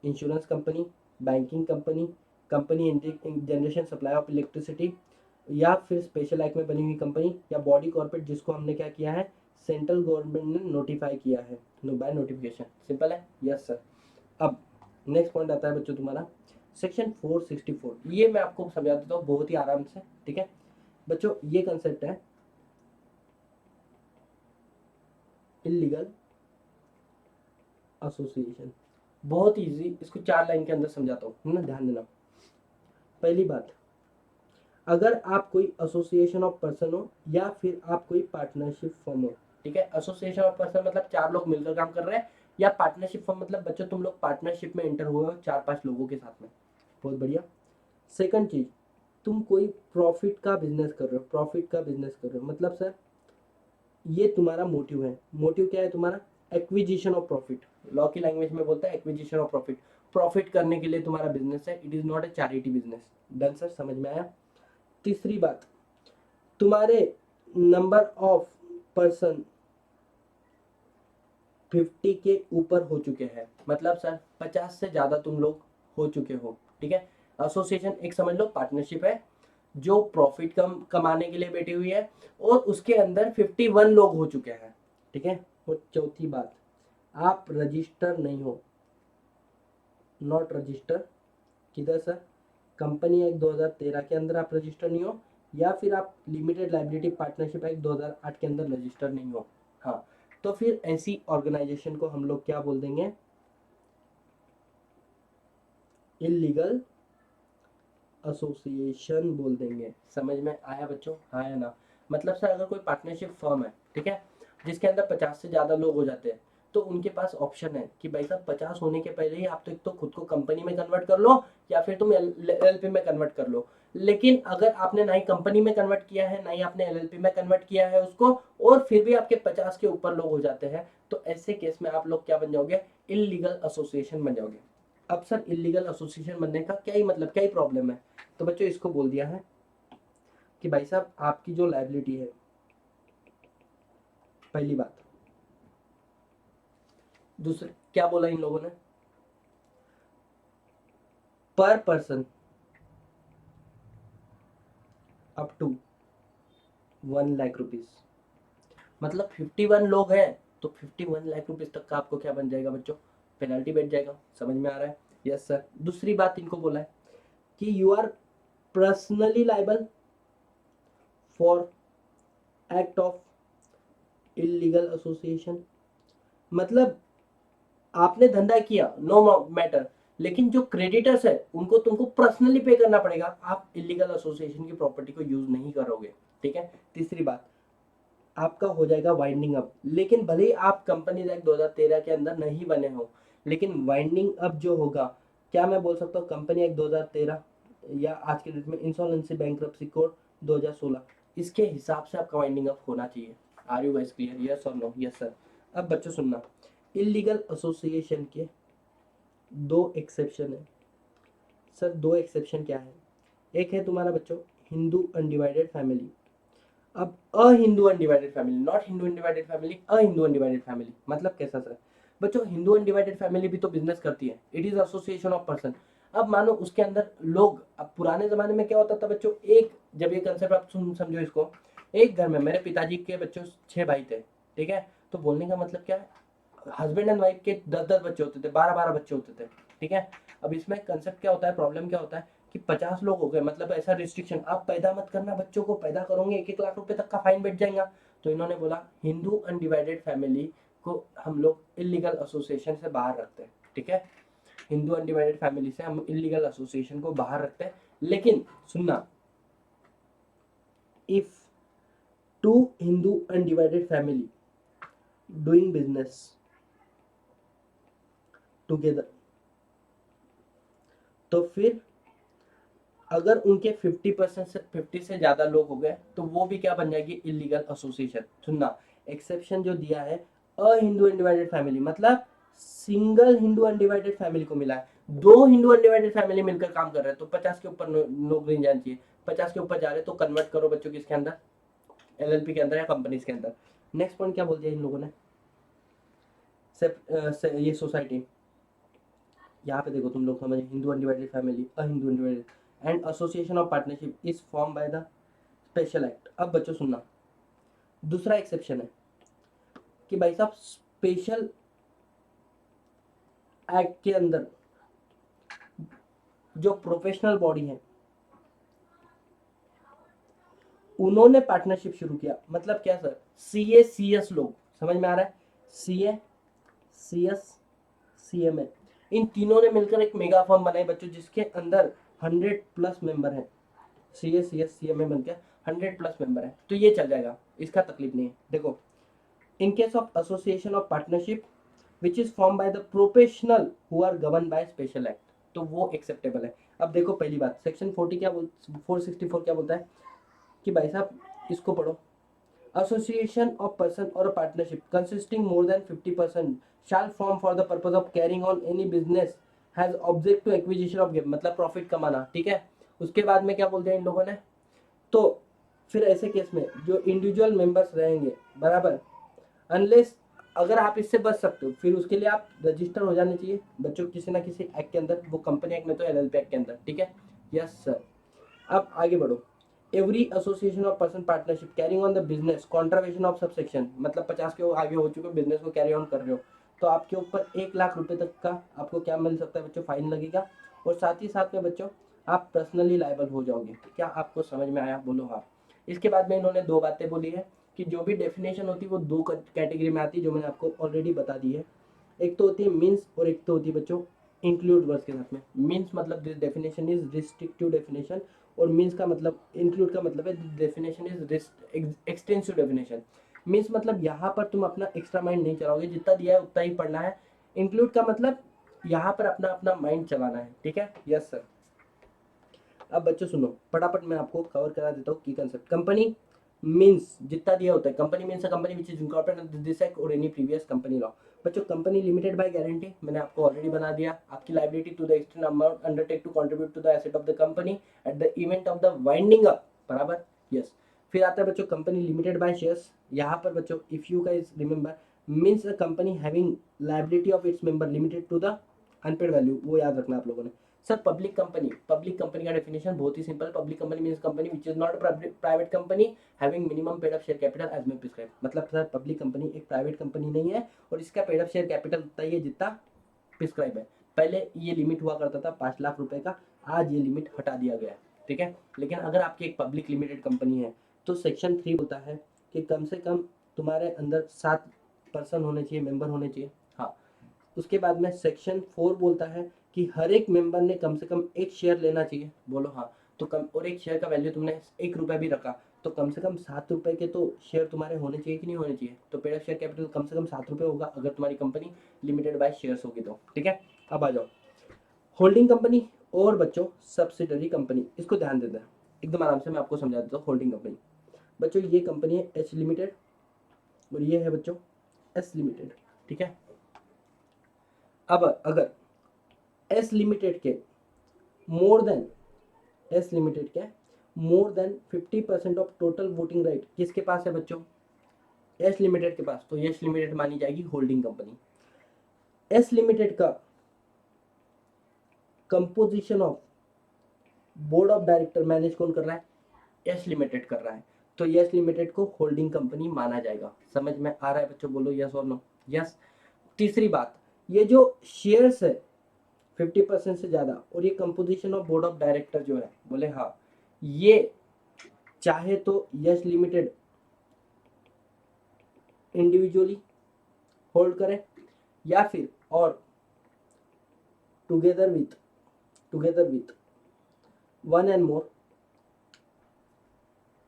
insurance company, banking company, company generation supply of electricity, या फिर स्पेशल एक्ट में बनी हुई कंपनी, या बॉडी कॉर्पोरेट जिसको हमने क्या किया है, सेंट्रल गवर्नमेंट ने नोटिफाई किया है, बाय नोटिफिकेशन। सिंपल है, यस सर। अब नेक्स्ट पॉइंट आता है बच्चों तुम्हारा सेक्शन 464, ये मैं आपको समझा देता हूँ बहुत ही आराम से, ठीक है बच्चों। ये कंसेप्ट है इलीगल एसोसिएशन, बहुत इजी, इसको 4 लाइन के अंदर समझाता हूँ, है ना, ध्यान देना। पहली बात, अगर आप कोई एसोसिएशन ऑफ पर्सन हो या फिर आप कोई पार्टनरशिप फर्म हो, ठीक है। एसोसिएशन ऑफ पर्सन मतलब 4 लोग मिलकर काम कर रहे हैं, या पार्टनरशिप फर्म मतलब बच्चों तुम लोग पार्टनरशिप में एंटर हुए हो 4-5 लोगों के साथ में। बहुत बढ़िया। सेकंड चीज, तुम कोई प्रॉफिट का बिजनेस कर रहे हो, प्रॉफिट का बिजनेस कर रहे हो मतलब सर ये तुम्हारा मोटिव है। मोटिव क्या है तुम्हारा? Acquisition of profit. लॉ की लैंग्वेज में बोलता है एक्विजिशन ऑफ प्रॉफिट। प्रॉफिट करने के लिए तुम्हारा बिजनेस है, it is not a charity business. Done sir, समझ में आया? तीसरी बात, तुम्हारे नंबर ऑफ पर्सन 50 के ऊपर हो चुके हैं, मतलब सर 50 से ज्यादा तुम लोग हो चुके हो, ठीक है। एसोसिएशन एक समझ लो पार्टनरशिप है जो प्रॉफिट कमाने के लिए बैठी हुई है, और उसके अंदर 51 लोग हो चुके हैं, ठीक है। और चौथी बात, आप रजिस्टर नहीं हो, नॉट रजिस्टर। किधर सर? कंपनी एक्ट 2013 के अंदर आप रजिस्टर नहीं हो, या फिर आप लिमिटेड लाइबिलिटी पार्टनरशिप एक्ट 2008 के अंदर रजिस्टर नहीं हो। हाँ, तो फिर ऐसी ऑर्गेनाइजेशन को हम लोग क्या बोल देंगे? इलीगल एसोसिएशन बोल देंगे। समझ में आया बच्चों? हाँ या ना? मतलब सर अगर कोई पार्टनरशिप फर्म है, ठीक है, जिसके अंदर 50 से ज्यादा लोग हो जाते हैं, तो उनके पास ऑप्शन है कि भाई साहब 50 होने के पहले ही आप तो एक तो खुद को कंपनी में कन्वर्ट कर लो, या फिर तुम एलएलपी में कन्वर्ट कर लो। लेकिन अगर आपने ना ही कंपनी में कन्वर्ट किया है, ना ही आपने एलएलपी में कन्वर्ट किया है उसको, और फिर भी आपके 50 के ऊपर लोग हो जाते हैं, तो ऐसे केस में आप लोग क्या बन जाओगे? इलीगल एसोसिएशन बन जाओगे। अब सर इलीगल एसोसिएशन बनने का क्या ही मतलब, क्या ही प्रॉब्लम है? तो बच्चों इसको बोल दिया है कि भाई साहब आपकी जो लायबिलिटी है, पहली बात। दूसरे क्या बोला इन लोगों ने? पर person up to 1 lakh rupees. मतलब 51 लोग हैं तो 51 लाख रुपीज तक का आपको क्या बन जाएगा बच्चों? पेनल्टी बैठ जाएगा। समझ में आ रहा है? Yes sir. दूसरी बात इनको बोला है कि you are personally liable for act of illegal association. मतलब आपने धंधा किया, नो मैटर, लेकिन जो क्रेडिटर्स है उनको तुमको पर्सनली पे करना पड़ेगा। आप इलीगल एसोसिएशन की प्रॉपर्टी को यूज नहीं करोगे, ठीक है। तीसरी बात, आपका हो जाएगा वाइंडिंग अप। लेकिन भले ही आप कंपनी एक्ट 2013 के अंदर नहीं बने हो, लेकिन वाइंडिंग अप जो होगा, क्या मैं बोल सकता हूँ कंपनी एक्ट 2013 या आज के डेट में इंसॉल्वेंसी बैंक्रप्सी कोड 2016, इसके हिसाब से आपका वाइंडिंग अप होना चाहिए। Are you guys clear? Yes और नो? Yes sir. अब बच्चों सुनना, इलीगल एसोसिएशन के 2 एक्सेप्शन है। सर 2 एक्सेप्शन क्या है? एक है तुम्हारा बच्चों हिंदू अनडिवाइडेड फैमिली। अब अहिंदू undivided family, not Hindu undivided family, अहिंदू अनडिवाइडेड फैमिली मतलब कैसा सर? बच्चों हिंदू अनडिवाइडेड फैमिली भी तो बिजनेस करती है, it is association of person. अब मानो उसके अंदर लोग, अब पुराने जमाने में क्या होता था बच्चों, एक, जब ये कंसेप्ट आप समझो इसको, एक घर में मेरे पिताजी के बच्चों 6 भाई थे, ठीक है। तो बोलने का मतलब क्या है, हस्बैंड एंड वाइफ के 10-10 बच्चे होते थे, 12-12 बच्चे होते थे, ठीक है। अब इसमें कंसेप्ट क्या होता है, प्रॉब्लम क्या होता है कि 50 लोग हो गए, मतलब ऐसा रिस्ट्रिक्शन, आप पैदा मत करना बच्चों को, पैदा करोगे 1-1 लाख रुपए तक का फाइन बैठ जाएगा। तो इन्होंने बोला हिंदू अनडिवाइडेड फैमिली को हम लोग इलीगल एसोसिएशन से बाहर रखते हैं, ठीक है। हिंदू अनडिवाइडेड फैमिली से हम इलीगल एसोसिएशन को बाहर रखते हैं। लेकिन सुनना, if two Hindu undivided family doing business together, तो फिर अगर उनके 50% से 50 से ज्यादा लोग हो गए तो वो भी क्या बन जाएगी? Illegal association. सुनना, एक्सेप्शन जो दिया है अहिंदू अनडिवाइडेड फैमिली, मतलब सिंगल हिंदू अनडिवाइडेड फैमिली को मिला है। 2 हिंदू अनडिवाइडेड फैमिली मिलकर काम कर रहे हैं तो 50 के ऊपर लोग नहीं जाना चाहिए। 50 के ऊपर जा रहे हैं तो कन्वर्ट करो बच्चों किसके अंदर? एलएलपी के अंदर या कंपनीज के अंदर। नेक्स्ट पॉइंट क्या बोल दिया इन लोगों ने? ये सोसाइटी, यहाँ पे देखो तुम लोग समझ, हिंदू अनडिवाइडेड फैमिली, अहिंदू undivided, and association of partnership is form by the special act. अब बच्चों सुनना, दूसरा एक्सेप्शन है कि भाई साहब स्पेशल एक्ट के अंदर जो प्रोफेशनल बॉडी है उन्होंने पार्टनरशिप शुरू किया। मतलब क्या सर? सीए सीएस लोग, समझ में आ रहा है? सीए सीएस सीएमए, इन तीनों ने मिलकर एक मेगा फर्म बनाई बच्चों, जिसके अंदर 100+ मेंबर हैं। CA में बन गया 100+ मेंबर है तो ये चल जाएगा, इसका तकलीफ नहीं है। देखो, in case of association of partnership which is form by the professional who are govern by special act, तो वो एक्सेप्टेबल है। अब देखो पहली बात, सेक्शन 40 क्या बोल 464 क्या बोलता है कि भाई साहब इसको पढ़ो, association of person or a partnership consisting more than 50% shall form for the purpose of carrying on any business has object to acquisition of gain, मतलब प्रॉफिट कमाना, ठीक है। उसके बाद में क्या बोलते हैं इन लोगों ने, तो फिर ऐसे केस में जो इंडिविजुअल मेंबर्स रहेंगे बराबर, अनलेस अगर आप इससे बच सकते हो फिर उसके लिए आप रजिस्टर हो जाने चाहिए बच्चों किसी ना किसी एक्ट के अंदर, वो कंपनी एक्ट में तो LLP एक्ट के अंदर, ठीक है। Yes sir. अब आगे बढ़ो, every association of person partnership carrying on the business contravention of subsection, मतलब 50 के आगे हो चुके बिजनेस को कैरी ऑन कर रहे हो तो आपके ऊपर 1 लाख रुपए तक का आपको क्या मिल सकता है बच्चों, फाइन लगेगा। और साथ ही साथ में बच्चों आप पर्सनली लायबल हो जाओगे। क्या आपको समझ में आया, बोलो हाँ। इसके बाद में इन्होंने 2 बातें बोली है कि जो भी डेफिनेशन होती है वो 2 कैटेगरी में आती है जो मैंने आपको ऑलरेडी बता दी है। एक तो होती है मीन्स और एक तो होती है बच्चों इंक्लूड वर्ड्स के साथ में। मीन्स मतलब this definition is restrictive definition, और मीन्स का मतलब इंक्लूड का मतलब है definition is extensive definition. Means मतलब यहाँ पर तुम अपना एक्स्ट्रा माइंड नहीं चलाओगे, जितना दिया है उतना ही पढ़ना है। इंक्लूड का मतलब यहाँ पर अपना अपना माइंड चलाना है, ठीक है। Yes sir. अब बच्चों सुनो फटाफट मैं आपको कवर करा देता हूँ की कंसेप्ट। कंपनी मीन्स जितना दिया होता है, company means a company which is incorporated under this act और एनी प्रीवियस कंपनी लॉ। बच्चों कंपनी लिमिटेड बाय गारंटी मैंने आपको ऑलरेडी बना दिया, आपकी liability to the extent amount undertake to contribute to the asset of the company at the event of the winding up, बराबर। Yes. फिर आता है बच्चों कंपनी लिमिटेड बाय शेयर्स। यहाँ पर बच्चों if you guys remember means a company having liability of its member limited to the unpaid value, वो याद रखना आप लोगों ने। सर पब्लिक कंपनी का डेफिनेशन बहुत ही सिंपल, public company means company which is not private company having minimum paid up share capital as may prescribe, मतलब सर पब्लिक कंपनी एक प्राइवेट कंपनी नहीं है और इसका पेड अप शेयर कैपिटल उतना ही है जितना प्रिस्क्राइब है। पहले ये लिमिट हुआ करता था 5 लाख रुपए का, आज ये लिमिट हटा दिया गया है, ठीक है। लेकिन अगर आपकी एक पब्लिक लिमिटेड कंपनी है तो सेक्शन 3 बोलता है कि कम से कम तुम्हारे अंदर 7 पर्सन होने चाहिए, मेंबर होने चाहिए। हाँ। उसके बाद में सेक्शन 4 बोलता है कि हर एक मेंबर ने कम से कम 1 शेयर लेना चाहिए, बोलो हाँ। तो कम, और 1 शेयर का वैल्यू तुमने 1 रुपया भी रखा तो कम से कम 7 रुपए के तो शेयर तुम्हारे होने चाहिए कि नहीं होने चाहिए, तो पेड शेयर कैपिटल कम से कम 7 रुपए होगा अगर तुम्हारी कंपनी लिमिटेड बाय शेयर्स होगी तो, ठीक है। अब आ जाओ होल्डिंग कंपनी और बच्चों सब्सिडरी कंपनी, इसको ध्यान देना है एकदम आराम से, मैं आपको समझा देता हूँ। होल्डिंग कंपनी बच्चों ये कंपनी है एच लिमिटेड और ये है बच्चों एस लिमिटेड, ठीक है। अब अगर एस लिमिटेड के मोर देन एस लिमिटेड के more than 50% of total voting right किसके पास है बच्चों, एस लिमिटेड के पास, तो एस लिमिटेड मानी जाएगी होल्डिंग कंपनी। एस लिमिटेड का composition of board of director manage कौन कर रहा है, एस लिमिटेड कर रहा है, तो एस लिमिटेड को होल्डिंग कंपनी माना जाएगा। समझ में आ रहा है बच्चों, बोलो यस और नो। यस। तीसरी बात, ये जो शेयर्स है 50% से ज्यादा और ये composition of board of director जो है, बोले हाँ, ये चाहे तो यस लिमिटेड इंडिविजुअली होल्ड करे या फिर और together with one and more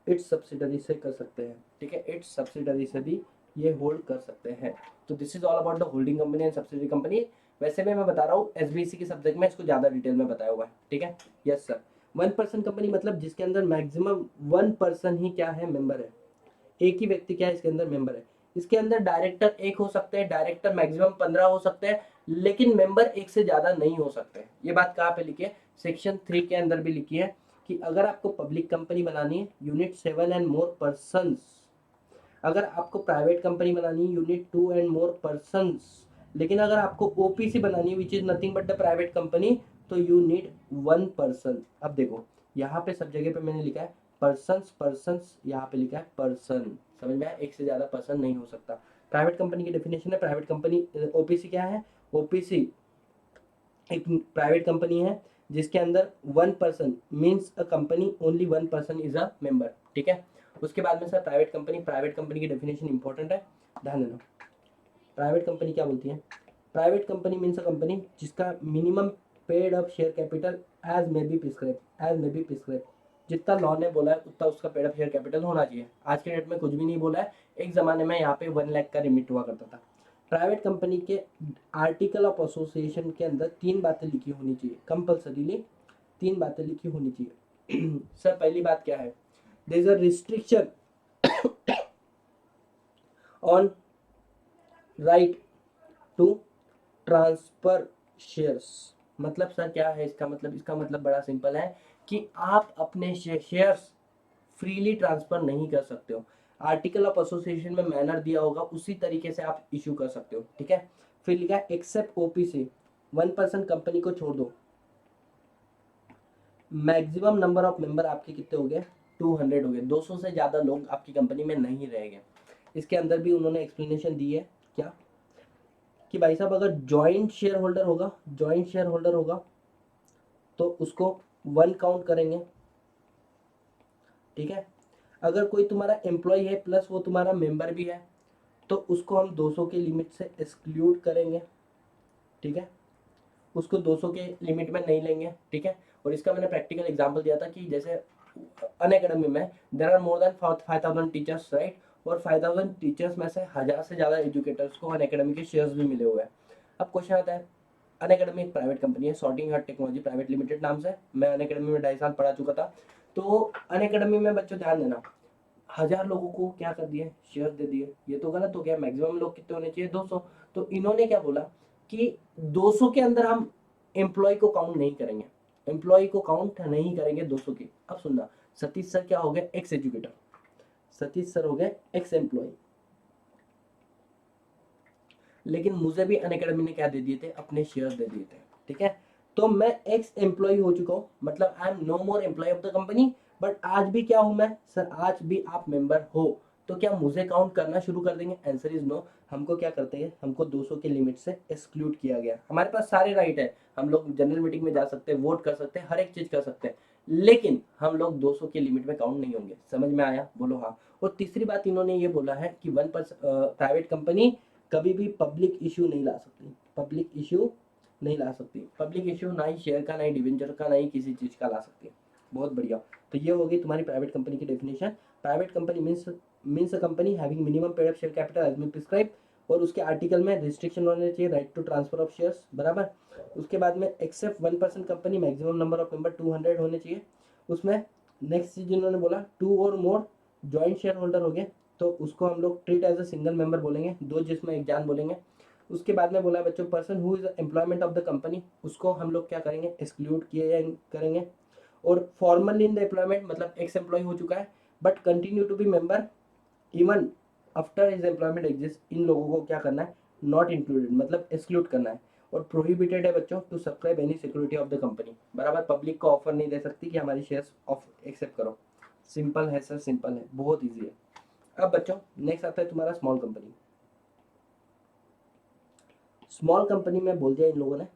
it's subsidiary से कर सकते हैं, ठीक है। इट्स सब्सिडरी से भी ये होल्ड कर सकते हैं। तो this is all about the holding company and subsidiary company. वैसे में मैं बता रहा हूँ एसबीसी के सब्जेक्ट में इसको ज्यादा डिटेल में बताया हुआ है, ठीक है। Yes sir. 1 पर्सन कंपनी मतलब जिसके अंदर मैक्सिमम 1 पर्सन ही क्या है, मेंबर है, एक ही व्यक्ति क्या है इसके अंदर मेंबर है। इसके अंदर डायरेक्टर एक हो सकते हैं, डायरेक्टर मैक्सिमम 15 हो सकते हैं, लेकिन मेंबर एक से ज्यादा नहीं हो सकते। ये बात कहाँ पे लिखी है, सेक्शन 3 के अंदर भी लिखी है कि अगर आपको पब्लिक कंपनी बनानी है यूनिट 7 एंड मोर पर्सन, अगर आपको प्राइवेट कंपनी बनानी है यूनिट 2 एंड मोर पर्सन, लेकिन अगर आपको ओपीसी बनानी है which is nothing but the private company, तो यू नीड 1 पर्सन। अब देखो यहाँ पे सब जगह पे मैंने लिखा है पर्सन्स, यहाँ पे लिखा है पर्सन, समझ में आया, एक से ज्यादा पर्सन नहीं हो सकता। प्राइवेट कंपनी की डेफिनेशन है, प्राइवेट कंपनी ओपीसी क्या है, ओपीसी एक प्राइवेट कंपनी है जिसके अंदर 1 person means a company only 1 person is a member, ठीक है। उसके बाद में सर प्राइवेट कंपनी की डेफिनेशन इंपॉर्टेंट है, ध्यान देना। प्राइवेट कंपनी क्या बोलती है, private company means a company जिसका minimum paid up share capital as may be prescribe जितना लॉ ने बोला है उतना उसका पेड अप शेयर कैपिटल होना चाहिए। आज के डेट में कुछ भी नहीं बोला है, एक ज़माने में यहाँ पे 1 लाख का लिमिट हुआ करता था। प्राइवेट कंपनी के आर्टिकल ऑफ एसोसिएशन के अंदर 3 बातें लिखी होनी चाहिए, कंपल्सरीली 3 बातें लिखी होनी चाहिए। सर पहली बात क्या है, there is a restriction on right to transfer shares. मतलब सर क्या है इसका मतलब, इसका मतलब बड़ा सिंपल है कि आप अपने शेयर्स फ्रीली ट्रांसफर नहीं कर सकते हो। आर्टिकल ऑफ एसोसिएशन में मैनर दिया होगा उसी तरीके से आप इशू कर सकते हो, ठीक है। फिर लिखा है एक्सेप्ट ओपीसी, 1% कंपनी को छोड़ दो। मैक्सिमम नंबर ऑफ मेंबर आपके कितने हो गए, 200 हो गए, 200 से ज़्यादा लोग आपकी कंपनी में नहीं रहेंगे। इसके अंदर भी उन्होंने एक्सप्लेनेशन दी है क्या, कि भाई साहब अगर जॉइंट शेयर होल्डर होगा, जॉइंट शेयर होल्डर होगा तो उसको 1 काउंट करेंगे, ठीक है। अगर कोई तुम्हारा एम्प्लॉय है प्लस वो तुम्हारा मेंबर भी है तो उसको हम 200 के लिमिट से एक्सक्लूड करेंगे, ठीक है। उसको 200 के लिमिट में नहीं लेंगे, ठीक है। और इसका मैंने प्रैक्टिकल एग्जांपल दिया था कि जैसे अनअकैडमी में there are more than 5000 teachers, right. और 5000 टीचर्स में से 1000 से ज़्यादा एजुकेटर्स को अनअकैडमी के शेयर्स भी मिले हुए हैं। अब क्वेश्चन आता है, अनअकैडमी एक प्राइवेट कंपनी है, sorting heart technology private limited नाम से, मैं अनअकैडमी में 2.5 साल पढ़ा चुका था। तो अनअकैडमी में बच्चों ध्यान देना, 1000 लोगों को क्या कर दिए, शेयर दे दिए, ये तो गलत हो गया। मैक्सिमम लोग कितने होने चाहिए, 200। तो इन्होंने क्या बोला कि 200 के अंदर हम एम्प्लॉय को काउंट नहीं करेंगे, एम्प्लॉय को काउंट नहीं करेंगे 200 की। अब सुनना, सतीश सर क्या हो गए, एक्स एजुकेटर, सतीश सर हो गए एक्स एम्प्लॉय, लेकिन मुझे भी अनअकैडमी ने क्या दे दिए थे, अपने शेयर दे दिए थे, ठीक है। तो मैं एक्स एम्प्लॉय हो चुका हूँ, मतलब I am no more employ of the company, but आज भी क्या हूँ मैं, सर आज भी आप मेंबर हो, तो क्या मुझे काउंट करना शुरू कर देंगे, आंसर इज नो। हमको क्या करते हैं, हमको 200 के लिमिट से एक्सक्लूड किया गया। हमारे पास सारे राइट है, हम लोग जनरल मीटिंग में जा सकते हैं, वोट कर सकते हैं, हर एक चीज कर सकते हैं, लेकिन हम लोग 200 के लिमिट में काउंट नहीं होंगे। समझ में आया, बोलो हाँ। और तीसरी बात इन्होंने ये बोला है कि 1% प्राइवेट कंपनी कभी भी पब्लिक इशू नहीं ला सकती, पब्लिक इशू नहीं ला सकती, पब्लिक इशू ना ही शेयर का, ना ही डिवेंचर का, ना ही किसी चीज का ला सकती है। बहुत बढ़िया। तो ये होगी तुम्हारी प्राइवेट कंपनी की definition. Private company means a company having minimum paid up share capital as में प्रिस्क्राइब, और उसके आर्टिकल में रिस्ट्रिक्शन होने चाहिए, right to transfer of shares, बराबर। उसके बाद में except 1% company, maximum number of member 200 होने चाहिए। उसमें नेक्स्ट चीज इन्होंने बोला, 2 और मोर जॉइंट शेयर होल्डर हो गए तो उसको हम लोग treat as a single member बोलेंगे, 2 जिसमें 1 जान बोलेंगे। उसके बाद में बोला बच्चों, person who is employment of the company, उसको हम लोग क्या करेंगे, एक्सक्लूड किए करेंगे। और फॉर्मली इन द एम्प्लॉयमेंट, मतलब एक्स एम्प्लॉय हो चुका है but continue to be member even after his employment exist, इन लोगों को क्या करना है, नॉट इंक्लूडेड, मतलब एक्सक्लूड करना है। और प्रोहिबिटेड है बच्चों to subscribe any security of the company, बराबर। पब्लिक को ऑफर नहीं दे सकती कि हमारी शेयर्स ऑफ एक्सेप्ट करो। सिंपल है सर, सिंपल है, बहुत ईजी है। अब बच्चों नेक्स्ट आता है तुम्हारा स्मॉल कंपनी। स्मॉल कंपनी में बोल दिया इन लोगों ने,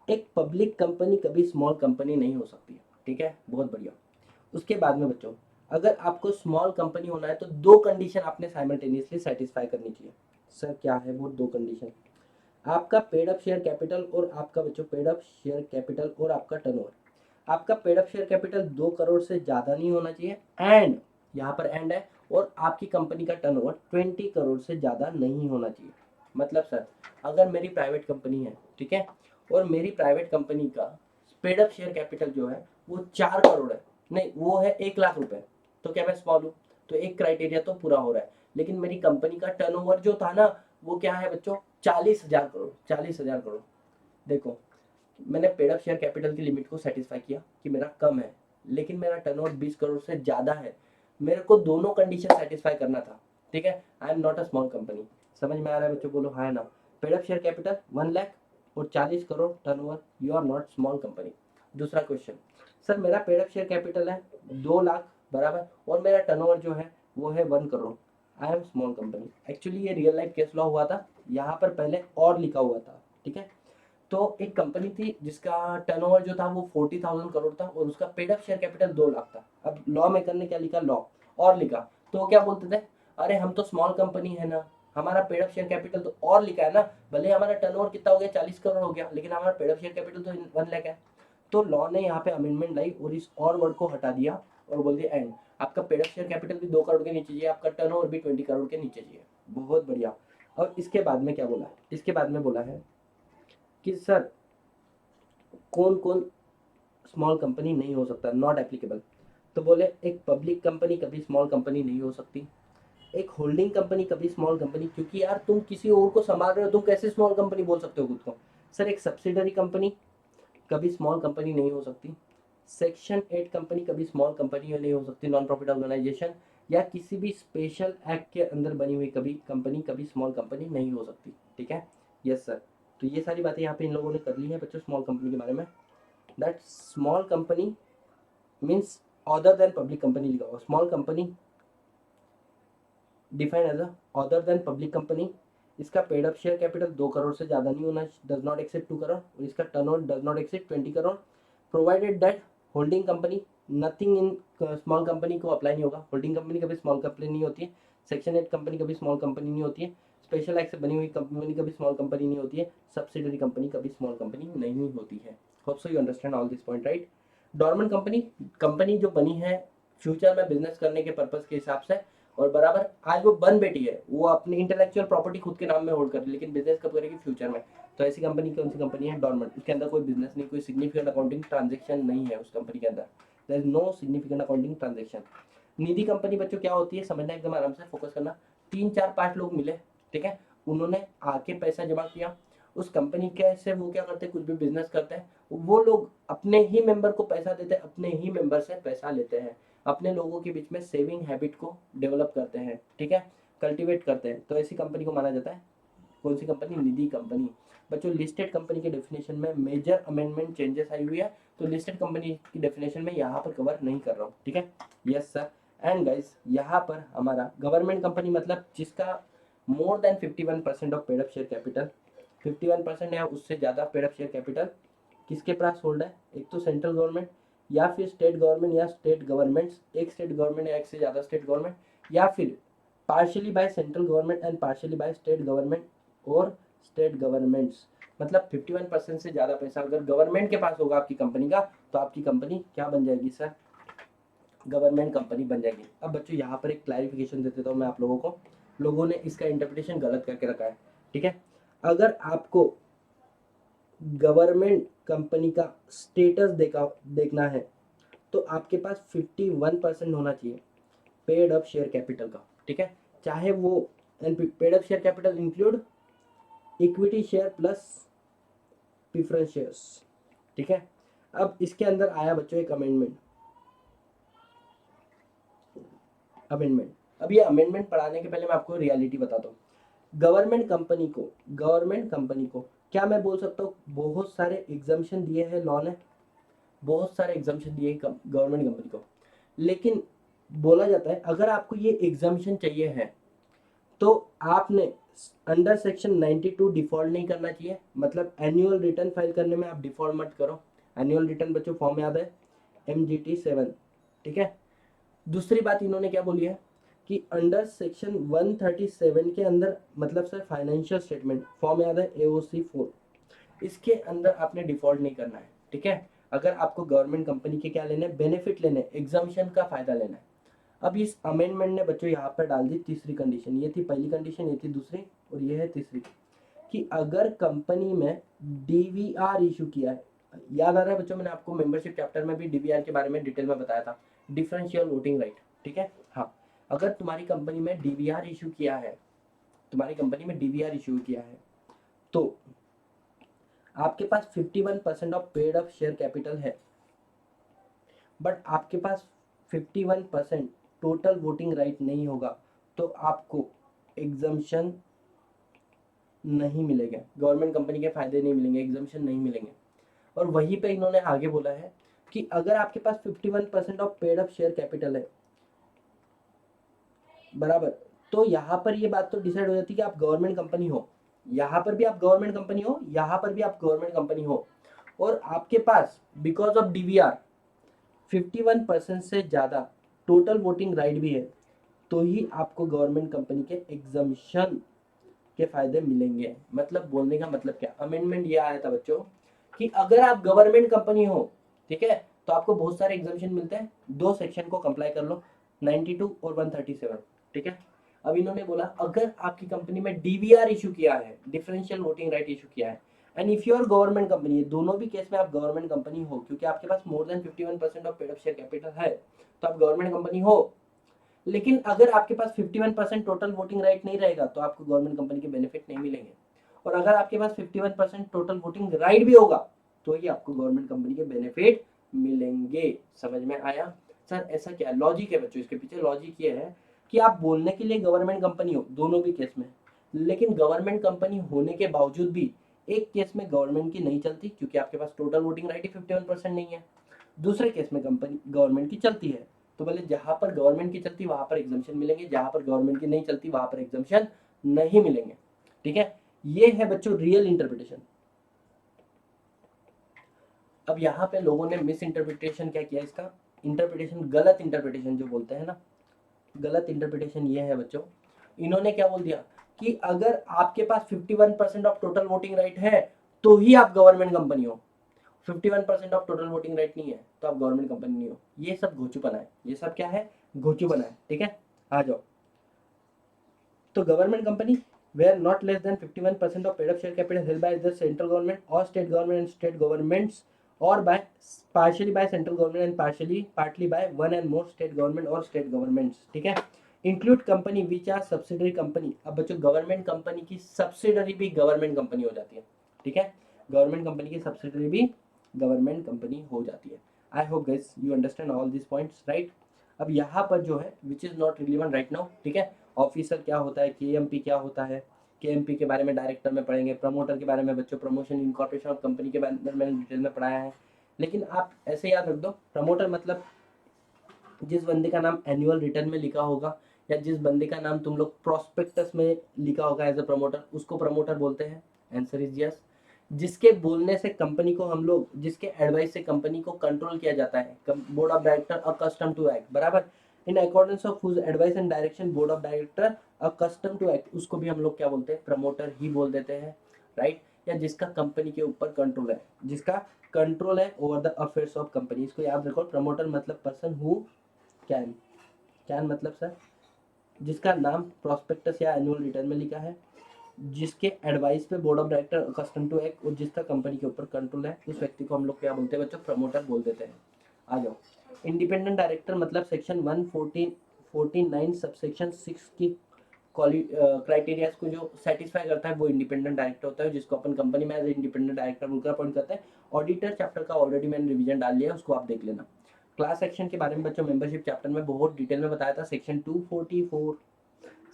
एक पब्लिक कंपनी कभी स्मॉल कंपनी नहीं हो सकती, ठीक है, बहुत बढ़िया। उसके बाद में बच्चों, अगर आपको स्मॉल कंपनी होना है तो 2 कंडीशन आपने साइमल्टेनियसली सेटिस्फाई करनी चाहिए। सर क्या है वो 2 कंडीशन, आपका पेड अप शेयर कैपिटल और आपका बच्चों पेड अप शेयर कैपिटल और आपका टर्नओवर। आपका paid up share capital 2 crore से ज़्यादा नहीं होना चाहिए, एंड यहाँ पर एंड है, और आपकी कंपनी का टर्नओवर 20 करोड़ से ज़्यादा नहीं होना चाहिए। मतलब सर अगर मेरी प्राइवेट कंपनी है, ठीक है, और मेरी प्राइवेट कंपनी का पेड अप शेयर कैपिटल जो है वो 4 करोड़ है, नहीं वो है 1 लाख रुपए, तो क्या मैं स्मॉल हूँ, तो एक क्राइटेरिया तो पूरा हो रहा है। लेकिन मेरी कंपनी का टर्नओवर जो था ना वो क्या है बच्चों, 40,000 करोड़, 40,000 करोड़। देखो मैंने पेड अप शेयर कैपिटल की लिमिट को सेटिस्फाई किया कि मेरा कम है, लेकिन मेरा टर्नओवर 20 करोड़ से ज़्यादा है, मेरे को दोनों कंडीशन सेटिस्फाई करना था, ठीक है। I am not a small company. समझ में आ रहा है बच्चों, बोलो हाँ ना। Paid up share capital 1 lakh और 40 crore turnover, you are not small company. दूसरा क्वेश्चन, सर मेरा पेड अप शेयर कैपिटल है 2 लाख, बराबर, और मेरा टर्नओवर जो है वो है 1 crore, I am small company. Actually ये रियल लाइफ केस लॉ हुआ था, यहाँ पर पहले और लिखा हुआ था, ठीक है। तो एक कंपनी थी जिसका टर्नओवर जो था वो 40,000 करोड़ था और उसका paid up share capital 2 lakh था। अब लॉ मेकर ने क्या लिखा, लॉ और लिखा, तो वो क्या बोलते थे, अरे हम तो स्मॉल कंपनी है ना, हमारा पेड अप शेयर कैपिटल तो और लिखा है ना, भले हमारा टर्नओवर कितना हो गया 40 करोड़ हो गया, लेकिन हमारा पेड अप शेयर कैपिटल तो 1 लाख है। तो लॉ ने यहाँ पे अमेंडमेंट लाई और इस और वर्ड को हटा दिया और बोल दिया एंड। आपका पेड अप शेयर कैपिटल भी 2 करोड़ के नीचे चाहिए, आपका टर्नओवर भी 20 करोड़ के नीचे चाहिए। बहुत बढ़िया। और इसके बाद में क्या बोला है, इसके बाद में बोला है कि सर कौन कौन स्मॉल कंपनी नहीं हो सकता, नॉट एप्लीकेबल। तो बोले एक पब्लिक कंपनी कभी स्मॉल कंपनी नहीं हो सकती, एक होल्डिंग कंपनी कभी स्मॉल कंपनी, क्योंकि यार तुम किसी और को संभाल रहे हो, तुम कैसे स्मॉल कंपनी बोल सकते हो खुद को। सर एक सब्सिडरी कंपनी कभी स्मॉल कंपनी नहीं हो सकती, सेक्शन 8 कंपनी कभी स्मॉल कंपनी नहीं हो सकती, नॉन प्रॉफिट ऑर्गेनाइजेशन या किसी भी स्पेशल एक्ट के अंदर बनी हुई कभी कंपनी कभी स्मॉल कंपनी नहीं हो सकती। ठीक है, यस सर। तो ये सारी बातें यहाँ पे इन लोगों ने कर ली है बच्चों स्मॉल कंपनी के बारे में। That small company means other than public company लिखा हुआ, small company defined as other than public company. इसका paid up share capital 2 crore से ज़्यादा नहीं होना, डज नॉट एक्सीड 2 करोड़, और इसका turnover does not exceed 20 crore, provided that holding company nothing in small company को अप्लाई नहीं होगा, होल्डिंग कंपनी कभी स्मॉल कंपनी नहीं होती है, सेक्शन 8 कंपनी कभी स्मॉल कंपनी नहीं होती है, स्पेशल एक्ट से बनी हुई कंपनी कभी स्मॉल कंपनी नहीं होती है, सब्सिडरी कंपनी कभी स्मॉल कंपनी नहीं होती है। Hope so you understand all this point right. Dormant company, company जो बनी है फ्यूचर में बिजनेस करने के पर्पज के हिसाब से, और बराबर आज वो बन बैठी है, वो अपनी इंटेलेक्चुअल प्रॉपर्टी खुद के नाम में होल्ड कर रही है, लेकिन बिजनेस कब करेगी, फ्यूचर में। तो ऐसी कंपनी कौन सी कंपनी है, डॉर्मेंट। उसके अंदर कोई बिजनेस नहीं, कोई सिग्निफिकेंट अकाउंटिंग ट्रांजेक्शन नहीं है उस कंपनी के अंदर, there is no significant accounting transaction. Nidhi company बच्चों क्या होती है, समझना एकदम आराम से, फोकस करना। 3 4 5 लोग मिले, ठीक है, उन्होंने आके पैसा जमा किया उस कंपनी के से, वो क्या करते हैं, कुछ भी बिजनेस करते हैं, वो लोग अपने ही मेंबर को पैसा देते हैं, अपने ही मेंबर से पैसा लेते हैं, अपने लोगों के बीच में सेविंग हैबिट को डेवलप करते हैं, ठीक है, कल्टीवेट करते हैं। तो ऐसी कंपनी को माना जाता है कौन सी कंपनी, निधि कंपनी। बच्चों लिस्टेड कंपनी के डेफिनेशन में मेजर अमेंडमेंट चेंजेस आई हुई है, तो लिस्टेड कंपनी की डेफिनेशन में यहाँ पर कवर नहीं कर रहा हूँ, ठीक है, यस सर। एंड गाइस यहाँ पर हमारा गवर्नमेंट कंपनी मतलब जिसका मोर than 51% of paid up share capital, 51% या उससे ज़्यादा पेड अप शेयर कैपिटल किसके पास होल्ड है, एक तो सेंट्रल गवर्नमेंट या फिर स्टेट गवर्नमेंट या स्टेट गवर्नमेंट्स, एक स्टेट गवर्नमेंट या एक से ज़्यादा स्टेट गवर्नमेंट, या फिर partially by central government and partially by state government और स्टेट गवर्नमेंट्स। मतलब 51% से ज़्यादा पैसा अगर गवर्नमेंट के पास होगा आपकी कंपनी का, तो आपकी कंपनी क्या बन जाएगी सर, गवर्नमेंट कंपनी बन जाएगी। अब बच्चों यहाँ पर एक क्लैरिफिकेशन दे देता हूँ मैं आप लोगों को, लोगों ने इसका इंटरप्रिटेशन गलत करके रखा है, ठीक है। अगर आपको गवर्नमेंट कंपनी का स्टेटस देखना है तो आपके पास 51% होना चाहिए पेड अप शेयर कैपिटल का, ठीक है, चाहे वो paid up share capital include equity share plus preference shares, ठीक है। अब इसके अंदर आया बच्चों एक अमेंडमेंट। अब ये अमेंडमेंट पढ़ाने के पहले मैं आपको रियलिटी बताता हूँ। गवर्नमेंट कंपनी को क्या मैं बोल सकता हूँ, बहुत सारे एग्जाम्शन दिए हैं लॉ ने, बहुत सारे एग्जाम्शन दिए हैं गवर्नमेंट कंपनी को, लेकिन बोला जाता है अगर आपको ये एग्जाम्शन चाहिए है तो आपने अंडर सेक्शन 92 डिफॉल्ट नहीं करना चाहिए, मतलब एनुअल रिटर्न फाइल करने में आप डिफॉल्ट मत करो। एनुअल रिटर्न बच्चों फॉर्म याद है, MGT 7, ठीक है। दूसरी बात इन्होंने क्या बोली है कि अंडर सेक्शन 137 के अंदर, मतलब सर फाइनेंशियल स्टेटमेंट फॉर्म याद है AOC 4, इसके अंदर आपने डिफॉल्ट नहीं करना है, ठीक है। अगर आपको गवर्नमेंट कंपनी के क्या लेने, बेनिफिट लेने, एग्जाम्शन का फायदा लेना है। अब इस अमेंडमेंट ने बच्चों यहाँ पर डाल दी तीसरी कंडीशन, ये थी पहली कंडीशन, ये थी दूसरी, और ये है तीसरी, कि अगर कंपनी में DVR इशू किया है, याद आ रहा है बच्चों मैंने आपको मेंबरशिप चैप्टर में भी DVR के बारे में डिटेल में बताया था, डिफरेंशियल वोटिंग राइट, ठीक है। हाँ, अगर तुम्हारी कंपनी में DVR इशू किया है, तुम्हारी कंपनी में DVR इशू किया है, तो आपके पास 51% of paid up share capital है, बट आपके पास 51% टोटल वोटिंग राइट नहीं होगा, तो आपको एग्जम्पशन नहीं मिलेगा, गवर्नमेंट कंपनी के फायदे नहीं मिलेंगे, एग्जम्पशन नहीं मिलेंगे। और वहीं पे इन्होंने आगे बोला है कि अगर आपके पास 51% of paid up share capital है, बराबर, तो यहाँ पर ये बात तो डिसाइड हो जाती है कि आप गवर्नमेंट कंपनी हो, यहाँ पर भी आप गवर्नमेंट कंपनी हो, यहाँ पर भी आप गवर्नमेंट कंपनी हो, और आपके पास बिकॉज ऑफ DVR 51% से ज़्यादा टोटल वोटिंग राइट भी है, तो ही आपको गवर्नमेंट कंपनी के एग्जम्पशन के फायदे मिलेंगे। मतलब बोलने का मतलब क्या, अमेंडमेंट ये आया था बच्चों कि अगर आप गवर्नमेंट कंपनी हो, ठीक है, तो आपको बहुत सारे एग्जामेशन मिलते हैं, दो सेक्शन को कंप्लाई कर लो, 92 और 137, ठीक है। अब इन्होंने बोला अगर आपकी कंपनी में डीवीआर इशू किया है, डिफरेंशियल वोटिंग राइट इशू किया है, and if your government company, दोनों भी केस में आप गवर्नमेंट कंपनी हो, क्योंकि आपके पास more than 51% of paid up share capital है, तो आप गवर्नमेंट कंपनी हो। लेकिन अगर आपके पास 51% टोटल वोटिंग राइट नहीं रहेगा तो आपको गवर्नमेंट कंपनी के बेनिफिट नहीं मिलेंगे, और अगर आपके पास 51% टोटल वोटिंग राइट भी होगा तो ही आपको गवर्नमेंट कंपनी के बेनिफिट मिलेंगे। समझ में आया? सर ऐसा क्या लॉजिक है बच्चों, इसके पीछे लॉजिक ये है कि आप बोलने के लिए गवर्नमेंट कंपनी हो दोनों भी केस में, लेकिन गवर्नमेंट कंपनी होने के बावजूद भी एक केस में गवर्नमेंट की नहीं चलती क्योंकि आपके पास टोटल वोटिंग राइट ही 51% नहीं है, दूसरे केस में कंपनी गवर्नमेंट की चलती है। तो बोले जहां पर गवर्नमेंट की चलती वहां पर एग्जाम्शन मिलेंगे, जहां पर गवर्नमेंट की नहीं चलती वहां पर एग्जाम्शन नहीं मिलेंगे, ठीक है। ये है बच्चों रियल इंटरप्रिटेशन। अब यहाँ पे लोगों ने मिस इंटरप्रिटेशन क्या किया, इसका इंटरप्रिटेशन, गलत इंटरप्रिटेशन जो बोलते हैं ना, गलत इंटरप्रिटेशन ये है बच्चों, इन्होंने क्या बोल दिया कि अगर आपके पास 51% ऑफ टोटल वोटिंग राइट है तो ही आप गवर्नमेंट कंपनी हो, 51% ऑफ टोटल वोटिंग राइट नहीं है तो आप गवर्नमेंट कंपनी नहीं हो। ये सब घोचूपना है, ये सब क्या है, घोचूपना है, ठीक है। आ जाओ, तो government company where not less than 51% of paid up share capital held by the central government or state government and state governments, or by partially by central government and partly by one and more state government or state governments, ठीक है। Include company which are subsidiary company. अब बच्चों government company की subsidiary भी government company हो जाती है, ठीक है। गवर्नमेंट कंपनी की सब्सिडरी भी गवर्नमेंट कंपनी हो जाती है। I hope guys you understand all this points, right. अब यहाँ पर जो है which is not relevant right now, ठीक है। ऑफिसर क्या होता है, केएमपी क्या होता है, केएमपी के बारे में डायरेक्टर में पढ़ेंगे, प्रमोटर के बारे में बच्चों प्रमोशन इनकॉर्पोरेशन ऑफ कंपनी के बारे में मैंने डिटेल में पढ़ाया है। लेकिन आप ऐसे याद रख दो, प्रमोटर मतलब जिस बंदे का नाम एनुअल रिटर्न में लिखा होगा या जिस बंदे का नाम तुम लोग प्रोस्पेक्टस में लिखा होगा एज अ प्रमोटर, उसको प्रमोटर बोलते हैं। Answer is yes. जिसके बोलने से कंपनी को हम लोग, जिसके एडवाइस से कंपनी को कंट्रोल किया जाता है, board of director accustom to act, बराबर, in accordance of whose advice and direction board of director accustom to act, उसको भी हम लोग क्या बोलते हैं, प्रमोटर ही बोल देते हैं, राइट। या जिसका कंपनी के ऊपर कंट्रोल है, जिसका कंट्रोल है over the affairs of company, इसको याद रखो। प्रमोटर मतलब पर्सन हु कैन, कैन मतलब सर जिसका नाम प्रोस्पेक्टस या एनुअल रिटर्न में लिखा है, जिसके एडवाइस पे board of director custom to act और जिसका कंपनी के ऊपर कंट्रोल है, उस व्यक्ति को हम लोग क्या बोलते हैं बच्चों, प्रमोटर बोल देते हैं। आ जाओ, इंडिपेंडेंट डायरेक्टर मतलब सेक्शन 149 सबसेक्शन 6 की क्राइटेरिया को जो सेटिस्फाई करता है वो इंडिपेंडेंट डायरेक्टर होता है, जिसको अपन कंपनी में एज इंडिपेंडेंट डायरेक्टर बोलकर अपॉइंट करते हैं। ऑडिटर चैप्टर का ऑलरेडी मैंने रिवीजन डाल लिया है, उसको आप देख लेना। क्लास एक्शन के बारे में बच्चों मेंबरशिप चैप्टर में बहुत डिटेल में बताया था, section 244,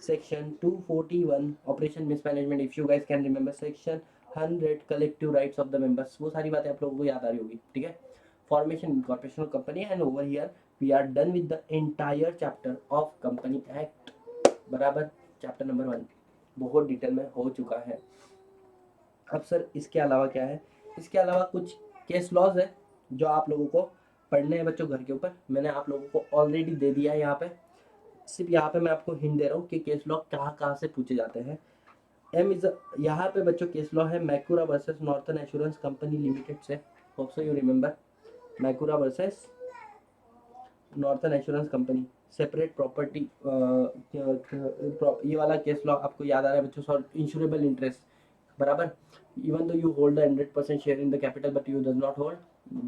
section 241 operation mismanagement, if you guys can remember, section 100 collective rights of the members, वो सारी बातें आप लोगों को याद आ रही होगी, ठीक है। Formation incorporation of company, and over here we are done with the entire chapter of company act, बराबर, चैप्टर नंबर 1 बहुत डिटेल में हो चुका है। अब सर इसके अलावा क्या है, इसके अलावा कुछ केस लॉज है जो आप लोगों को पढ़ने हैं बच्चों घर के ऊपर, मैंने आप लोगों को ऑलरेडी दे दिया है यहाँ पे, सिर्फ यहाँ पे मैं आपको हिंट दे रहा हूँ कि केस लॉ कहाँ कहाँ से पूछे जाते हैं। एम इज यहाँ पे बच्चों केस लॉ है Macaura versus Northern Assurance company limited से, hope so you remember, Macaura versus Northern Assurance company, separate property, ये वाला केस लॉ आपको याद आ रहा है बच्चों, इंश्योरेबल इंटरेस्ट, बराबर, even though you hold 100% share in the capital but you does not hold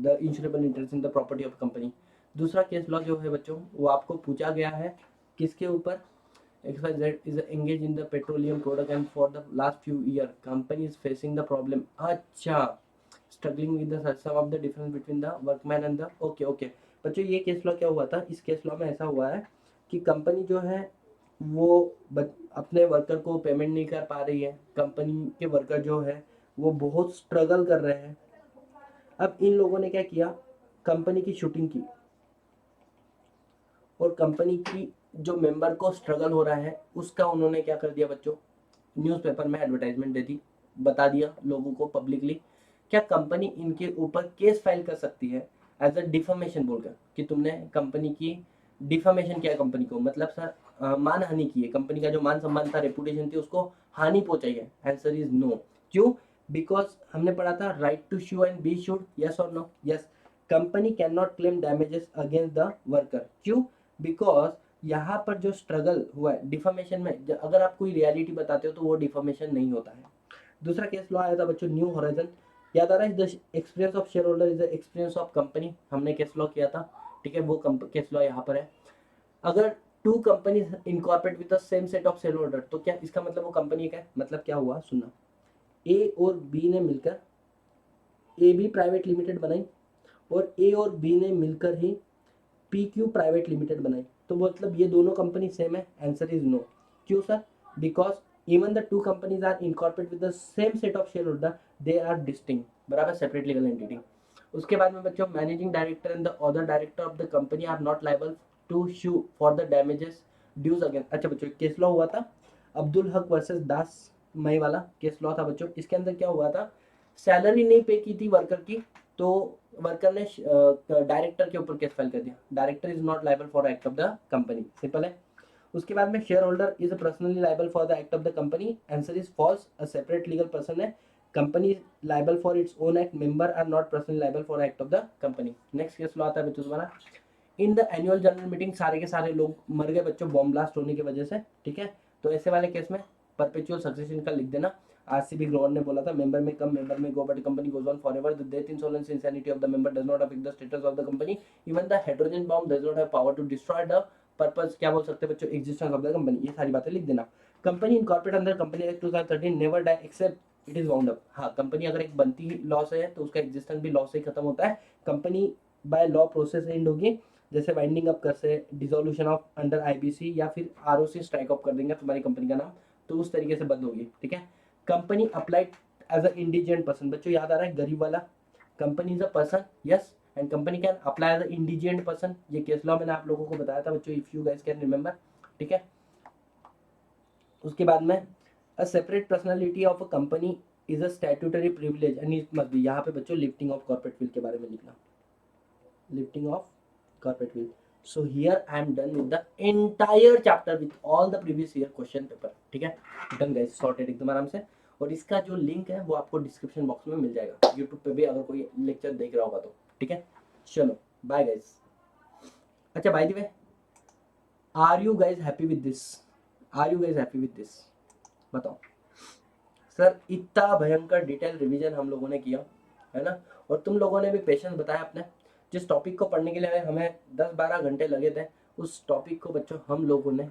the insurable interest in the property of company. दूसरा केस लॉ जो है बच्चों वो आपको पूछा गया है किसके ऊपर, XYZ is engaged in the petroleum product and for the last few years company is facing the problem, अच्छा, struggling with the some of the difference between the workman and the, okay बच्चों ये case law क्या हुआ था, इस case law में ऐसा हुआ है कि कंपनी जो है वो अपने वर्कर को पेमेंट नहीं कर पा रही है, कंपनी के वर्कर जो है वो बहुत स्ट्रगल कर रहे हैं। अब इन लोगों ने क्या किया, कंपनी की शूटिंग की और कंपनी की जो मेंबर को स्ट्रगल हो रहा है उसका उन्होंने क्या कर दिया बच्चों, न्यूज़पेपर में एडवर्टाइजमेंट दे दी, बता दिया लोगों को पब्लिकली। क्या कंपनी इनके ऊपर केस फाइल कर सकती है एज अ डिफामेशन बोलकर कि तुमने कंपनी की डिफामेशन किया, कंपनी को मतलब सर मान हानि की है, कंपनी का जो मान सम्मान था, रेपुटेशन थी, उसको हानि पहुंचाई है। Answer is no. क्यों? बिकॉज हमने पढ़ा था right to sue and be sued, yes और no, yes, company can not claim damages against the worker. क्यों? बिकॉज यहाँ पर जो स्ट्रगल हुआ है डिफॉर्मेशन में, अगर आप कोई रियलिटी बताते हो तो वो डिफॉर्मेशन नहीं होता है। दूसरा केस लॉ आया था बच्चों न्यू हॉराइजन, याद आ रहा है? The experience of share holder is the experience of company, हमने केस लॉ किया था, ठीक है, वो केस लॉ यहाँ पर है। अगर two companies incorporate with the same set of share holder, तो क्या इसका मतलब वो कंपनी का है? मतलब क्या हुआ सुनना, ए और बी ने मिलकर ए बी प्राइवेट लिमिटेड बनाई और ए और बी ने मिलकर ही पी क्यू प्राइवेट लिमिटेड बनाई, तो मतलब ये दोनों कंपनी सेम है? Answer is no. क्यों sir? Because even the two companies are incorporate with the same set of share holder, they are distinct, बराबर, सेपरेट लीगल एंटिटी। उसके बाद में बच्चों managing director and the other director of the company are not liable to sue for the damages dues against. अच्छा बच्चों case law हुआ था Abdul Haq versus दास मई वाला केस लॉ था बच्चों। इसके अंदर क्या हुआ था, सैलरी नहीं पे की थी वर्कर की, तो वर्कर ने डायरेक्टर के ऊपर केस फाइल कर दिया, director is not liable for act of the company, simple है। उसके बाद में share holder is personally liable for the act of the company, answer is false, a separate legal person है, company is liable for its own act, member are not personally liable for act of the company. Next case law आता है बच्चों तुम्हारा, in the annual general meeting सारे के सारे लोग मर गए बच्चों बॉम्ब ब्लास्ट होने की वजह से, ठीक है, तो ऐसे वाले केस में परपेचुअल सक्सेशन का लिख देना। आरसीबी ग्रोवर ने बोला था मेंबर में come member may go but company goes on forever, the death insolvency insanity of the member does not affect the status of the company, even the hydrogen bomb does not have power to destroy the purpose, क्या बोल सकते हैं बच्चों, existence of the company, ये सारी बातें लिख देना। Company incorporate under company act 2013 never die except it is wound up. हाँ, कंपनी अगर एक बनती लॉ से है तो उसका एग्जिस्टेंस भी लॉ से ही खत्म होता है, company by law process and होगी, जैसे वाइंडिंग अप कर से, डिसोल्यूशन ऑफ अंडर आईबीसी या फिर आरओसी स्ट्राइक ऑफ कर देंगे तुम्हारी कंपनी का नाम, तो उस तरीके से बंद होगी, ठीक है। Company applied as a indigent person, बच्चों याद आ रहा है गरीब वाला, company is a person, yes, and company can apply as a indigent person, ये केस लॉ मैंने आप लोगों को बताया था बच्चों, if you guys can remember, ठीक है। उसके बाद में a separate personality of a company is a statutory privilege and it must be, यहाँ पे बच्चों लिफ्टिंग ऑफ कॉर्पोरेट विल के बारे में लिखना, lifting of corporate will. So here I am done with the entire chapter with all the previous year question paper, ठीक है, done guys, sorted एकदम आराम से। और इसका जो लिंक है वो आपको डिस्क्रिप्शन बॉक्स में मिल जाएगा, यूट्यूब पे भी अगर कोई लेक्चर देख रहा होगा तो, ठीक है। चलो बाय गाइस। अच्छा by the way, are you guys happy with this? Are you guys happy with this? बताओ सर, इतना भयंकर डिटेल रिवीजन हम लोगों ने किया है ना, और तुम लोगों ने भी पेशेंस बताया अपने, जिस टॉपिक को पढ़ने के लिए हमें 10-12 घंटे लगे थे, उस टॉपिक को बच्चों हम लोगों ने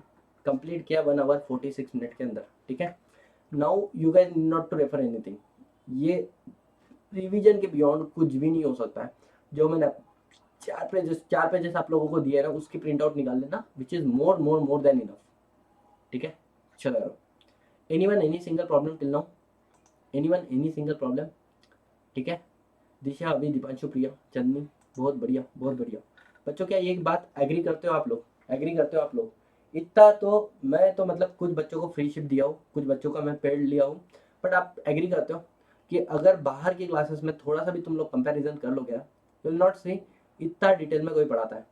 कंप्लीट किया 1 आवर 46 मिनट के अंदर, ठीक है। Now you guys need not to refer anything, ये रिवीजन के बियॉन्ड कुछ भी नहीं हो सकता है। जो मैंने 4 पेजेस आप लोगों को दिए ना, उसकी प्रिंट आउट निकाल लेना, which is more more more than enough, ठीक है। चलो, anyone any single problem till now? Anyone any single problem? ठीक है, दिशा, अभी, दीपांशु, प्रिया, चंदनी, बहुत बढ़िया बहुत बढ़िया। बच्चों क्या एक बात एग्री करते हो आप लोग? एग्री करते हो आप लोग? इतना तो मैं तो मतलब कुछ बच्चों को फ्री शिफ्ट दिया हूँ, कुछ बच्चों का मैं पेड लिया हूँ, बट आप एग्री करते हो कि अगर बाहर की क्लासेस में थोड़ा सा भी तुम लोग कंपैरिजन कर लोगे ना, यू विल नॉट सी इतना डिटेल में कोई पढ़ाता है।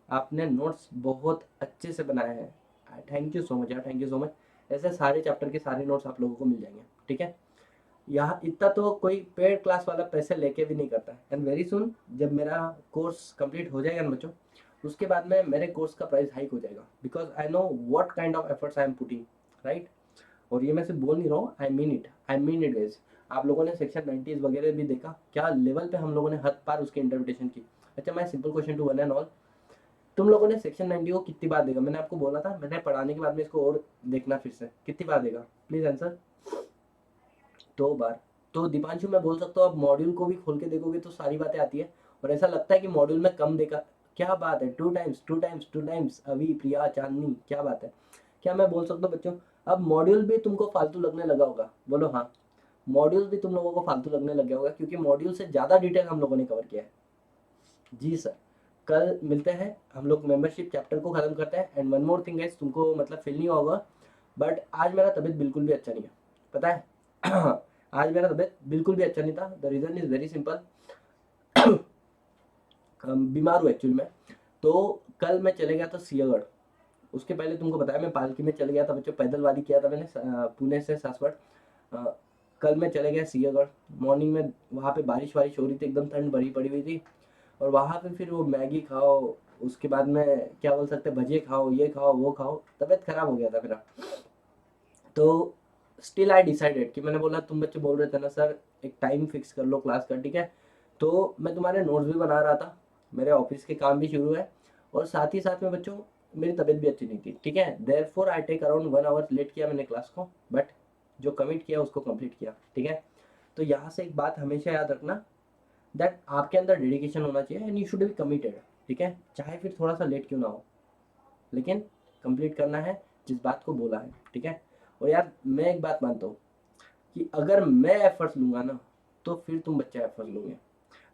आपने नोट्स बहुत अच्छे से बनाए हैं, थैंक यू सो मच यार, थैंक यू सो मच। ऐसे सारे चैप्टर के सारे नोट्स आप लोगों को मिल जाएंगे, ठीक है। यहाँ इतना तो कोई पेड क्लास वाला पैसे लेके भी नहीं करता है। एंड वेरी सुन जब मेरा कोर्स कंप्लीट हो जाएगा ना बच्चों, उसके बाद में मेरे कोर्स का प्राइस हाइक हो जाएगा, because I know what kind of efforts I am putting, right. और ये मैं सिर्फ बोल नहीं रहा हूँ, I mean it, I mean it guys. आप लोगों ने सेक्शन 90 वगैरह भी देखा, क्या लेवल पे हम लोगों ने हद पार उसकी इंटरप्रिटेशन की। अच्छा मैं simple question to one and all, तुम लोगों ने सेक्शन 90 को कितनी बार देखा? मैंने आपको बोला था मैंने पढ़ाने के बाद में इसको और देखना, फिर से कितनी बार देखा? Please answer. 2 बार। तो दीपांशु मैं बोल सकता हूँ आप मॉड्यूल को भी खोल के देखोगे तो सारी बातें आती है, और ऐसा लगता है कि मॉड्यूल में कम देखा, क्या बात है, 2 टाइम्स 2 टाइम्स 2 टाइम्स, अभी, प्रिया, चांदनी, क्या बात है। क्या मैं बोल सकता हूँ बच्चों अब मॉड्यूल भी तुमको फालतू लगने लगा होगा? बोलो हाँ, मॉड्यूल भी तुम लोगों को फालतू लगने लग गया होगा, क्योंकि मॉड्यूल से ज़्यादा डिटेल हम लोगों ने कवर किया है। जी सर, कल मिलते हैं हम लोग, मेंबरशिप चैप्टर को खत्म करते हैं। And one more thing guys, तुमको मतलब फील नहीं होगा, बट आज मेरा तबीयत बिल्कुल भी अच्छा नहीं है, पता है। आज मेरा तबीयत बिल्कुल भी अच्छा नहीं था, the reason is very simple, बीमार हूँ एक्चुअली मैं। तो कल मैं चले गया था सियागढ़, उसके पहले तुमको बताया मैं पालकी में चले गया था बच्चों, पैदल वारी किया था मैंने पुणे से सासवड़। कल मैं चले गया सियागढ़, मॉर्निंग में वहाँ पे बारिश वारिश हो रही थी, एकदम ठंड भरी पड़ी हुई थी। और वहाँ पे फिर वो मैगी खाओ, उसके बाद में क्या बोल सकते हैं, भजिए खाओ, ये खाओ वो खाओ, तबीयत खराब हो गया था मेरा। तो स्टिल आई डिसाइडेड कि मैंने बोला तुम बच्चे बोल रहे थे ना सर एक टाइम फिक्स कर लो क्लास का, ठीक है। तो मैं तुम्हारे नोट्स भी बना रहा था, मेरे ऑफिस के काम भी शुरू है, और साथ ही साथ में बच्चों मेरी तबीयत भी अच्छी नहीं थी, ठीक है। Therefore I take around 1 hour late किया मैंने क्लास को, बट जो कमिट किया उसको कंप्लीट किया, ठीक है। तो यहाँ से एक बात हमेशा याद रखना, दैट आपके अंदर डेडिकेशन होना चाहिए and you should be committed, ठीक है। चाहे फिर थोड़ा सा लेट क्यों ना हो, लेकिन कंप्लीट करना है जिस बात को बोला है, ठीक है। और यार मैं एक बात मानता हूँ कि अगर मैं एफर्ट्स लूंगा ना तो फिर तुम बच्चे एफर्ट्स लोगे।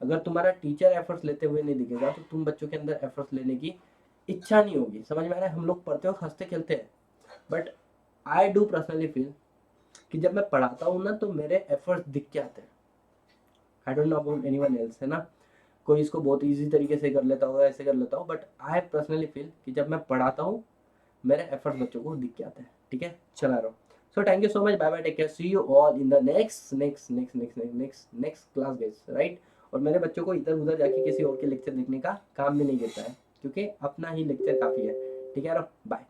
अगर तुम्हारा टीचर एफर्ट्स लेते हुए नहीं दिखेगा तो तुम बच्चों के अंदर एफर्ट्स लेने की इच्छा नहीं होगी। समझ में आ रहा है? हम लोग पढ़ते वक्त हंसते खेलते हैं, but I do personally feel कि जब मैं पढ़ाता हूँ ना तो मेरे एफर्ट्स दिख के आते हैं। I don't know about anyone else, है ना। कोई इसको बहुत इजी तरीके से कर लेता होगा, ऐसे कर लेता हूँ, बट आई पर्सनली फील कि जब मैं पढ़ाता हूँ मेरे एफर्ट्स बच्चों को दिख के आते हैं, ठीक है। चला रहा हूँ। So thank you so much, bye bye, take care, see you all in the next class guys, right. और मेरे बच्चों को इधर उधर जाके किसी और के लेक्चर देखने का काम भी नहीं देता है, क्योंकि अपना ही लेक्चर काफ़ी है, ठीक है। बाय।